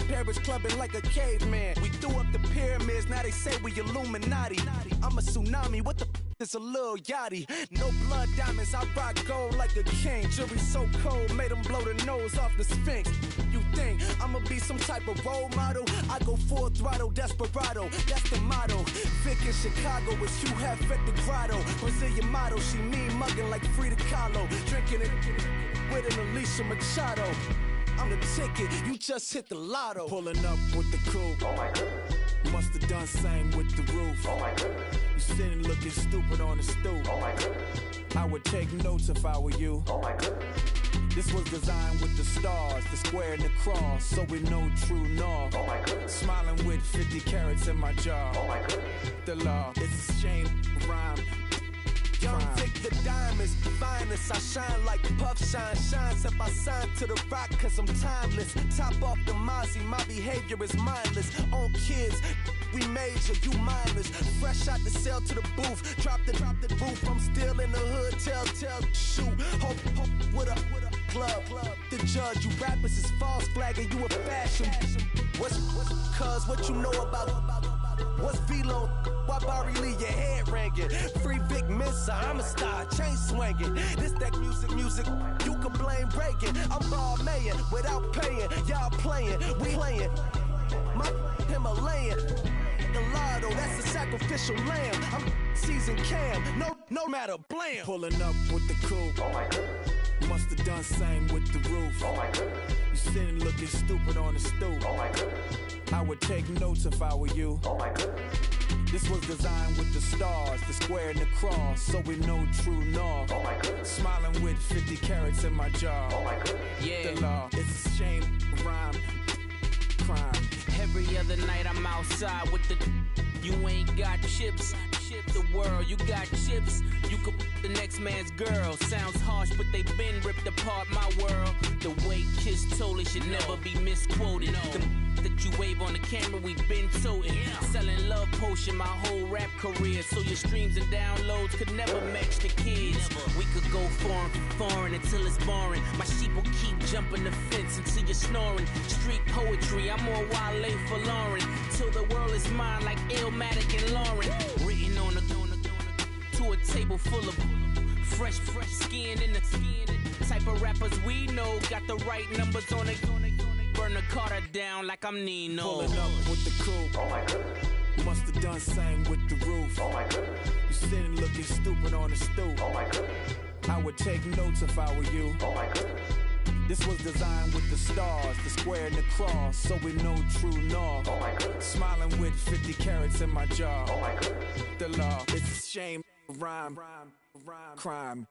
Paris clubbing like a caveman. We threw up the pyramids, now they say we Illuminati. I'm a tsunami, what the is a little yachty. No blood diamonds, I rock gold like a king. Jury so cold, made them blow the nose off the Sphinx. You think I'ma be some type of role model? I go full throttle, desperado, that's the motto. Vic in Chicago is Hugh Hef at the grotto. Brazilian model, she mean mugging like Frida Kahlo. Drinking it with an Alicia Machado. I'm the ticket, you just hit the lotto. Pulling up with the crew. Oh my goodness. Must have done same with the roof. Oh my goodness. You sitting looking stupid on the stoop. Oh my goodness. I would take notes if I were you. Oh my goodness. This was designed with the stars, the square and the cross, so we know true north. Oh my goodness. Smiling with 50 carats in my jaw. Oh my goodness. The law, it's a shame, rhyme. Young Vic the diamonds, finest. I shine like Puff shines if I sign to the rock, cause I'm timeless. Top off the Mozzie, my behavior is mindless. On kids, we major, you minors. Fresh out the cell to the booth, drop the roof. I'm still in the hood, tell, shoot. Hope with a club. The judge, you rappers is false flagging, you a fashion. What's cuz, what you know about? What's Velo? Why Barry Lee, your head ringing? Free Vic Mensa, I'm a star, chain swinging. This that music, you can blame Reagan. I'm ball mayin' without paying, y'all playing, we playing. My Himalayan, the lotto, that's a sacrificial lamb. I'm season cam, no matter, blam. Pulling up with the crew. Oh my goodness. Must have done same with the roof. Oh my goodness. You sitting looking stupid on the stoop. Oh my goodness. I would take notes if I were you. Oh my goodness. This was designed with the stars, the square and the cross, so we know true north. Oh my goodness. Smiling with 50 carats in my jaw. Oh my goodness. Yeah. The law, it's a shame, rhyme, crime. Every other night I'm outside with the. You ain't got chips. The world, you got chips. You could the next man's girl. Sounds harsh, but they been ripped apart my world. The way Kiss told it should never be misquoted. The that you wave on the camera, we been toting. Selling love potion my whole rap career, so your streams and downloads could never match the kids. We could go foreign until it's boring. My sheep will keep jumping the fence until you're snoring. Street poetry, I'm more Wale for Lauren. Till the world world is mine like Illmatic and Lauren. Written on to a table full of fresh skin in the type of rappers we know. Got the right numbers on it. Burn the Carter down like I'm Nino. Pulling up with the crew. Oh my goodness. Must have done same with the roof. Oh my goodness. You sitting looking stupid on the stoop. Oh my goodness. I would take notes if I were you. Oh my goodness. This was designed with the stars, the square and the cross, so we know true north. Oh my goodness. Smiling with 50 carats in my jaw. Oh my goodness. The law, it's a shame, rhyme, crime.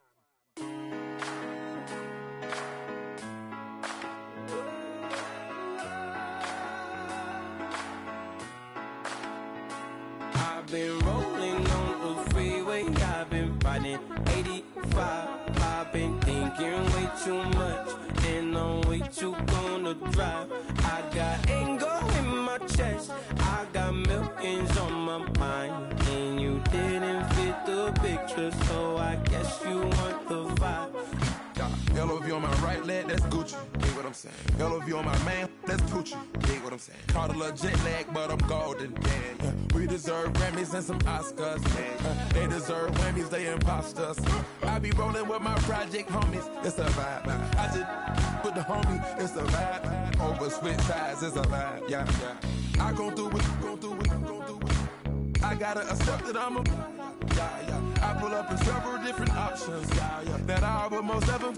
I've been rolling on the freeway, I've been riding 85. I've been thinking way too much, and I'm way too gonna drive. I got anger in my chest, I got millions on my mind, and you didn't fit the picture, so I guess you want the vibe. LOV on my right leg, that's Gucci. Dig what I'm saying? LOV on my man, that's Poochie. Dig what I'm saying? Caught a little jet lag, but I'm golden. Yeah. We deserve Grammys and some Oscars. They deserve Whammies, they imposters. I be rolling with my project homies, it's a vibe. I just put the homie, it's a vibe. Over switch sides, it's a vibe. Yeah. I gon' do it, gon' do it, gon' do it. I gotta accept that I'm a I pull up in several different options. That I but most of them.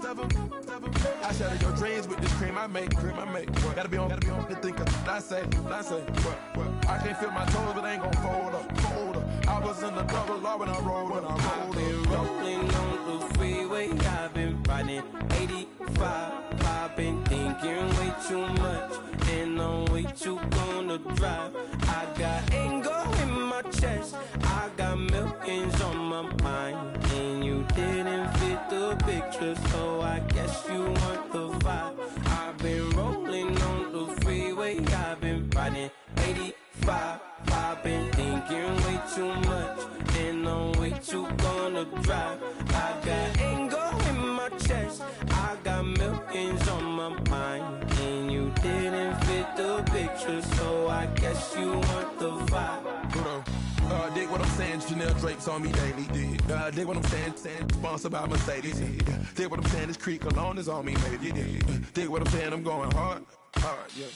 I shatter your dreams with this cream I make. What? Gotta be on the thinker. I say. What? I can't feel my toes, but ain't gon' fold up. I was in the double law when I rolled. I've been rolling on the freeway, I've been riding 85. I've been thinking way too much, and I'm way too gonna drive. I got anger in my chest, I got millions on my mind, and you didn't fit the picture, so I guess you want the vibe. I've been rolling on the freeway, I've been riding 85. I've been thinking way too much, and I'm way too gonna drive. I got anger in my chest, I got millions on my mind, and you didn't fit the picture, so I guess you want the vibe. Dig what I'm saying, Chanel drapes on me daily. Dig what I'm saying, sponsored by Mercedes. Dig what I'm saying, this creek alone is on me, baby. Dig what I'm saying, I'm going hard, yeah.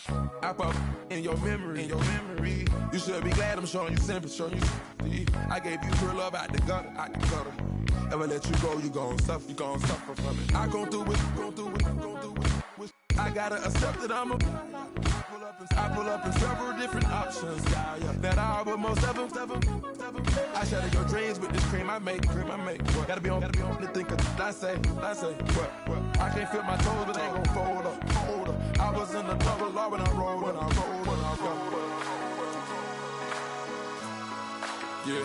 I pop in your memory. You should be glad I'm showing you sympathy. I gave you pure love out the gutter. Ever let you go, you gon' suffer from it. I gon' do it. I gotta accept that I'm a I pull up in several different options. That I but most of them. I shatter your dreams with this cream I make. What? Gotta be on the thinker. I say. What? I can't feel my toes, but ain't gon' fold up. I was in the double law when I rolled. Yeah.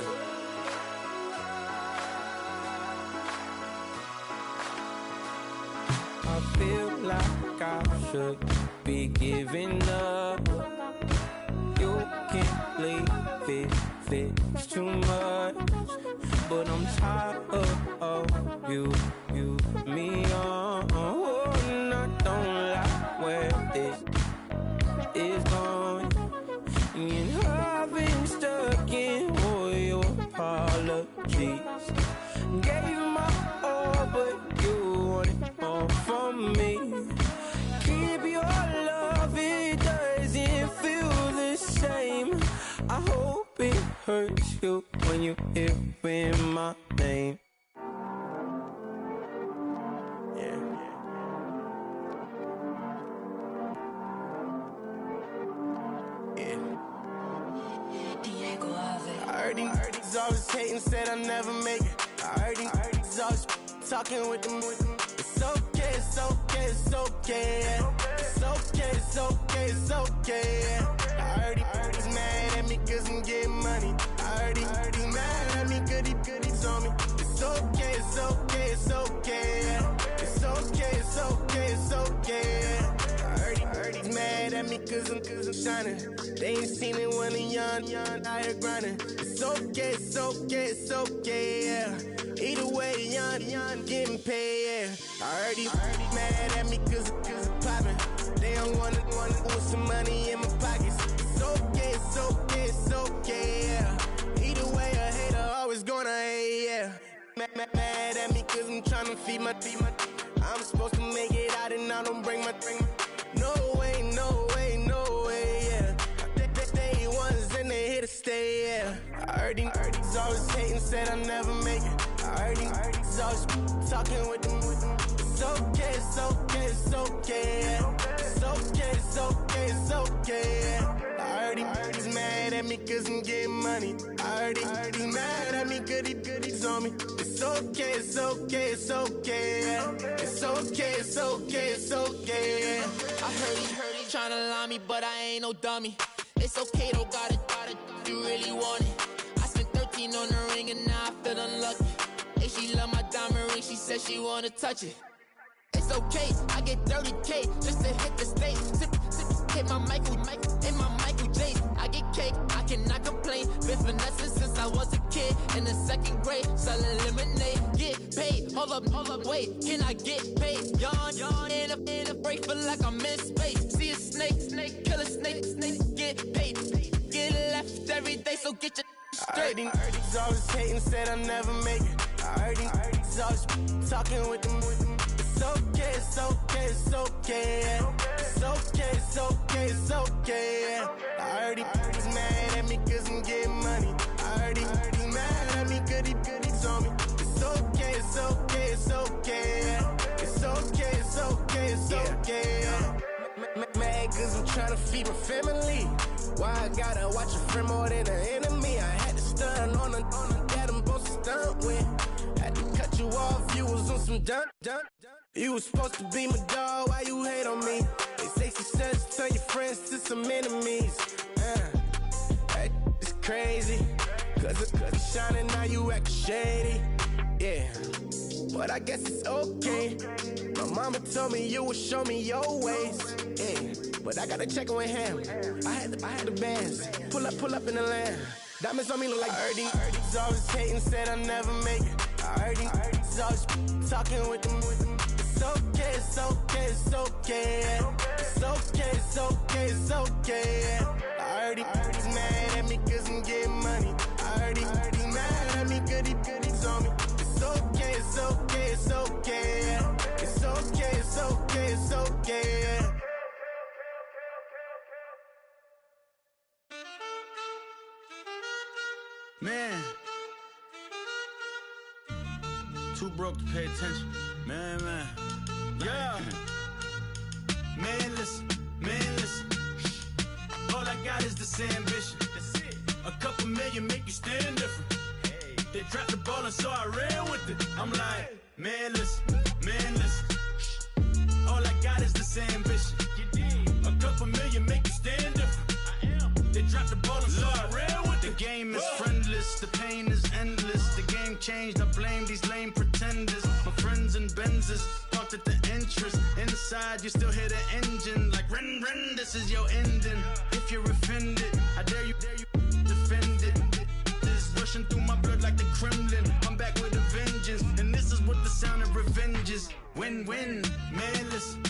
I feel like I should be giving up. You can't leave it, it's too much. But I'm tired of you, me on. And I don't like where this is going. And I've been stuck in all your apologies. Gave my all, but you wanted more from me. Keep your love, it doesn't feel the same. I hope it hurts you when you hear my name. I heard these always hating, said I'll never make it. I heard these always talking with them. It's okay, it's okay, it's okay. It's okay. I heard he's mad at me cause I'm getting money. I heard he's mad at me cause he's on me. It's okay. I heard he's mad at me cause I'm shining. They ain't seen it when I'm young, out here grinding. It's okay, yeah. Either way, young, getting paid, yeah. I heard he's mad at me cause I'm poppin'. They don't wanna with some money in my pockets. It's okay. feed my. I'm supposed to make it out and I don't bring my. No way, no way, no way, yeah. They ones and they here to stay, yeah. I heard these always hating, said I'll never make it. I heard these always talking with them. It's okay, it's okay, it's okay, yeah. It's okay, it's okay, it's okay, yeah. I heard he's mad at me cause I'm getting money. I heard he's mad at me cause he's on me. It's okay, it's okay, it's okay, yeah. It's okay, it's okay, it's okay, yeah. I heard he tryna lie me, but I ain't no dummy. It's okay though, got it, you really want it. I spent 13 on the ring and now I feel unlucky. Hey, she love my diamond ring, she said she wanna touch it. It's okay, I get 30K just to hit the stage. Hit my Michael, in my Michael J. I get cake, I cannot complain. Been finessing since I was a kid. In the 2nd grade, selling lemonade. Get paid, hold up, wait, can I get paid? Yawn, in a break, feel like I'm in space. See a snake, kill a snake, get paid. Get left every day, so get your straight. I heard he's always hating, said I'll never make it. I heard he's always talking with them. It's okay, it's okay, it's okay, yeah. It's okay, it's okay, it's okay, yeah. I heard he's mad at me cause I'm getting money. I heard he's mad at me cause he's on me. It's okay, it's okay, it's okay, yeah. It's okay, it's okay, it's okay, yeah. Mad cause I'm tryna feed my family. Why I gotta watch a friend more than an enemy? I had to stun on the that I'm supposed to stunt with. Had to cut you off, you was on some dun. You was supposed to be my dog, why you hate on me? They say success turn your friends to some enemies. That is crazy. Cause it's shining now you act shady. Yeah, but I guess it's okay. My mama told me you would show me your ways. Yeah, but I gotta check with him. I had the bands. Pull up in the land. Diamonds on me look like Ernie. He's always hating, said I'll never make it. I heard he's always talking with them. It's okay, it's okay, it's okay, yeah. It's okay, it's okay, it's okay, yeah. I heard he's mad at me cause I'm getting money. I heard he's mad at me cause he's on me. It's okay, it's okay, it's okay, yeah. It's okay, it's okay, it's okay, yeah. Man, too broke to pay attention. Man. Yeah. Man, listen. All I got is this ambition. That's it. A couple million make you stand different. Hey. They dropped the ball and so I ran with it. I'm like, man, listen. All I got is this ambition. You did. A couple million make you stand different. I am. They dropped the ball and so I ran with it. The game is friendless, the pain is endless. The game changed, I blame these lame pretenders. My friends and Benzes parked at the entrance. Inside, you still hear the engine. Like, ren, this is your ending. If you're offended, I dare you defend it. This rushing through my blood like the Kremlin. I'm back with a vengeance, and this is what the sound of revenge is. Win-win, man, listen.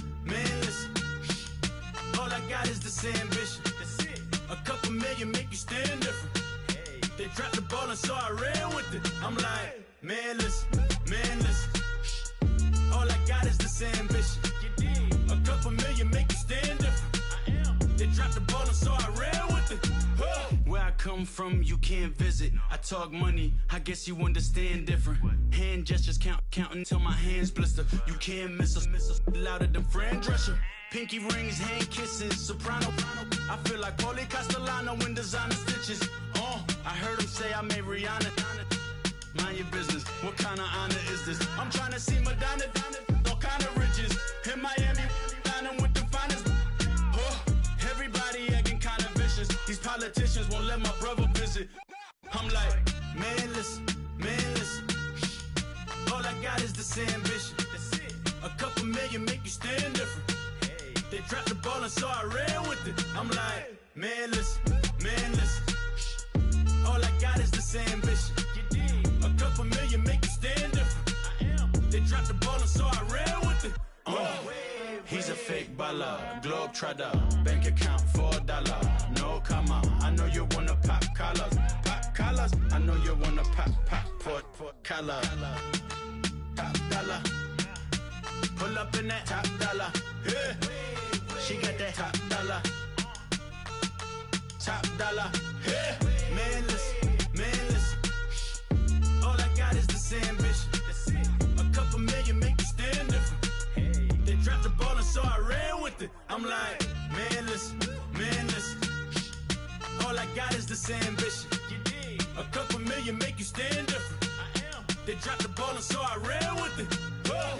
All I got is this ambition. That's it. A couple million make you stand different. Hey. They dropped the ball and so I ran with it. I'm like, man, listen. All I got is this ambition. You did. A couple million make you stand different. I am. They dropped the ball and so I ran with it. Where I come from, you can't visit. I talk money, I guess you understand different. Hand gestures counting till my hands blister. You can't miss us louder than Fran Drescher. Pinky rings, hand kisses, soprano. I feel like Paulie Castellano in designer stitches. I heard him say I made Rihanna. Mind your business, what kind of honor is this? I'm trying to see Madonna, all kind of riches. In Miami, dining with the finest. Everybody acting kind of vicious. These politicians won't let my brother visit. I'm like, man, listen. All I got is this ambition. That's it. A couple million make you stand different. Hey. They dropped the ball and so I ran with it. I'm like, man, listen. All I got is this ambition. You did. A couple million make you stand different. I am. They dropped the ball and so I ran with it. He's a fake baller, globe trotter, bank account $4. No comma, I know you wanna pop collars. I know you wanna pop collar. Top dollar. Pull up in that top dollar. Yeah. She got that top dollar. Top dollar. Yeah. Man, listen. All I got is this ambition. A couple million make you stand different. They dropped the ball and so I ran with it. I'm like, man, listen. All I got is this ambition. A couple million make you stand different. They dropped the ball and so I ran with it. Oh.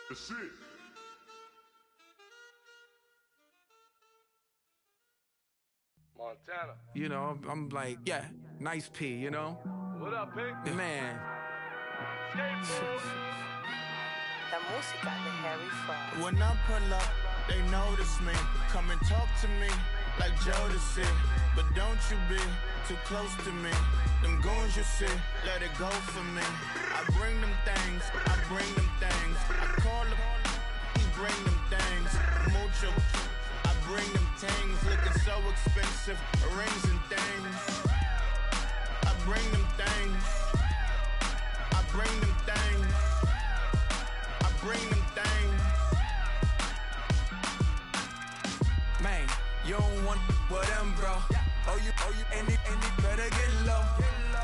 That's it. Montana. You know, I'm like, yeah, nice P, you know? What up, Pink? Man. When I pull up, they notice me. Come and talk to me like Jodeci. But don't you be too close to me. Them goons you see, let it go for me. I bring them things, I call them, he bring them things. Mucho, I bring them things. Looking so expensive, rings and things. I bring them things. I bring them things. I bring them things. Man, you don't want with them, bro. Oh, you, and it better get low.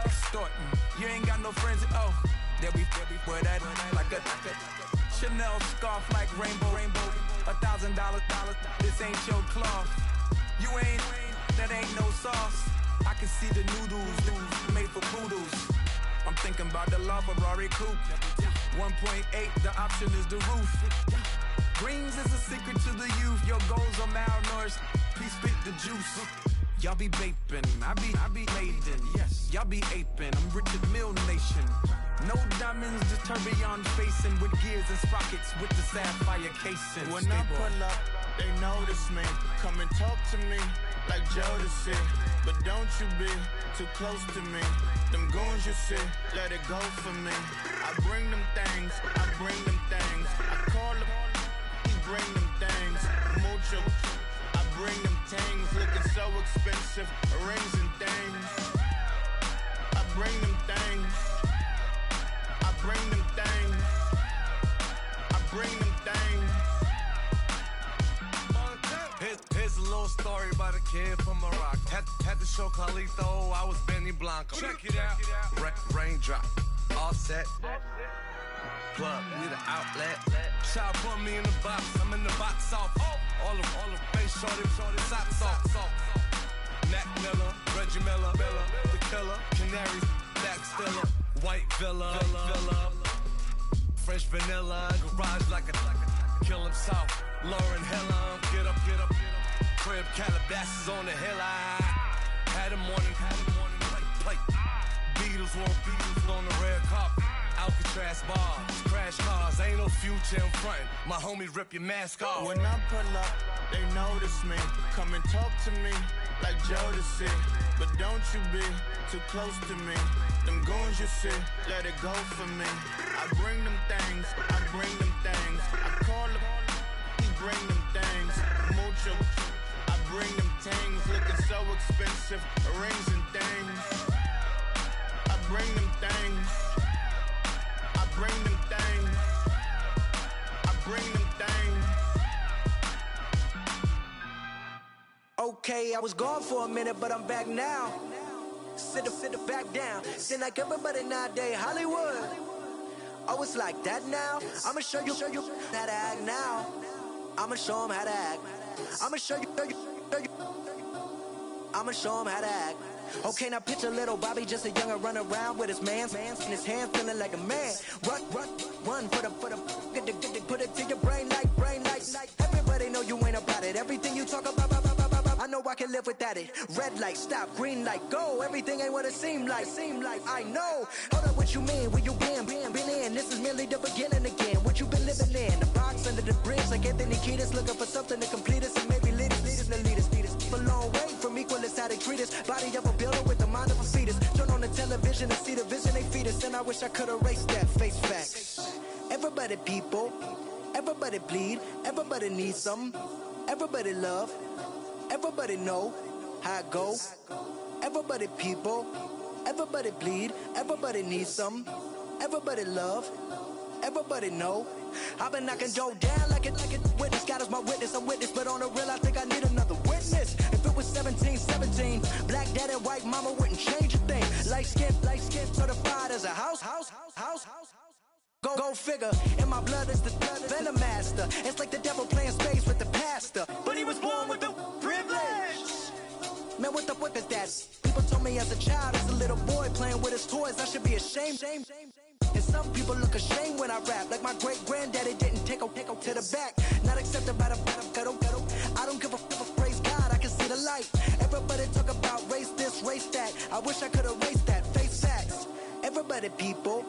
Extorting, you ain't got no friends. Oh, they'll be for that like a Chanel scarf like rainbow. $1,000, this ain't your cloth. You ain't, that ain't no sauce. I can see the noodles made for poodles. I'm thinking about the LaFerrari coupe. 1.8, the option is the roof. Greens is a secret to the youth. Your goals are malnourished. Please spit the juice. Y'all be vaping, I be laden. Yes, y'all be aping. I'm Richard Mill Nation. No diamonds, just tourbillon facing with gears and sprockets with the sapphire casing. When I pull up, they notice me. Come and talk to me like Jodeci. But don't you be too close to me. Them goons you see, let it go for me. I bring them things, I call them, he bring them things. Mucho, I bring them things. Looking so expensive, rings and things. I bring them things. I bring them things. I bring them things. Here's a little story about a kid from Morocco. Had to show Carlito I was Benny Blanco. Check it out. Raindrop, all set. Plug, we the outlet. Child put me in the box, I'm in the box off. All the face shorty, socks off. Mac Miller, Reggie Miller, the killer, Canaries, back stiller, white villa, French vanilla, garage like a kill himself. Lauren Hiller, get up. Crib Calabasas on the hill. I had a morning plate. Beatles on the red carpet. Alcatraz bars, crash cars, ain't no future in front. My homies rip your mask off. When I pull up, they notice me. Come and talk to me like Jodeci. But don't you be too close to me. Them goons you see, let it go for me. I bring them things, I call them, he bring them things. Mucho, I bring them things. Looking so expensive, rings and things. I bring them things. I bring them things. I bring them things. Okay, I was gone for a minute, but I'm back now. Sit back down. Seem like everybody nowadays Hollywood. Oh, it's like that now. I'ma show you how to act now. I'ma show 'em how to act. I'ma show you. I'ma show 'em how to act. Okay, now picture little Bobby, just a younger run around with his man's in his hand, feeling like a man. Run for the get put it to your brain like. Everybody know you ain't about it. Everything you talk about, I know I can live without it. Red light, stop, green light, go. Everything ain't what it seem like. I know. Hold up, what you mean? Where you been in? This is merely the beginning again. What you been living in? The box under the bridge, like Anthony Kiedis, looking for something to complete us and maybe lead us. a long way from equalists how they treat us. Body of a builder with the mind of a fetus. Turn on the television and see the vision they feed us. And I wish I could erase that face facts. Everybody people, everybody bleed, everybody needs some. Everybody love, everybody know how it go. Everybody people, everybody bleed, everybody needs some. Everybody love, everybody know. I've been knocking Joe down like it witness. God is my witness, I'm witness, but on the real I think I need another witness. If it was 17, black dad and white mama wouldn't change a thing. Light skin, certified as a house. Go figure, in my blood is the venom master. It's like the devil playing space with the pastor, but he was born with the privilege. Man, what the fuck is that? People told me as a child, as a little boy playing with his toys, I should be ashamed. And some people look ashamed when I rap, like my great-granddaddy didn't take a to the back. Not accepted by the ghetto. I don't give a praise God, I can see the light. Everybody talk about race this, race that. I wish I could erase that, face facts. Everybody people,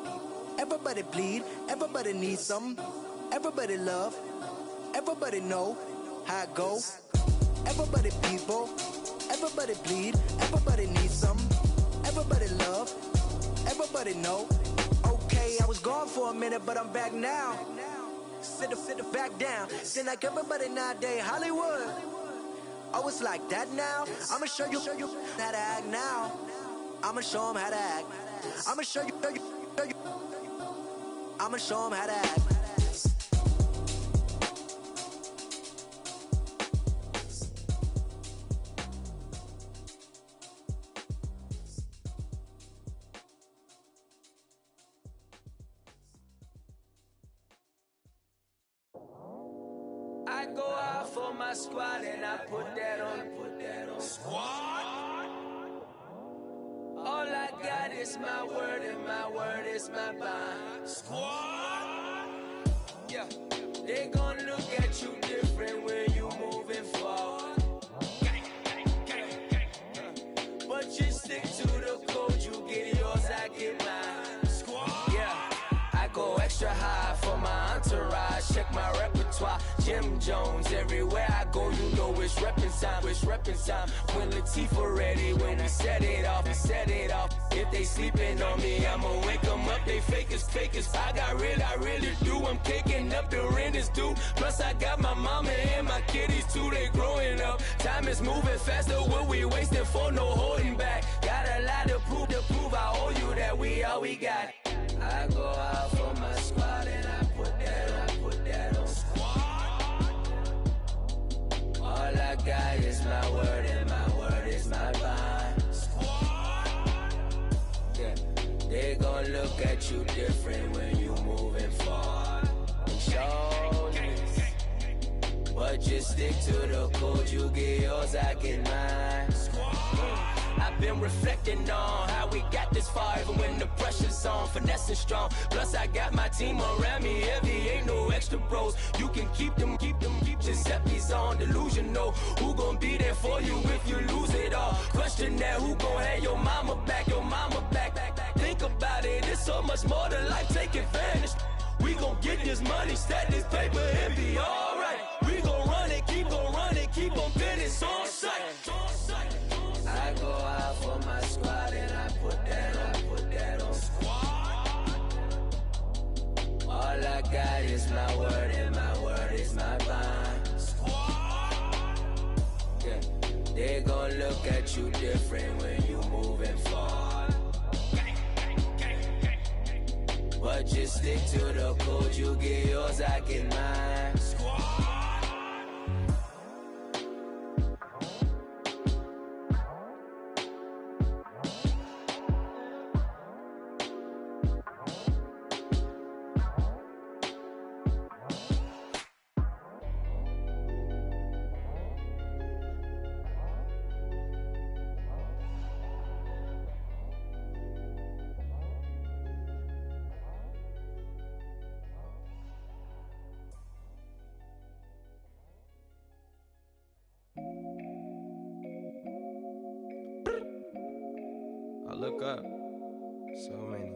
everybody bleed, everybody needs some. Everybody love, everybody know how it go. Everybody people, everybody bleed, everybody needs some. Everybody love, everybody know. Okay, I was gone for a minute, but I'm back now. Sit the back down. Seem like everybody nowadays Hollywood. Oh, it's like that now. I'ma show you how to act now. I'ma show them how to act. I'ma show you. I'ma show them how to act. I go out for my squad and I put that on. Squad? All I got is my word and my word is my bond. Squad? Yeah, they gon' look at you different when you moving forward. But you stick to the code, you get yours, I get mine. Squad? Yeah, I go extra high for my entourage. Check my repertoire, Jim Jones. Everywhere I go, you know it's reppin' time. It's reppin' time. When Latifah ready, when we set it off, If they sleeping on me, I'ma wake them up. They fakers. I really do. I'm kicking up the rent is due. Plus I got my mama and my kiddies too. They growing up. Time is moving faster. What we wasting for? No holding back. Got a lot to prove. I owe you that we all we got. I go out for my squad and I put that on. Squad. All I got is my word and my word is my bond. Squad. Yeah, they gon' look at you different when you moving forward. Shoulders, but just stick to the code. You get yours, I get mine. I've been reflecting on how we got this far, even when the pressure's on, finessing strong. Plus I got my team around me heavy, ain't no extra bros. You can keep them. Giuseppe's on delusional. Who gon' be there for you if you lose it all? Question that, who gon' have your mama back? Think about it, it's so much more to life, take advantage. We gon' get this money, stack this paper, and be alright. We gon' run it, keep on finish on sight. I go out for my squad and I put that on. Squad. All I got is my word and my word is my bond. Squad. Yeah, they gon' look at you different when you moving forward. But just stick to the code, you get yours, I get mine. Squad. I look up, so many.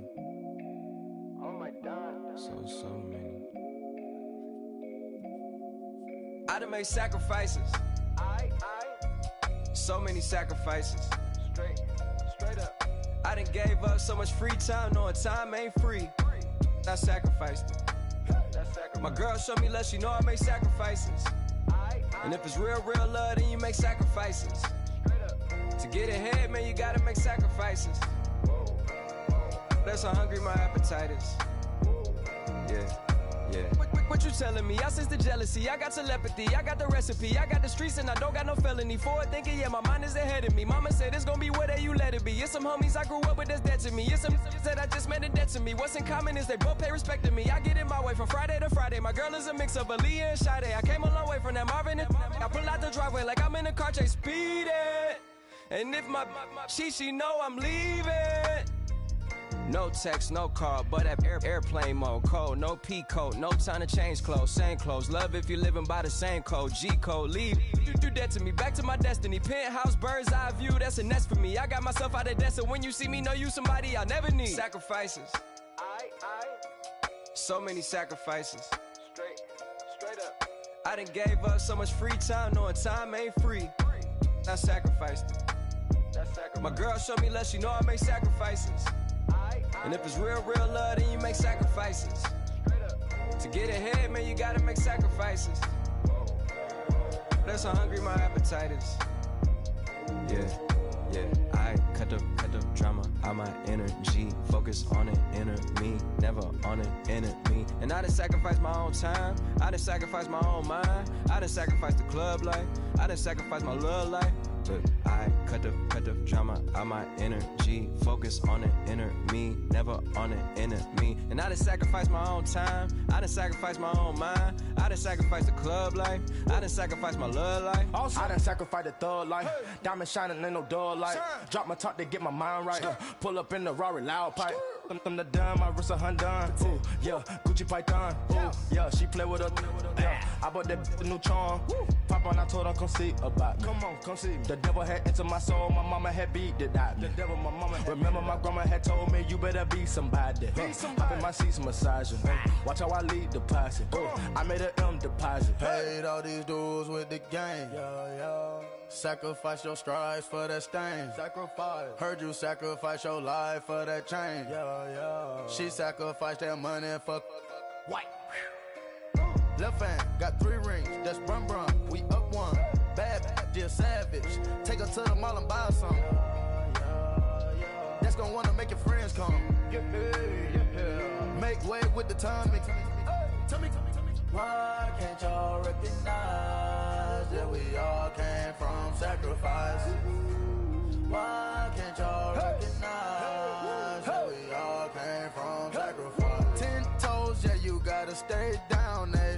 Oh my God. So many. I done made sacrifices. So many sacrifices. Straight up. I done gave up so much free time, knowing time ain't free. I sacrificed it. My girl showed me love, she know I make sacrifices. And if it's real love, then you make sacrifices. To get ahead, man, you gotta make sacrifices. That's how hungry my appetite is. Yeah. What you telling me? I sense the jealousy, I got telepathy, I got the recipe, I got the streets and I don't got no felony. Forward thinking, yeah, my mind is ahead of me. Mama said it's gonna be whatever you let it be. It's some homies I grew up with that's dead to me. It's some that I just met in debt to me. What's in common is they both pay respect to me. I get in my way from Friday to Friday. My girl is a mix of Aaliyah and Sade. I came a long way from that Marvin and I pull out the driveway like I'm in a car chase speeding. And if my she know I'm leaving. No text, no call, but at airplane mode. Cold, no P code, no time to change clothes. Same clothes, love if you're living by the same code. G code, leave. You dead to me, back to my destiny. Penthouse, bird's eye view, that's a nest for me. I got myself out of debt, so when you see me, know you somebody I never need. Sacrifices. So many sacrifices. Straight up. I done gave up so much free time, knowing time ain't free. I sacrificed it. My girl showed me love, she know I make sacrifices. And if it's real love, then you make sacrifices. To get ahead, man, you gotta make sacrifices. That's how hungry my appetite is. Yeah. I cut the drama out my energy. Focus on an inner me, never on an enemy. And I done sacrificed my own time. I done sacrificed my own mind. I done sacrificed the club life. I done sacrificed my love life. But I cut the drama out my energy. Focus on the inner me, never on an enemy. And I done sacrificed my own time. I done sacrificed my own mind. I done sacrificed the club life. I done sacrificed my love life. Also, I done sacrificed the thug life. Hey. Diamond shining, ain't no dull light. Drop my top to get my mind right. Pull up in the Rari loud pipe. Them the dime, my wrist a Hyundai. Ooh, yeah, Gucci Python. Ooh, yeah, she play with her. Yeah, I bought that new charm. Pop on, I told her come see about me. Come on, come see me. The devil had entered my soul, my mama had beat it out. The devil, my mama had remember my grandma had told me you better be somebody. Hop in my seats massaging. Watch how I lead the posse. I made an M deposit. Paid all these dues with the game. Yeah. Sacrifice your strides for that stain. Sacrifice. Heard you sacrifice your life for that change. Yeah. She sacrificed that money for white. Left hand got 3 rings. That's brum. We up one. Bad, dear savage. Take her to the mall and buy her some. That's gonna wanna make your friends come. Yeah. Make way with the timing. Tell me. Why can't y'all recognize that we all came from sacrifice? Why can't y'all recognize that we all came from sacrifice? 10 toes, yeah, you gotta stay down, eh?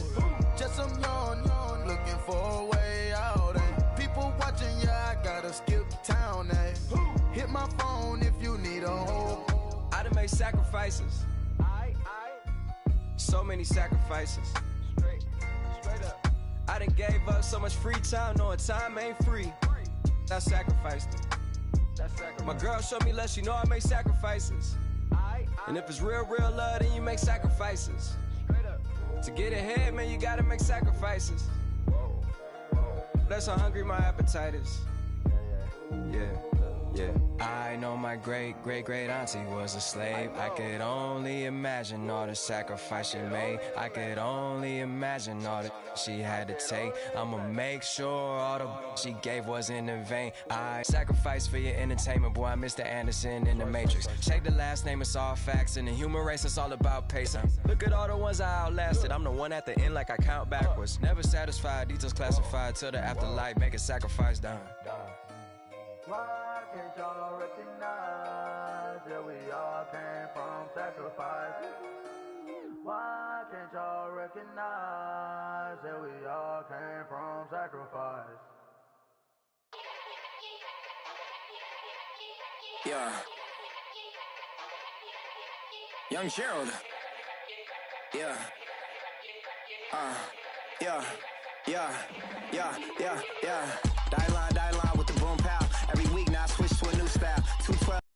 Just some yawn, looking for a way out, eh? People watching, yeah, I gotta skip town, eh? Hit my phone if you need a home. I done made sacrifices. So many sacrifices. Straight up. I done gave up so much free time, knowing time ain't free. I sacrificed it. My girl showed me love, she know I make sacrifices. And if it's real love, then you make sacrifices. To get ahead, man, you gotta make sacrifices. That's how hungry my appetite is. Yeah. I know my great auntie was a slave. I could only imagine all the sacrifice she made. I could only imagine all that she had to take. I'ma make sure all the she gave wasn't in vain. I sacrificed for your entertainment, boy. I'm Mr. Anderson in the Matrix. Check the last name, it's all facts. In the human race, it's all about pace. Look at all the ones I outlasted. I'm the one at the end, like I count backwards. Never satisfied, details classified till the afterlife. Make a sacrifice done. Why can't y'all recognize that we all came from sacrifice? Why can't y'all recognize that we all came from sacrifice? Yeah. Young Gerald. Yeah. Yeah. Die line,